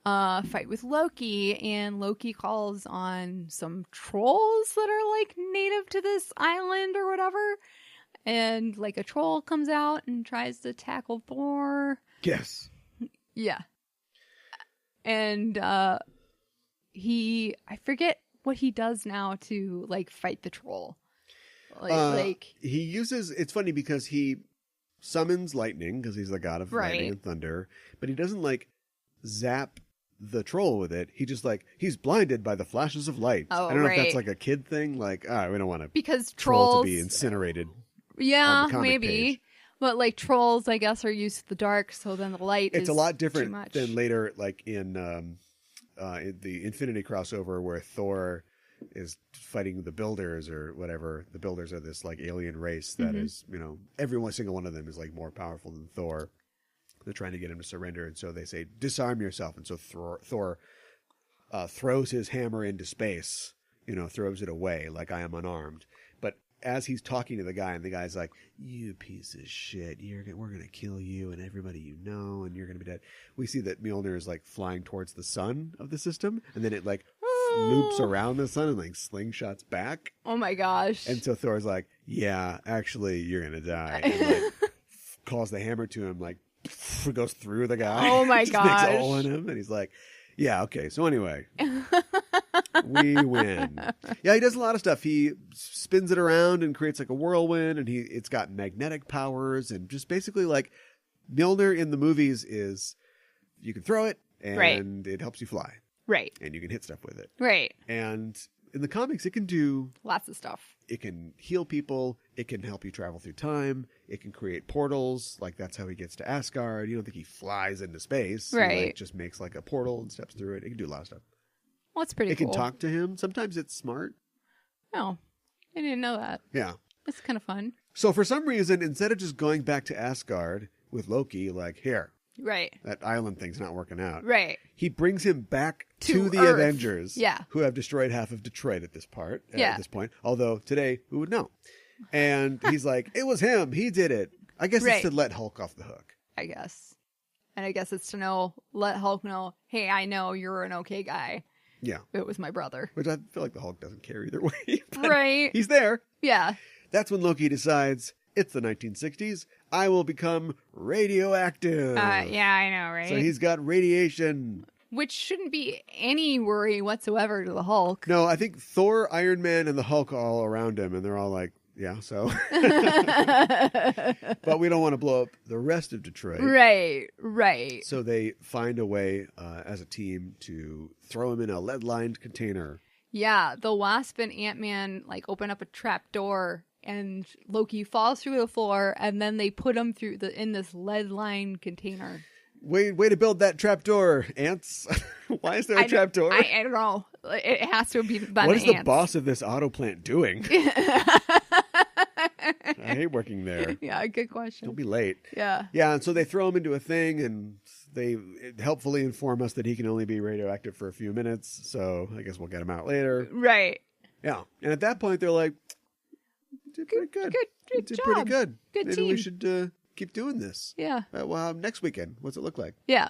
fight with Loki, and Loki calls on some trolls that are native to this island or whatever. And a troll comes out and tries to tackle Thor. Yes. Yeah. And I forget what he does now to fight the troll. He uses, it's funny because he summons lightning because he's the god of lightning and thunder, but he doesn't zap the troll with it. He just he's blinded by the flashes of light. Oh, I don't know if that's a kid thing. We don't want to because troll trolls to be incinerated. Yeah, on the comic maybe. Page. But trolls, I guess, are used to the dark, so then the light it's is a lot different too much. than later, in the Infinity crossover where Thor is fighting the Builders or whatever. The Builders are this alien race that is, every single one of them is more powerful than Thor. They're trying to get him to surrender, and so they say, disarm yourself. And so Thor throws his hammer into space, throws it away I am unarmed. But as he's talking to the guy, and the guy's like, you piece of shit, we're going to kill you and everybody you know, and you're going to be dead. We see that Mjolnir is flying towards the sun of the system, and then it loops around the sun and slingshots back. Oh my gosh. And so Thor's like, yeah, actually, you're going to die. And calls the hammer to him, goes through the guy. Oh my just gosh. makes a hole in him, and he's like, yeah, okay. So anyway, we win. Yeah, he does a lot of stuff. He spins it around and creates a whirlwind, and it's got magnetic powers, and just basically Mjolnir in the movies is you can throw it and it helps you fly. Right. And you can hit stuff with it. Right. And in the comics, it can do lots of stuff. It can heal people. It can help you travel through time. It can create portals. That's how he gets to Asgard. You don't think he flies into space. Right. He just makes a portal and steps through it. It can do a lot of stuff. Well, that's pretty cool. It cool. can talk to him. Sometimes it's smart. Oh, I didn't know that. Yeah. That's kind of fun. So for some reason, instead of just going back to Asgard with Loki, here. Right. That island thing's not working out. Right. He brings him back to the Earth. Avengers. Yeah. Who have destroyed half of Detroit at this Yeah. At this point. Although today, we would know. And he's like, it was him. He did it. I guess it's to let Hulk off the hook. I guess. And I guess it's to let Hulk know, hey, I know you're an okay guy. Yeah. It was my brother. Which I feel like the Hulk doesn't care either way. Right. He's there. Yeah. That's when Loki decides, it's the 1960s. I will become radioactive. Yeah, I know, right? So he's got radiation Which shouldn't be any worry whatsoever to the Hulk. No, I think Thor, Iron Man, and the Hulk are all around him, and they're all like, yeah, so. But we don't want to blow up the rest of Detroit. Right. So they find a way as a team to throw him in a lead-lined container. Yeah, the Wasp and Ant-Man like open up a trap door, and Loki falls through the floor, and then they put him through in this lead-lined container. Way to build that trap door, ants. Why is there a trap door? I don't know. It has to be done. What is the boss of this auto plant doing? I hate working there. Yeah, good question. Don't be late. Yeah. Yeah, and so they throw him into a thing, and they helpfully inform us that he can only be radioactive for a few minutes, so I guess we'll get him out later. Right. Yeah, and at that point, they're like, did pretty good. Good did job. pretty good. Good Maybe team. we should keep doing this. Yeah. Well, next weekend, what's it look like? Yeah.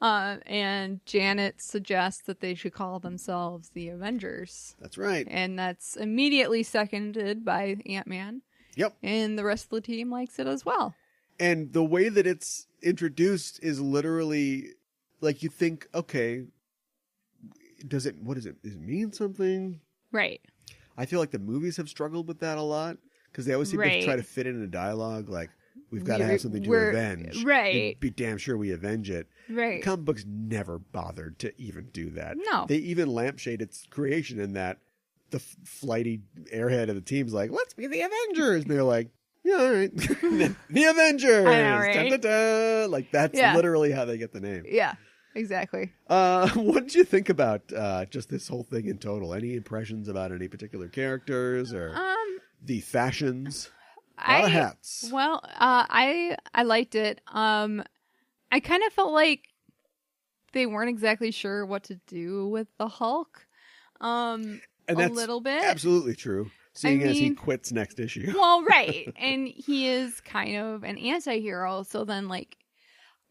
And Janet suggests that they should call themselves the Avengers. That's right. And that's immediately seconded by Ant-Man. Yep. And the rest of the team likes it as well. And the way that it's introduced is literally like you think, okay, does it mean something? Right. I feel like the movies have struggled with that a lot because they always seem to try to fit in a dialogue like, we've got to have something to avenge. Right. And be damn sure we avenge it. Right. The comic books never bothered to even do that. No. They even lampshade its creation in that the flighty airhead of the team's like, let's be the Avengers. And they're like, yeah, all right. The Avengers. I know, right? Da-da-da. Like, that's literally how they get the name. Yeah, exactly. What did you think about just this whole thing in total? Any impressions about any particular characters or the fashions? A lot of hats. Well, I liked it. I kind of felt like they weren't exactly sure what to do with the Hulk. And that's a little bit. Absolutely true. Seeing as he quits next issue. Well, right. And he is kind of an anti-hero. So then, like,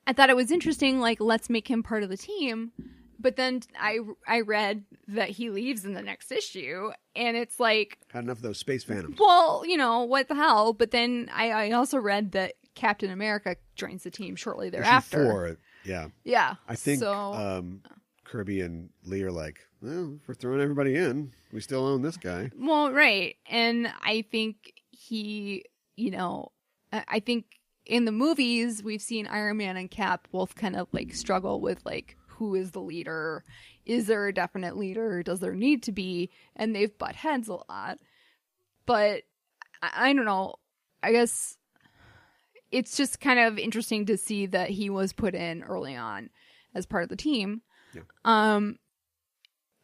I thought it was interesting, like, let's make him part of the team. But then I read that he leaves in the next issue. And it's like... Had enough of those space phantoms. Well, you know, what the hell? But then I also read that Captain America joins the team shortly thereafter. Issue 4, yeah. Yeah. I think Kirby and Lee are like, well, if we're throwing everybody in, we still own this guy. Well, right. And I think he, you know, I think in the movies, we've seen Iron Man and Cap both kind of like struggle with like, who is the leader? Is there a definite leader? Does there need to be? And they've butt heads a lot. But I don't know. I guess it's just kind of interesting to see that he was put in early on as part of the team. Yeah.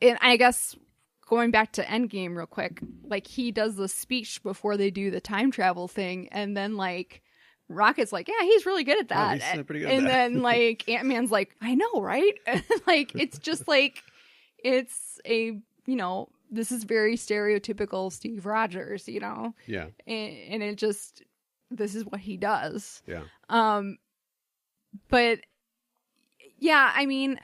And I guess going back to Endgame real quick, like he does the speech before they do the time travel thing, and then like Rocket's like, yeah, he's really good at that. Yeah, he's pretty good and at that. then like Ant-Man's like, I know, right? Like it's just like it's a, you know, this is very stereotypical Steve Rogers, you know? Yeah. And it just, this is what he does. Yeah. But yeah, I mean,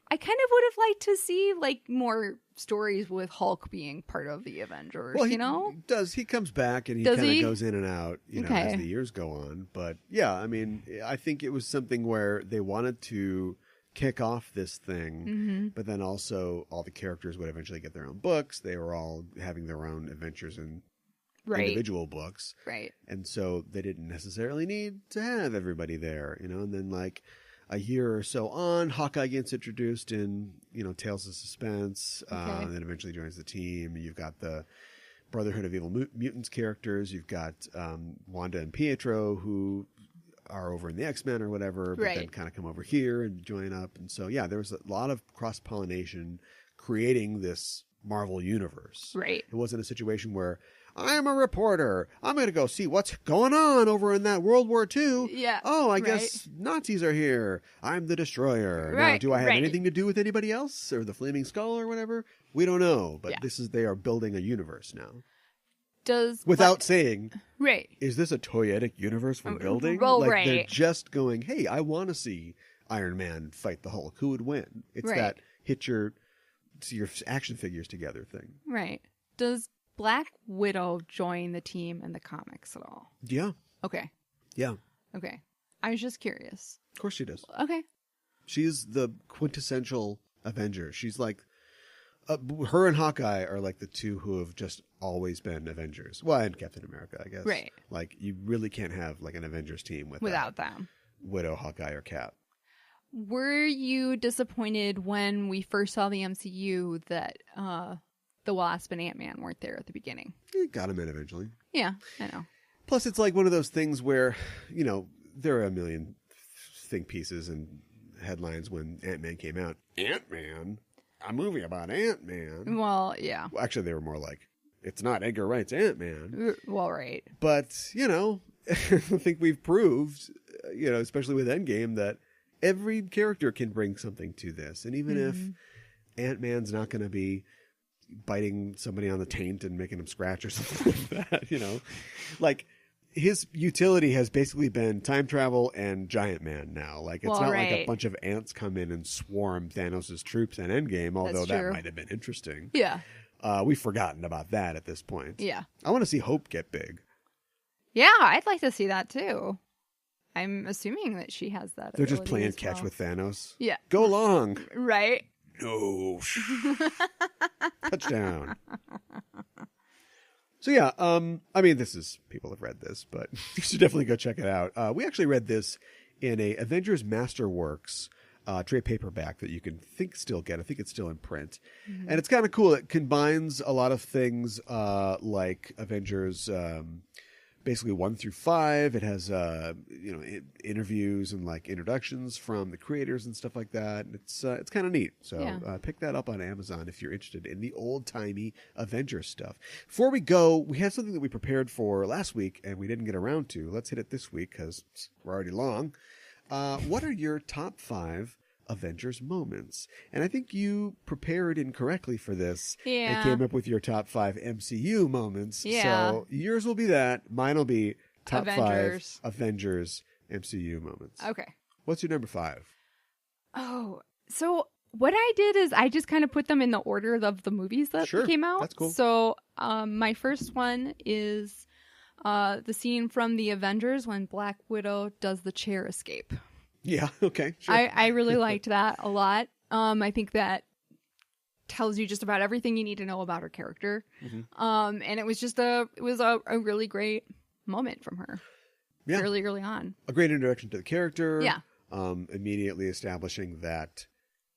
I kind of would have liked to see like more stories with Hulk being part of the Avengers, well, you know? He comes back and he kind of goes in and out, you know, as the years go on. But yeah, I mean, I think it was something where they wanted to kick off this thing, but then also all the characters would eventually get their own books. They were all having their own adventures in individual books. Right. And so they didn't necessarily need to have everybody there, you know, and then like a year or so on, Hawkeye gets introduced in, you know, Tales of Suspense, and then eventually joins the team. You've got the Brotherhood of Evil Mutants characters. You've got Wanda and Pietro, who are over in the X-Men or whatever, but then kind of come over here and join up. And so, yeah, there was a lot of cross-pollination creating this Marvel universe. Right. It wasn't a situation where I'm a reporter. I'm going to go see what's going on over in that World War II. Yeah. Oh, I guess Nazis are here. I'm the destroyer. Now, do I have anything to do with anybody else or the Flaming Skull or whatever? We don't know. But they are building a universe now. Without saying, is this a toyetic universe we're building? Well, like they're just going, hey, I want to see Iron Man fight the Hulk. Who would win? It's that hit your action figures together thing. Right. Does Black Widow join the team in the comics at all? Yeah. Okay. Yeah. Okay. I was just curious. Of course she does. Okay. She's the quintessential Avenger. She's like, her and Hawkeye are like the two who have just always been Avengers. Well, and Captain America, I guess. Right. Like, you really can't have like an Avengers team without them. Widow, Hawkeye, or Cap. Were you disappointed when we first saw the MCU that the Wasp and Ant-Man weren't there at the beginning? Got him in eventually. Yeah, I know. Plus, it's like one of those things where, you know, there are a million think pieces and headlines when Ant-Man came out. Ant-Man? A movie about Ant-Man? Well, yeah. Well, actually, they were more like, it's not Edgar Wright's Ant-Man. Well, right. But, you know, I think we've proved, you know, especially with Endgame, that every character can bring something to this. And even if Ant-Man's not going to be biting somebody on the taint and making him scratch or something like that, you know, like, his utility has basically been time travel and Giant Man now. Like, it's not like a bunch of ants come in and swarm Thanos' troops in Endgame, although that might have been interesting. Yeah. We've forgotten about that at this point. Yeah. I want to see Hope get big. Yeah, I'd like to see that too. I'm assuming that she has that. They're just playing catch with Thanos. Yeah. Go long. Right. No. Touchdown. So yeah, I mean, people have read this, but you should definitely go check it out. We actually read this in a Avengers Masterworks trade paperback that you can still get. I think it's still in print. Mm-hmm. And it's kind of cool. It combines a lot of things like Avengers basically 1 through 5. It has interviews and like introductions from the creators and stuff like that. It's kind of neat. So pick that up on Amazon if you're interested in the old timey Avengers stuff. Before we go, we had something that we prepared for last week and we didn't get around to. Let's hit it this week because we're already long. What are your top 5 Avengers moments? And I think you prepared incorrectly for this and came up with your top 5 MCU moments. Yeah. So yours will be that. Mine will be top Avengers. 5 Avengers MCU moments. Okay. What's your number 5? Oh, so what I did is I just kind of put them in the order of the movies that came out. That's cool. So my first one is the scene from the Avengers when Black Widow does the chair escape. Yeah, okay, sure. I really liked that a lot. I think that tells you just about everything you need to know about her character. Mm-hmm. And it was just a really great moment from her. Yeah. Really early on. A great introduction to the character. Yeah. Immediately establishing that,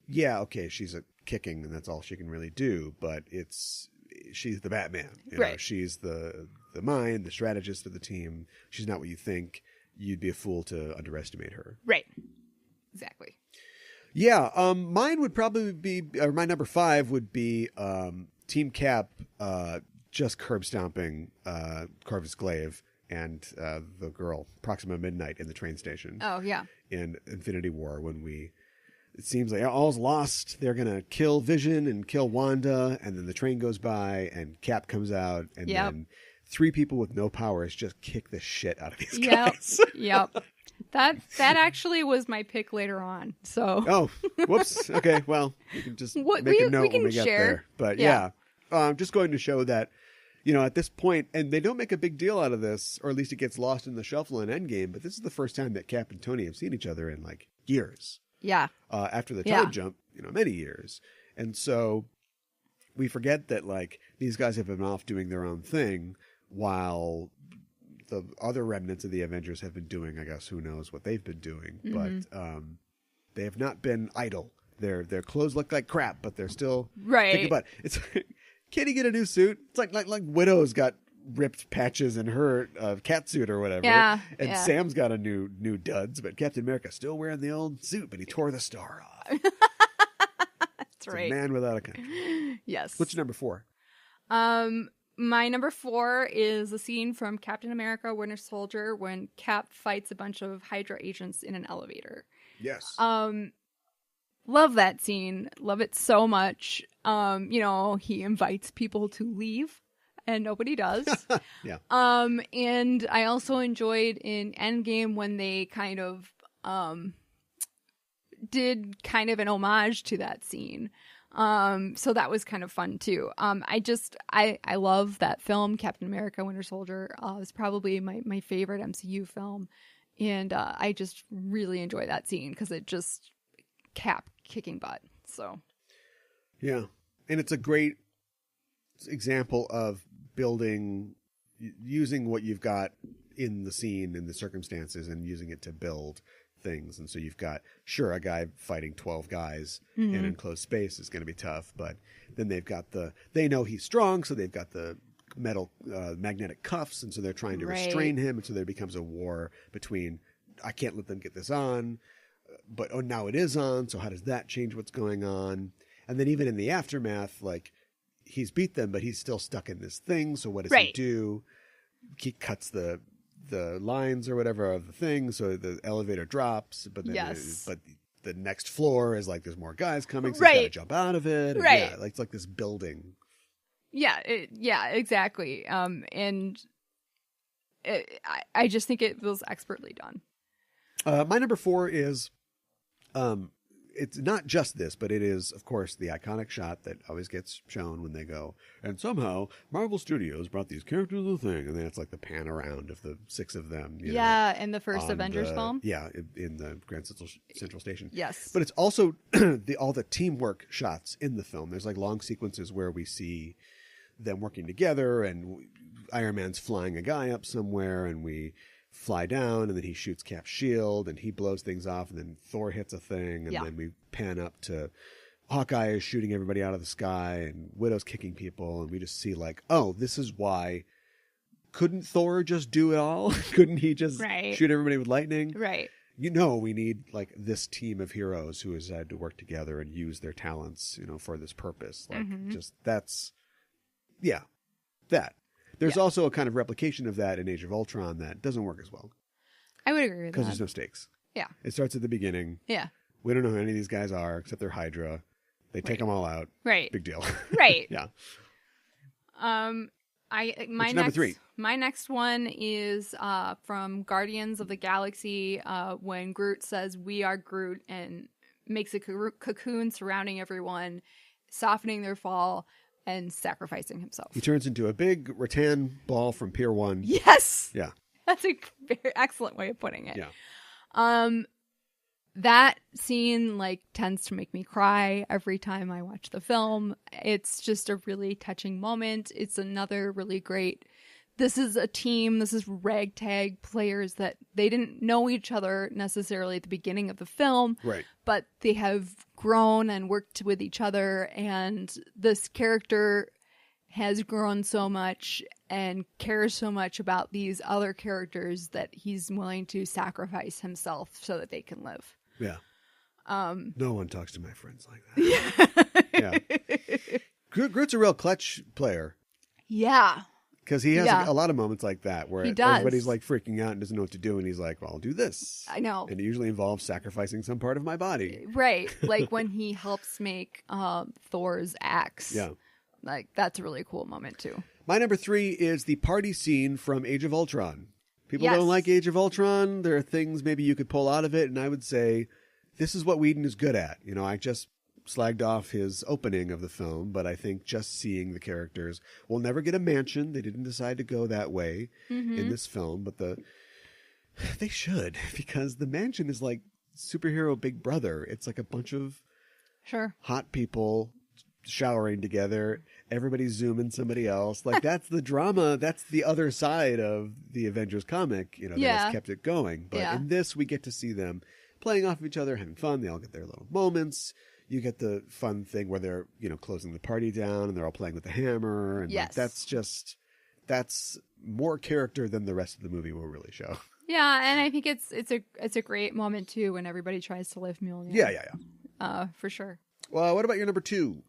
yeah, okay, she's a kicking and that's all she can really do, but she's the Batman. You know? She's the mind, the strategist of the team. She's not what you think. You'd be a fool to underestimate her. Right. Exactly. Yeah. Mine would probably be, or my number 5 would be Team Cap just curb stomping Corvus Glaive and the girl Proxima Midnight in the train station. Oh, yeah. In Infinity War when it seems like all's lost. They're going to kill Vision and kill Wanda, and then the train goes by and Cap comes out and then 3 people with no powers just kick the shit out of these guys. Yep. That actually was my pick later on. So. Oh, whoops. Okay, well, you can just make a note when we get there. But just going to show that, you know, at this point, and they don't make a big deal out of this, or at least it gets lost in the shuffle in Endgame, but this is the first time that Cap and Tony have seen each other in like years. Yeah. After the time jump, you know, many years. And so we forget that like these guys have been off doing their own thing while the other remnants of the Avengers have been doing, I guess, who knows what they've been doing. Mm-hmm. But they have not been idle. Their clothes look like crap, but they're still kicking butt. It's can he get a new suit? It's like Widow's got ripped patches in her cat suit or whatever. Yeah. And Sam's got a new duds, but Captain America's still wearing the old suit, but he tore the star off. That's right. A man without a country. Yes. What's your number 4? My number 4 is a scene from Captain America Winter Soldier when Cap fights a bunch of Hydra agents in an elevator. Yes. Love that scene. Love it so much. You know, he invites people to leave and nobody does. Yeah. And I also enjoyed in Endgame when they kind of did kind of an homage to that scene. So that was kind of fun too. I love that film, Captain America Winter Soldier. It's probably my favorite MCU film. And I just really enjoy that scene because it just Cap kicking butt. So Yeah. And it's a great example of using what you've got in the scene, in the circumstances, and using it to build things. And so you've got, sure, a guy fighting 12 guys in an enclosed space is going to be tough, but then they know he's strong, so they've got the metal magnetic cuffs, and so they're trying to restrain him, and so there becomes a war between, I can't let them get this on, but now it is on, so how does that change what's going on? And then even in the aftermath, like, he's beat them, but he's still stuck in this thing, so what does he do? He cuts the lines or whatever of the thing, so the elevator drops, but then but the next floor is like there's more guys coming, so he's got to jump out of it. And yeah, like, it's like this building. Yeah, exactly. And I just think it was expertly done. My number 4 is, it's not just this, but it is, of course, the iconic shot that always gets shown when they go, and somehow Marvel Studios brought these characters to the thing, and then it's like the pan around of the 6 of them. You know, in the first Avengers film. Yeah, in the Grand Central Station. Yes. But it's also all the teamwork shots in the film. There's like long sequences where we see them working together, and Iron Man's flying a guy up somewhere, and we fly down, and then he shoots Cap's shield, and he blows things off, and then Thor hits a thing, and then we pan up to Hawkeye is shooting everybody out of the sky, and Widow's kicking people, and we just see like, oh, this is why. Couldn't Thor just do it all? Couldn't he just shoot everybody with lightning? Right. You know, we need like this team of heroes who has had to work together and use their talents, you know, for this purpose. Like, just that's, that. There's also a kind of replication of that in Age of Ultron that doesn't work as well. I would agree with that. Because there's no stakes. Yeah. It starts at the beginning. Yeah. We don't know who any of these guys are, except they're Hydra. They take them all out. Right. Big deal. Right. Yeah. Number 3? My next one is from Guardians of the Galaxy, when Groot says, "We are Groot," and makes a cocoon surrounding everyone, softening their fall and sacrificing himself. He turns into a big rattan ball from Pier 1. Yes. Yeah. That's a very excellent way of putting it. Yeah. That scene like tends to make me cry every time I watch the film. It's just a really touching moment. It's another really great. This is a team. This is ragtag players that they didn't know each other necessarily at the beginning of the film. Right. But they have grown and worked with each other. And this character has grown so much and cares so much about these other characters that he's willing to sacrifice himself so that they can live. Yeah. No one talks to my friends like that. Yeah. Groot's a real clutch player. Yeah. Because he has a lot of moments like that where everybody's like freaking out and doesn't know what to do. And he's like, well, I'll do this. I know. And it usually involves sacrificing some part of my body. Right. Like when he helps make Thor's axe. Yeah. Like that's a really cool moment too. My number 3 is the party scene from Age of Ultron. People don't like Age of Ultron. There are things maybe you could pull out of it. And I would say this is what Whedon is good at. You know, I just slagged off his opening of the film, but I think just seeing the characters, we'll never get a mansion. They didn't decide to go that way in this film, but they should, because the mansion is like superhero Big Brother. It's like a bunch of hot people showering together. Everybody's zooming somebody else. Like that's the drama. That's the other side of the Avengers comic, you know, that has kept it going. But in this, we get to see them playing off of each other, having fun. They all get their little moments. You get the fun thing where they're, you know, closing the party down and they're all playing with the hammer. And like, that's more character than the rest of the movie will really show. Yeah. And I think it's a great moment too when everybody tries to live Mjolnir. Yeah. For sure. Well, what about your number 2?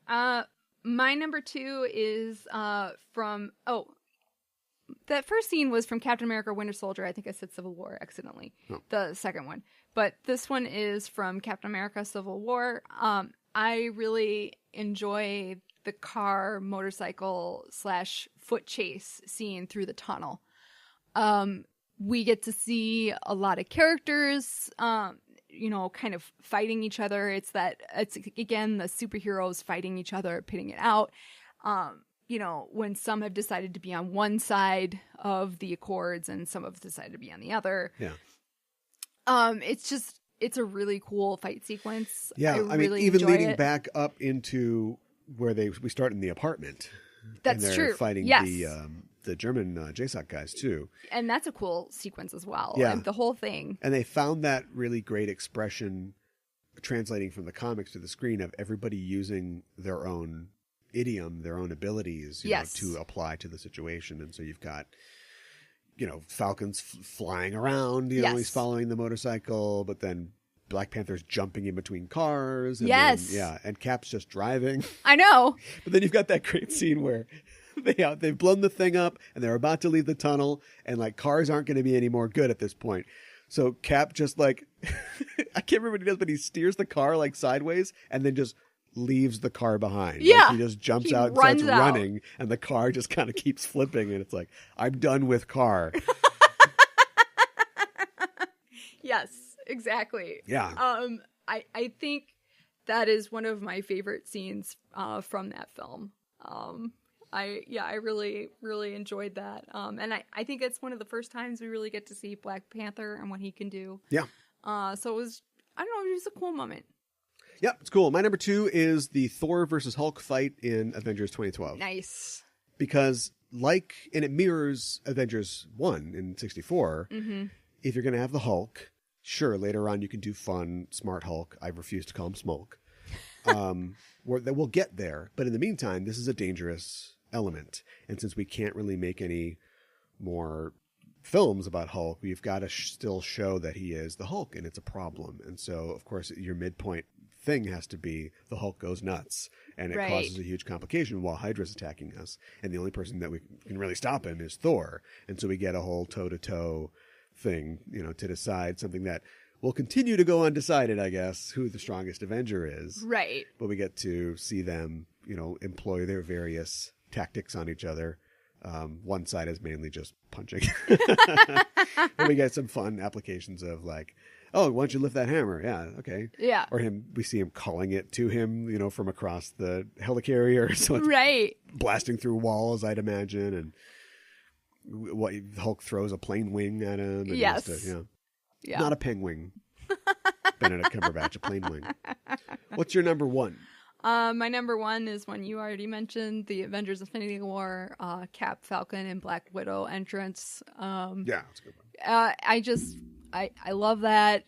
My number 2 is from that first scene was from Captain America Winter Soldier. I think I said Civil War accidentally. Oh. The second one. But this one is from Captain America Civil War. I really enjoy the car, motorcycle / foot chase scene through the tunnel. We get to see a lot of characters, you know, kind of fighting each other. It's again, the superheroes fighting each other, pitting it out. You know, when some have decided to be on one side of the Accords and some have decided to be on the other. Yeah. it's a really cool fight sequence. Yeah, I mean, really even enjoy leading it. back up into where we start in the apartment. That's and they're true. Fighting Yes. the German JSOC guys too. And that's a cool sequence as well. Yeah. And the whole thing. And they found that really great expression translating from the comics to the screen of everybody using their own idiom, their own abilities, you know, to apply to the situation. And so you've got, you know, Falcon's flying around, you know, he's following the motorcycle, but then Black Panther's jumping in between cars. And then, and Cap's just driving. I know. But then you've got that great scene where they've blown the thing up and they're about to leave the tunnel, and like cars aren't going to be any more good at this point. So Cap just like, I can't remember what he does, but he steers the car like sideways and then just leaves the car behind. Yeah. Like, he just jumps out and starts running, and the car just kind of keeps flipping, and it's like, I'm done with car. Yes, exactly. Yeah. I think that is one of my favorite scenes from that film. I really, really enjoyed that. And I think it's one of the first times we really get to see Black Panther and what he can do. Yeah. So it was, I don't know, it was a cool moment. Yeah, it's cool. My number 2 is the Thor versus Hulk fight in Avengers 2012. Nice. Because and it mirrors Avengers 1 in 64. Mm-hmm. If you're going to have the Hulk, sure, later on you can do fun, smart Hulk. I refuse to call him Smoke. We'll get there. But in the meantime, this is a dangerous element. And since we can't really make any more films about Hulk, we've got to still show that he is the Hulk, and it's a problem. And so, of course, your midpoint thing has to be the Hulk goes nuts, and it causes a huge complication while Hydra's attacking us. And the only person that we can really stop him is Thor. And so we get a whole toe-to-toe thing, you know, to decide something that will continue to go undecided, I guess, who the strongest Avenger is. Right. But we get to see them, you know, employ their various tactics on each other. One side is mainly just punching. And we get some fun applications of like, oh, why don't you lift that hammer? Yeah, okay. Yeah. Or we see him calling it to him, you know, from across the helicarrier. So it's blasting through walls, I'd imagine. And Hulk throws a plane wing at him. And yes. Yeah. Not a penguin. Benedict Cumberbatch, a plane wing. What's your number 1? My number 1 is one you already mentioned, the Avengers Infinity War, Cap, Falcon, and Black Widow entrance. Yeah, that's a good one. I love that.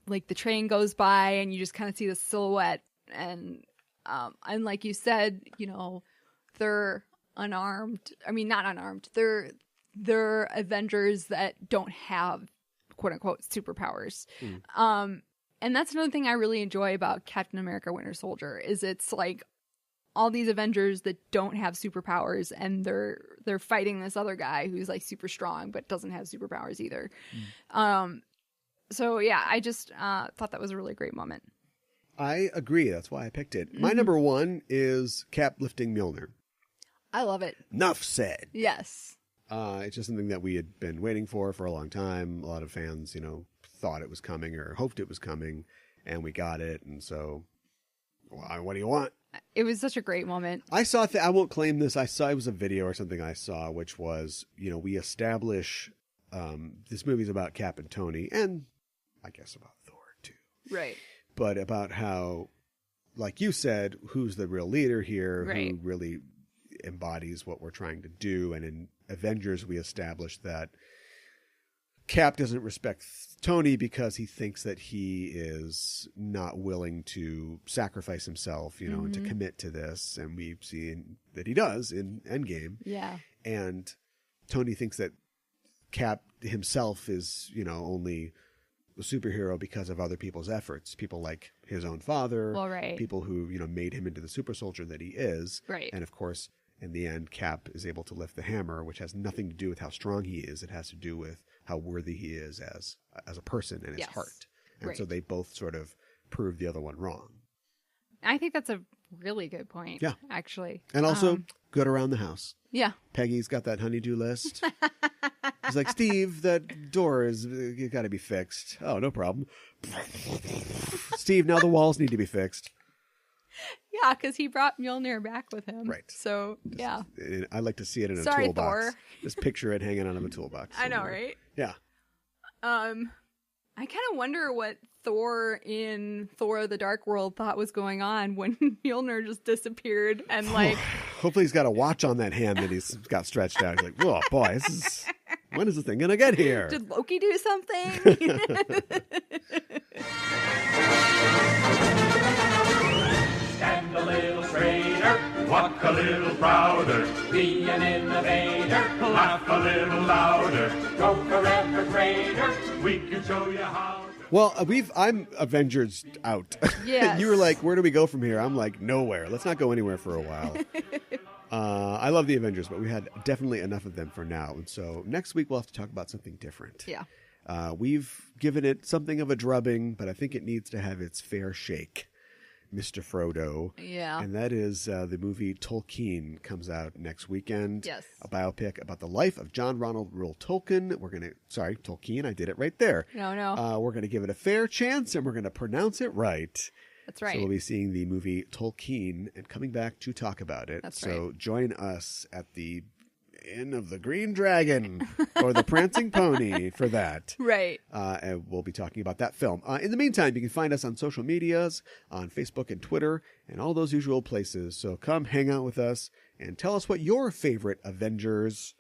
Like the train goes by and you just kind of see the silhouette, and like you said, you know, they're unarmed. I mean, not unarmed. They're Avengers that don't have quote unquote superpowers. And that's another thing I really enjoy about Captain America Winter Soldier is it's like all these Avengers that don't have superpowers, and they're fighting this other guy who's like super strong but doesn't have superpowers either. So yeah, I just thought that was a really great moment. I agree. That's why I picked it. My number 1 is Cap lifting Mjolnir. I love it. Enough said. Yes. It's just something that we had been waiting for a long time. A lot of fans, you know, thought it was coming or hoped it was coming, and we got it. And so, what do you want? It was such a great moment. I saw, I won't claim this. I saw, it was a video or something I saw, which was, you know, we establish, this movie's about Cap and Tony, and I guess about Thor too. Right. But about how, like you said, who's the real leader here, right. Who really embodies what we're trying to do. And in Avengers, we established that Cap doesn't respect Tony because he thinks that he is not willing to sacrifice himself, you know, and to commit to this. And we've seen that he does in Endgame. Yeah. And Tony thinks that Cap himself is, you know, only a superhero because of other people's efforts. People like his own father. Well, right. People who, you know, made him into the super soldier that he is. Right. And of course, in the end, Cap is able to lift the hammer, which has nothing to do with how strong he is. It has to do with how worthy he is as a person and his heart. And so they both sort of prove the other one wrong. I think that's a really good point. Yeah. Actually. And also good around the house. Yeah. Peggy's got that honeydew list. He's like, Steve, that door is got to be fixed. Oh, no problem. Steve, now the walls need to be fixed. Yeah, because he brought Mjolnir back with him. Right. So, yeah. I like to see it in a toolbox. Thor. Just picture it hanging out of a toolbox. I know, right? Yeah. I kind of wonder what Thor in Thor the Dark World thought was going on when Mjolnir just disappeared and like... Hopefully he's got a watch on that hand that he's got stretched out. He's like, oh boy, when is this thing going to get here? Did Loki do something? Stand a little straighter, walk a little prouder, be an innovator, laugh a little louder, go forever greater, we can show you how to... Well, I'm Avengers out. Yes. You were like, where do we go from here? I'm like, nowhere. Let's not go anywhere for a while. I love the Avengers, but we had definitely enough of them for now. And so next week we'll have to talk about something different. Yeah. We've given it something of a drubbing, but I think it needs to have its fair shake, Mr. Frodo. Yeah. And that is the movie Tolkien comes out next weekend. Yes. A biopic about the life of John Ronald Reuel Tolkien. Tolkien, I did it right there. No. We're going to give it a fair chance, and we're going to pronounce it right. That's right. So we'll be seeing the movie Tolkien and coming back to talk about it. That's so right. join us at the Inn of the Green Dragon or the Prancing Pony for that. Right. And we'll be talking about that film. In the meantime, you can find us on social medias, on Facebook and Twitter, and all those usual places. So come hang out with us and tell us what your favorite Avengers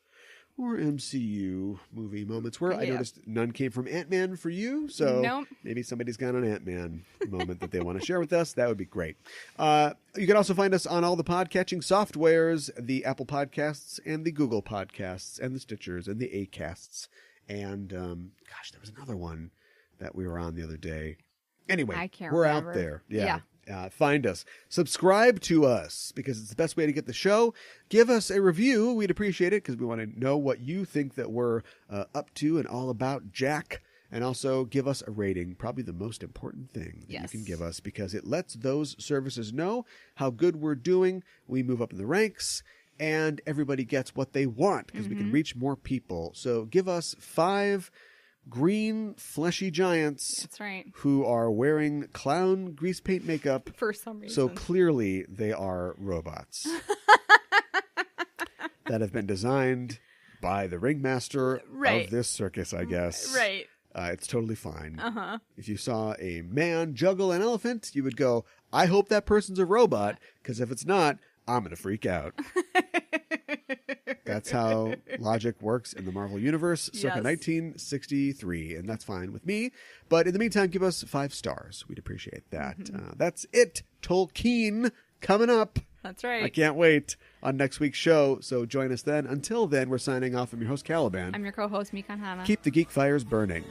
or MCU movie moments were. I noticed none came from Ant-Man for you, so maybe somebody's got an Ant-Man moment that they want to share with us. That would be great. You can also find us on all the podcatching softwares, the Apple Podcasts and the Google Podcasts and the Stitchers and the Acasts. And, there was another one that we were on the other day. Anyway, I can't we're remember. out there. Yeah. Find us. Subscribe to us because it's the best way to get the show. Give us a review. We'd appreciate it because we want to know what you think that we're up to and all about, Jack. And also give us a rating, probably the most important thing that you can give us because it lets those services know how good we're doing. We move up in the ranks and everybody gets what they want because we can reach more people. So give us 5 green fleshy giants. That's right. Who are wearing clown grease paint makeup For some reason. so clearly they are robots that have been designed by the ringmaster of this circus, I guess. Right. It's totally fine. If you saw a man juggle an elephant, you would go, I hope that person's a robot, because if it's not, I'm going to freak out. That's how logic works in the Marvel Universe, circa 1963, and that's fine with me. But in the meantime, give us 5 stars. We'd appreciate that. That's it. Tolkien coming up. That's right. I can't wait on next week's show, so join us then. Until then, we're signing off. I'm your host, Caliban. I'm your co-host, Mikan Hana. Keep the geek fires burning.